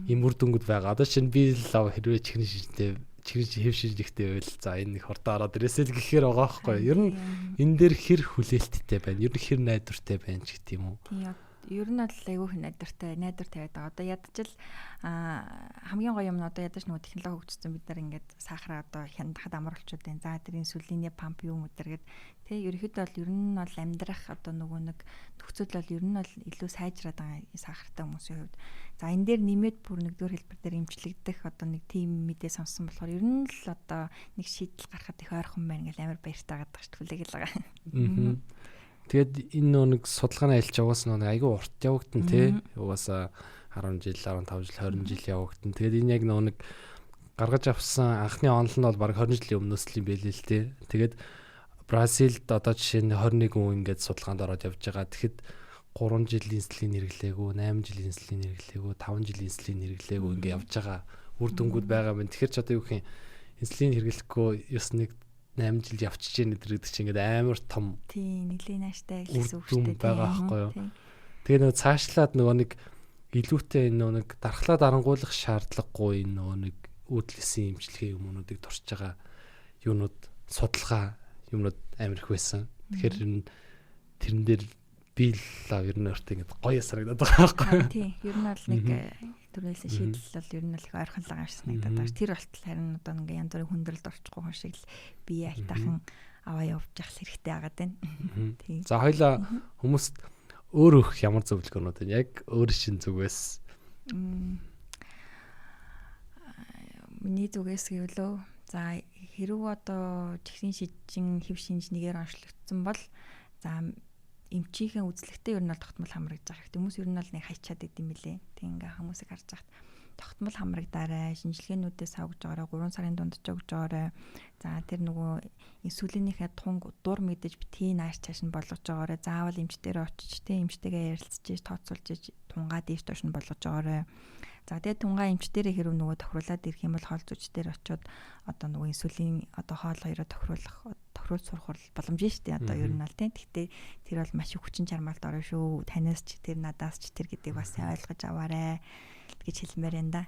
Им үр дүнгууд байгаа. Одоо чинь би л хэрвээ чихний чигж хэвшиж ихтэй байл. За энэ нэг хордоо ороод ирээсэй л гэхээр байгаа байхгүй. Ер нь энэ дээр хэр хүлээлттэй байна. Ер нь хэр найдвартай байна ч гэдэг юм уу. Тийм. Ер нь бол айгүй найдвар тавиад байгаа. Одоо ядчил хамгийн гоё юм нь одоо ядаж нөгөө технологи хөгжсөн бид нар ингээд сахараа одоо хяндахад амар болчиход байна. За тэрийн сүлийний памп юм өдөргээд тий ерөөхдөө бол ер нь бол амьдрах одоо нөгөө нэг нөхцөл бол ер нь бол илүү сайжраад байгаа сахартай хүмүүсийн хувьд. За энэ дээр нэмээд бүр нэгдүгээр хэлбэр дээр имжлэгдэх одоо нэг тим мэдээ сонсон болохоор ер нь л одоо нэг шийдэл гаргахад их ойрхон байна гэл амар баяртай байгаа шүү дээ. Хүлээгээл байгаа. Тэгээд энэ нэг судалгааны альч яваас нэг айгүй урт явагдсан тий. Угаасаа 10 жил, 15 жил, 20 жил явагдсан. Тэгээд энэ яг нэг гаргаж авсан анхны онол нь бол баг 20 жилийн өмнөөс л юм байлээ л тий. Тэгээд Бразилд одоо жишээ нь 21 хүн ингээд судалгаанд ороод явж байгаа. Тэгэхэд 3 жилийн инсулин хэрэглээгүй, 8 жилийн инсулин хэрэглээгүй, 5 жилийн инсулин хэрэглээгүй ингээд явж байгаа үр дүнгууд байгаа юм. Тэгэхээр ч одоо юу гэх юм инсулин хэрэглэхгүй ёс нэг 8 жил явчихж яах гэдэг чинь ингээд амар том тийм нэлийн нааштай гэсэн үг шүү дээ байгаа байхгүй юу. Тэгээ нөгөө цаашлаад нөгөө нэг илүүтэй нөгөө нэг дархлаа дарангуулах шаардлагагүй нөгөө нэг үүдлэсэн имчилгээ юмнуудыг туршиж байгаа юунууд судалгаа юмнууд амар их байсан. Тэгэхээр тэрэн дээр би л ер нь өөртөө ингээд гоё санагдаад байгаа байхгүй юу. Тийм ер нь бол нэг төрөлсөн шийдэл бол ер нь л их ойрхон л байгаа санагдаад байна. Тэр болтол харин одоо ингээ янз бүрийн хүндрэлд орчихгүй хүн шиг л бие айтаахан аваа явж явах хэрэгтэй байгаа даа. Тийм. За хоёлаа хүмүүст өөр өөх ямар зөвлөгөөнүүд вэ? Яг өөр шин зүгээс. Миний зүгээс гэвлөө за хэрэг одоо чихрийн шижин хэв шинж нэгээр онцлогдсон бол за эмчийнхээ үзлэгтээ ер нь бол тогтмол хамрагдж байгаа хэрэгтэй. Хүмүүс ер нь бол нэг хайчаад идэм билээ. Тэг ингээ хүмүүсийг харж байхад тогтмол хамрагдаарай, шинжилгээнүүдээс авч байгаарай, 3 сарын дунд ч өгж байгаарай. За тэр нөгөө инсулинийхээ тунг дур мэдэж битгий нааш цааш нь болгож байгаарай. Заавал эмчтэрээ очиж тэ эмчтэйгээ ярилцж тооцоолж тунгаа дээш доош нь болгож байгаарай. За тэгээ тунгаа эмчтэрээ хэрв нөгөө тохируулаад ирэх юм бол хоол зүчтэр очиод одоо нөгөө инсулин одоо хоол хоёроо тохируулж сурах боломж нь шүү дээ. Одоо ер нь бол тийм. Гэхдээ тэр бол маш их хүчин чармаалт орно шүү. Танаас ч тэр надаас ч тэр гэдэг бас ойлгож аваарэ гэж хэлмээр энэ да.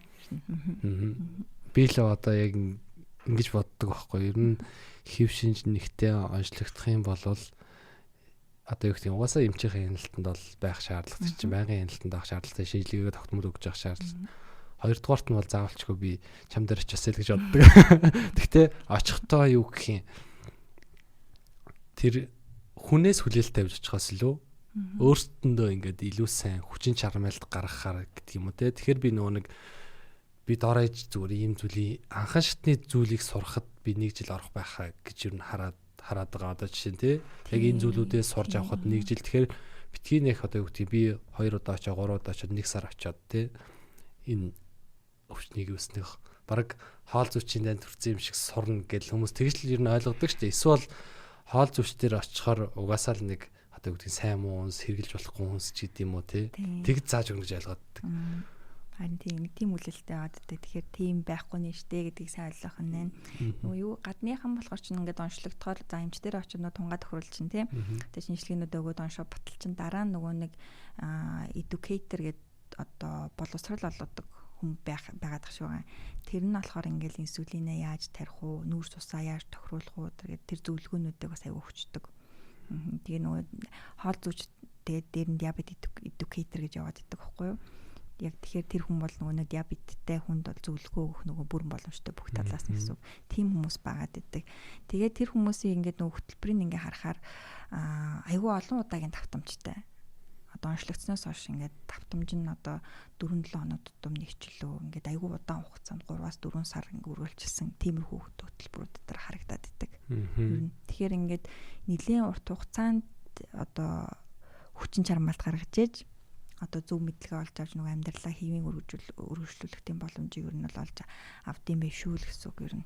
Би л одоо яг ингэж боддог байхгүй. Ер нь хэв шинж нэгтэй онцлогдох юм бол одоо юу гэх юм угаасаа эмчийнхээ хяналтанд бол байх шаардлагатай чинь байнгын хяналтанд авах шаардлагатай шинжилгээгээ тогтмол өгж явах шаардлагатай. Хоёрдугаарт нь бол заавалчгүй би чам дээр очисэл гэж боддог. Гэхдээ очихдоо юу гэх юм тэр хүнээс хүлээлт тавьж очихоос илүү өөртөндөө ингээд илүү сайн хүчин чармайлт гаргахаар гэдэг юм уу те. Тэгэхээр би нөгөө нэг би дооройж зүгээр ийм зүйлийг анхан шатны зүйлийг сурахад би 1 жил орох байхаа гэж юу хараад байгаа одоо жишээ нь тий. Яг энэ зүйлүүдээс сурж авахд 1 жил тэгэхээр битгий нэх одоо юу гэдэг би 2 удаа очоо 3 удаа очоод 1 сар очоод тий. Энэ өвчнийг үүснэх баг хоол зүчийн дайнд төрсэн юм шиг сурна гэж хүмүүс тэгж л ер нь ойлгодог шүү дээ. Эсвэл хоол зүчтэр очихоор угаасаа л нэг одоо юу гэдэг сайн муу хүнс хэрглэж болохгүй хүнс ч гэдэм юм уу тий. Тэгж зааж өгнө гэж ойлгодог. Харин тийм үлэлтэй аваад байдаг. Тэгэхээр тийм байхгүй нэртэй гэдгийг сайн ойлгох нь байна. Нөгөө юу гадныхан болохоор ч ингээд онцлогдохоор за эмчтэр очиод нөгөө тунгаа тохируулж чинь тийм. Тэгээ шинжилгээнүүд өгөөд оншоо батал чинь дараа нөгөө нэг educator гэдэг одоо боловсрал олгодог хүн байгаад тах шиг байгаа. Тэр нь болохоор ингээд инсулинаа яаж тарих уу, нүүр тусаа яаж тохируулах уу тэгээд тэр зөвлөгөөнүүдийг бас аягүй өгчдөг. Тэгээ нөгөө хоол зүйч тэгээд дээр нь диабет educator гэж яваад иддэг байхгүй юу? Яг тэгэхээр тэр хүн бол нөгөө диабеттэй хүнд бол зөвлөгөө өгөх нөгөө бүрэн боломжтой бүх талаас нь гэсэн. Тим хүмүүс байгаад идэг. Тэгээд тэр хүмүүсийн ингээд нөгөө хөтөлбөрийг ингээ харахаар айгүй олон удаагийн давтамжтай. Одоо онцлогдсноос хойш ингээд давтамж нь одоо 4-7 хоног тутам нэгчлөө ингээд айгүй удаан хугацаанд 3-аас 4 сар ингээ үргэлжилсэн тиймэрхүү хөтөлбөрүүд дээр харагдаад идэг. Тэгэхээр ингээд нэлийн урт хугацаанд одоо хүчин чармаалт гаргаж ээж одоо зөв мэдлэгээ олж авч нөгөө амьдралаа хэвийн өргөжлүүлэх тийм боломжийг ер нь бол олж авдсан байх шүү л гэсэн үг ер нь.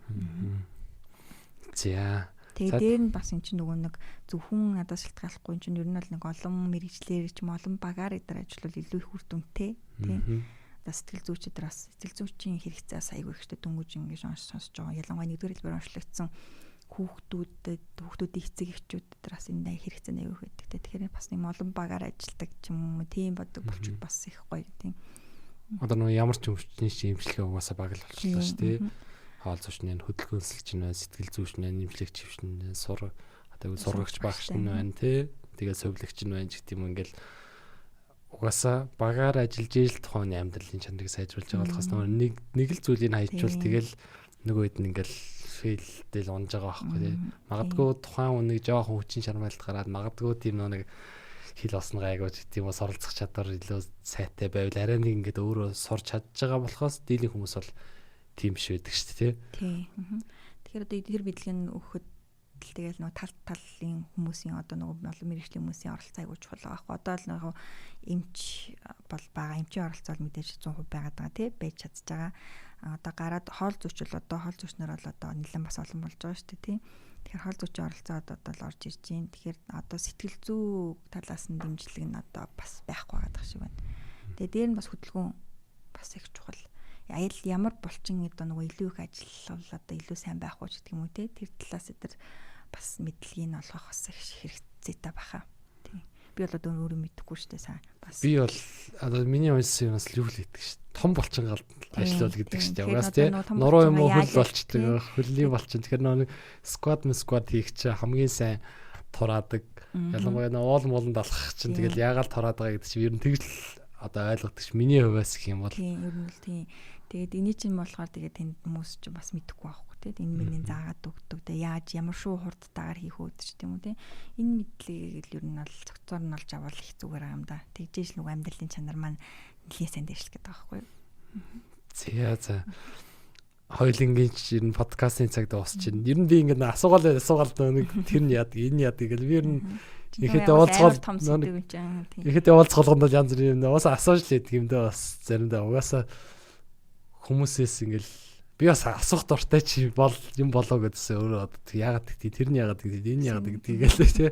За. Тэгээд дээр нь бас эн чинь нөгөө нэг зөвхөн надаас шалтгааллахгүй эн чинь ер нь бол нэг олон мэрэгчлэр ч юм олон багаар дээр ажиллавал илүү их үр дүнтэй тийм. Сэтгэл зүйчдэр бас сэтгэл зүйчийн хэрэгцээс аягүй ихтэй дөнгөж ингэж сонсож байгаа. Ялангуяа нэгдүгээр хэлбэр онцлогдсон хүүхдүүдийн эцэг эхчүүд дээр бас энэ хэрэгцээ аягүй байдаг. Тэгэхээр бас нэг олон багаар ажилладаг ч юм уу тийм бодог болчиход бас их гоё тийм. Одоо нөгөө ямар ч өвчтний имчилгээ угаасаа баг л болчихлоо шүү дээ. хоол зүйчнээ, хөдөлгөөнсөлч нь, сэтгэл зүйчнээ, нэмшлэгч хөвчнээ, сургагч багш нь байна тий. Тэгээд сувлагч нь байна гэх юм ингээл угаасаа багаар ажиллаж ижил тухайн амьдралын чанарыг сайжруулж байгаа болохоос нэг л зүйлийг хайчвал тэгэл нөгөө хэд нь ингээл фейлдэл унж байгаа байхгүй тий. Магадгүй тухайн үнийг жоохон хүчин чармайлт гараад магадгүй тийм нэг хэл осны гайгууч гэдэг юм уу суралцах чадвар илүү сайтай байвал арай нэг ингээд өөрөө сурч чадж байгаа болохоос дийлэн хүмүүс бол тийм биш байдаг шүү дээ тий. Тэгэхээр одоо тэр бидлэг өгөхөд тэгэл нөгөө талын хүмүүсийн одоо нөгөө олон мэргэжлийн хүмүүсийн оролцоо аягүй чухал байгаа байхгүй. Одоо л нөгөө эмч бол байгаа. Эмчийн оролцоо бол мэдээж 100% байгаад байгаа тий байж чадж байгаа. Одоо гараад хоол зүйч бол одоо хоол зүйчнэр бол одоо нэлээд бас олон болж байгаа шүү дээ тий. Тэгэхээр хоол зүйчийн оролцоод одоо л орж ирж байна. Тэгэхээр одоо сэтгэл зүй талаас нь дэмжлэг нь одоо бас байхгүй байгаа шиг байна. Тэгээ дээр нь бас хөдөлгөөн бас их чухал. Ямар булчин одоо нөгөө илүү их ажиллавал одоо илүү сайн байх уу гэдэг юм уу те тэр талаас дээр бас мэдлэгийг нь олгох бас их хэрэгцээтэй баха. Тий. Би бол одоо өөрөө мэдэхгүй шүү дээ сайн. Бас би бол одоо миний уншсан юмас л юу л гэдэг шүү. Том булчингаал ажиллавал гэдэг шүү дээ. Угаас тий. Нуруу юм уу хөл болчдөг, хөлний булчин. Тэгэхээр нөгөө squat хийх чи хамгийн сайн тураадаг. Ялангуяа уул мууланд алхах чинь тэгэл яагаад тураад байгаа гэдэг чинь ер нь тэгж одоо ойлгодог ш. Миний хувьас гэх юм бол тий ер нь л тий. Тэгээд эний чинь болохоор тэгээд тэнд хүмүүс ч бас мэдэхгүй байхгүй тий. Энэ миний заагаад өгдөг. Тэгээд яаж ямар шүү хурдтайгаар хийх үү ч тийм үү тий. Энэ мэдлэгийг л ер нь бол цогцоор нь олж авал их зүгээр юм да. Тэгжээж л амьдралын чанар маань нэлээд сайн дэвшлэх гэдэг байхгүй юу. За. Хоёулынгийн чинь подкастын цаг дуусч чинь. Ер нь би ингээд асуугаал нэг тэр нь яадаг, энэ яадаг гэл би ер нь ихэд уулзгалганд бол янз бүр юм да. Угаасаа асууж л байдаг юм да бас заримдаа угаасаа хүмүүсээс ингээл би бас асуух дуртай чи бол юм болоо гэдсэн өөрөө одоо яагаад гэдэг тэр нь яагаад гэдэг энэ яагаад гэдэг гээл тий.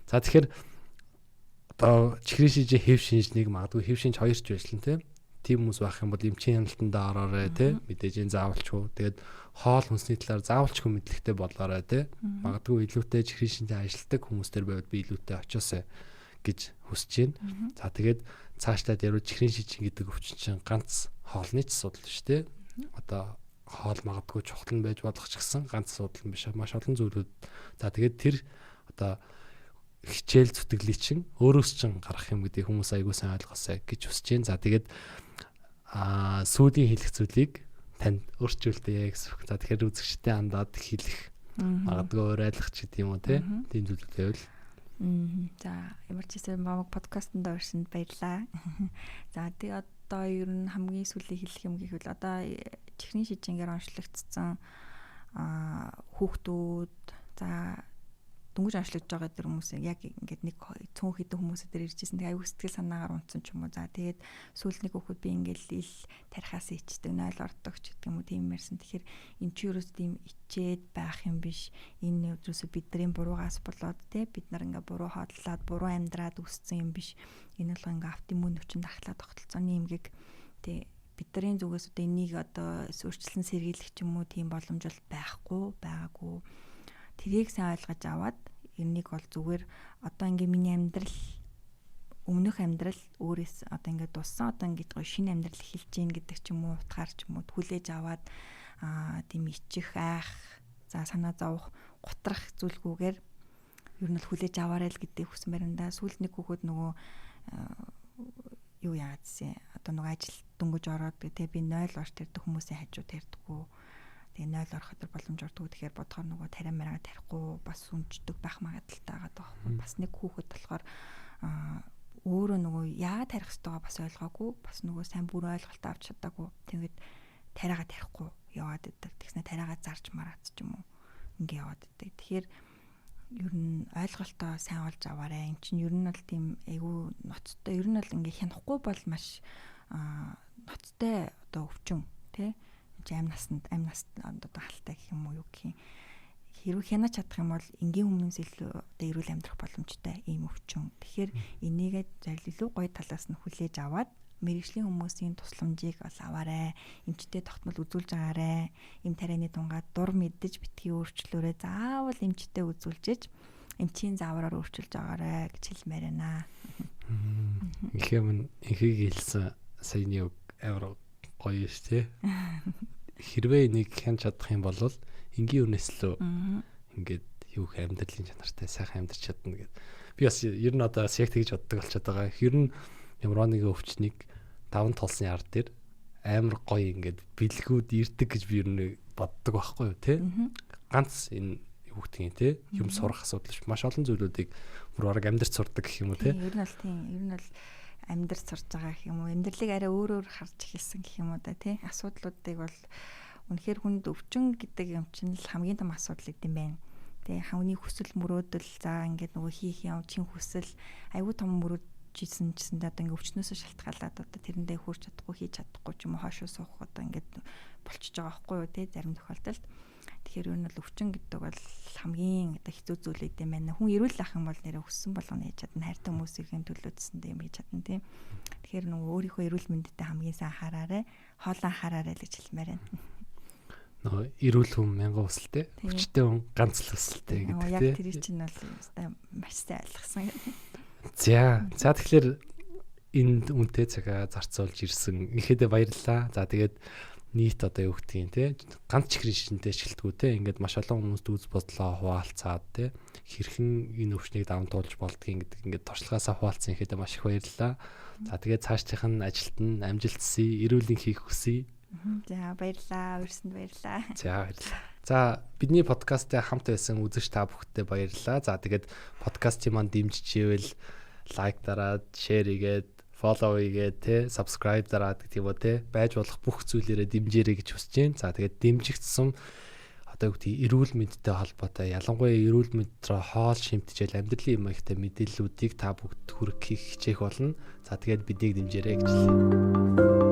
За тэгэхээр одоо чихрийн шижээ хэв шинж нэг магадгүй хэв шинж хоёр ч байжлаа тий. Тийм хүмүүс байх юм бол эмчийн хяналтандаа ороорой тий. Мэдээж энэ заавалчгүй. Тэгээд хоол хүнсний талаар заавалчгүй мэдлэгтэй болоорой тий. Магадгүй илүүтэй чихрийн шинжээ ажилтдаг хүмүүстэр байвал би илүүтэй очиосоо гэж хүсэж байна. За тэгээд цаашлаад яруу чихрийн шижин гэдэг өвчин чинь ганц хоолны ч асуудал биш тий. Одоо хоол магадгүй чухал нь байж болох ч гэсэн ганц асуудал биш маш олон зүйлүүд. За тэгээд тэр одоо хичээл зүтгэлийг чинь өөрөөс чинь гарах юм гэдэг хүмүүс аягүй сайн ойлгосоо гэж хүсэж байна. За тэгээд сүүлийн хэлэх зүйлийг танд өөрчилдөө гэсэн. За тэгэхээр үзэгчтэй хандаад хэлэх магадгүй ойлгох ч гэдэг юм уу тий. Тийм зүйлүүд байвал. За ямар ч гэсэн мамаг подкастт орсонд баярлаа. За тэгээд одоо ер нь хамгийн сүүлийн хэлэх юм гэвэл одоо чихрийн шижингээр онцлогдсон хүүхдүүд за дөнгөж онцлогдож байгаа тэр хүмүүс яг ингээд нэг цөөн хэдэн хүмүүсээр дээр иржсэн. Тэгээ аюу сэтгэл санаагаар унтсан ч юм уу. За тэгээд сүүл нэг хүүхэд би ингээд ил тарихаас ичдэг, нойл ордог ч гэдэг юм уу тийм юмэрсэн. Тэгэхээр эн чи юурээс тийм ичээд байх юм биш. Энэ өдрөөсөө бидний буруугаас болоод те бид нар ингээд буруу хотлоод буруу амьдраад үссэн юм биш. Энэ бол ингээд автоиммун өвчин дахлаад тогтолцооны эмгэг те бидний зүгээс одоо энийг одоо өөрчлөлт сэргийлэх ч юм уу тийм боломж бол байгаагүй. Тэрийг сайн ойлгож аваад энийг бол зүгээр одоо ингээ миний амьдрал өмнөх амьдрал өөрөөс одоо ингээ дуссан одоо ингээ гоё шинэ амьдрал эхэлж гин гэдэг ч юм уу утгаар ч юм уу хүлээж аваад тийм ичих айх за санаа зовох гутрах зүйлгүйгээр ер нь л хүлээж аваарай л гэдэг хүсэн баримдаа сүүл нэг хүүхэд нөгөө юу яадсэн одоо нөгөө ажил дөнгөж ороод тэгээ би 0 орч тэрдэг хүмүүсийн хажууд тэрдэггүй тэгээ 0 ороход боломж ордгоо тэгэхээр бодохоор нөгөө тариа мараа тарихгүй бас үнждэг байх магадaltaй байгаа даа. Бас нэг хүүхэд болохоор өөрөө нөгөө яа тарих ёстойгоо бас ойлгоогүй бас нөгөө сайн бүр ойлголтоо авч чадаагүй. Тэгээд тариагаа тарихгүй яваад идэг. Тэгснэ тариагаа зарж мараад ч юм уу ингээ яваад идэг. Тэгэхээр ер нь ойлголтоо сайн олж аваарай. Энд чинь ер нь бол тийм айгүй ноцтой ер нь бол ингээ хянахгүй бол маш ноцтой одоо өвчин тий амь насанд одоо халтай гэх юм уу юу гэх юм хэрвээ хянаж чадах юм бол энгийн өмнөөс илүү одоо эрүүл амьдрах боломжтой ийм өвчин. Тэгэхээр энийгээ илүү гоё талаас нь хүлээж аваад мэрэгжлийн хүмүүсийн тусламжийг бол аваарай. Эмчтэй тогтмол үзүүлж агаарай. Эм тарианы тунгаад дур мэддэж битгий өөрчлөөрэй. Заавал эмчтэй үзүүлжээж эмчийн заавраар өөрчилж агаарай гэж хэлмээр байна. Ихэмн ихийг хэлсэн саяны амар гоё шүү дээ. хэрвээ энийг хянж чадах юм бол энгийн үнээс лөө ингээд юу амьдралын чанартай сайхан амьдарч чадна гэд. Би бас ер нь одоо яг тэгж боддог болчиход байгаа. Хэр нь ямар нэгэн өвчнийг даван толсны ард дээр амар гоё ингээд бэлгүүд ирдэг гэж би ер нь боддог байхгүй юу те. Ганц энэ юу гэдгийг те юм сурах асуудал биш. Маш олон зүйлүүдийг бүр орог амьдрч сурдаг гэх юм уу те. Ер нь бол тийм. Ер нь бол амьдрч сурж байгаа гэх юм уу. Амьдралыг арай өөрөөр харж эхэлсэн гэх юм уу да те. Асуудлуудыг бол үнэхээр хүнд өвчин гэдэг юм чинь л хамгийн том асуудал гэдэм байна. Тэгээ хавны хүсэл мөрөөдөл за ингээд нөгөө хийх юм чин хүсэл айгүй том мөрөөдчихсэн гэсэн одоо ингээд өвчнөөсөө шалтгаалаад одоо тэрэндээ хүрч чадахгүй хийж чадахгүй ч юм уу хоошоо суух одоо ингээд болчихж байгаа байхгүй юу те зарим тохиолдолд. Тэгэхээр энэ бол өвчин гэдэг бол хамгийн одоо хэцүү зүйл гэдэм байна. Хүн эрүүл ах юм бол нэрээ хүссэн болгоно хийж чадна. Хайртай хүмүүсийн төлөөдсөндөө юм хийж чадна тийм. Тэгэхээр нөгөө өөрийнхөө эрүүл мэндэд хамгийн сайн хараарай. Хоолоо хараарай л гэж хэлмээр байна. Нөгөө эрүүл хүн мянган хүсэлтэй, хүчтэй хүн ганц л хүсэлтэй гэдэг тийм. Яг тэр чинь бол маш сайн ойлгосон. За тэгэхээр энд үнэтэй цагаа зарцуулж ирсэн. Ихэдэ баярлалаа. За тэгээд нийт одоо юу гэдгийг те ганц чихрийн шинтэй шилтгүү те ингээд маш олон хүмүүст үз бодлоо хуваалцаад те хэрхэн энэ өвчнийг даван туулж болдгийг гэдэг ингээд туршлагаасаа хуваалцсан ихэдэ маш их баярлалаа. За тэгээд цаашдынх нь ажилд нь амжилтсъя, эрүүлийн хийх хүсье. За баярлалаа. Өрсөнд баярлалаа. За баярлалаа. За бидний подкасттай хамт байсан үзэгч та бүхэдтэй баярлалаа. За тэгээд подкастыг маань дэмжижээвэл лайк дараад, шеэр хийгээд, фоллоу хийгээд те subscribe дараад гэх юм уу те байж болох бүх зүйлээрээ дэмжээрэй гэж хүсэж байна. За тэгээд дэмжигдсэн одоо юу гэдэг эрүүл мэндтэй холбоотой ялангуяа эрүүл мэнд рүү хоол шимтгийл амьдралын юм ихтэй мэдээллүүдийг та бүгд хүргэх хичээх болно. За тэгээд биднийг дэмжээрэй гэж хэлье.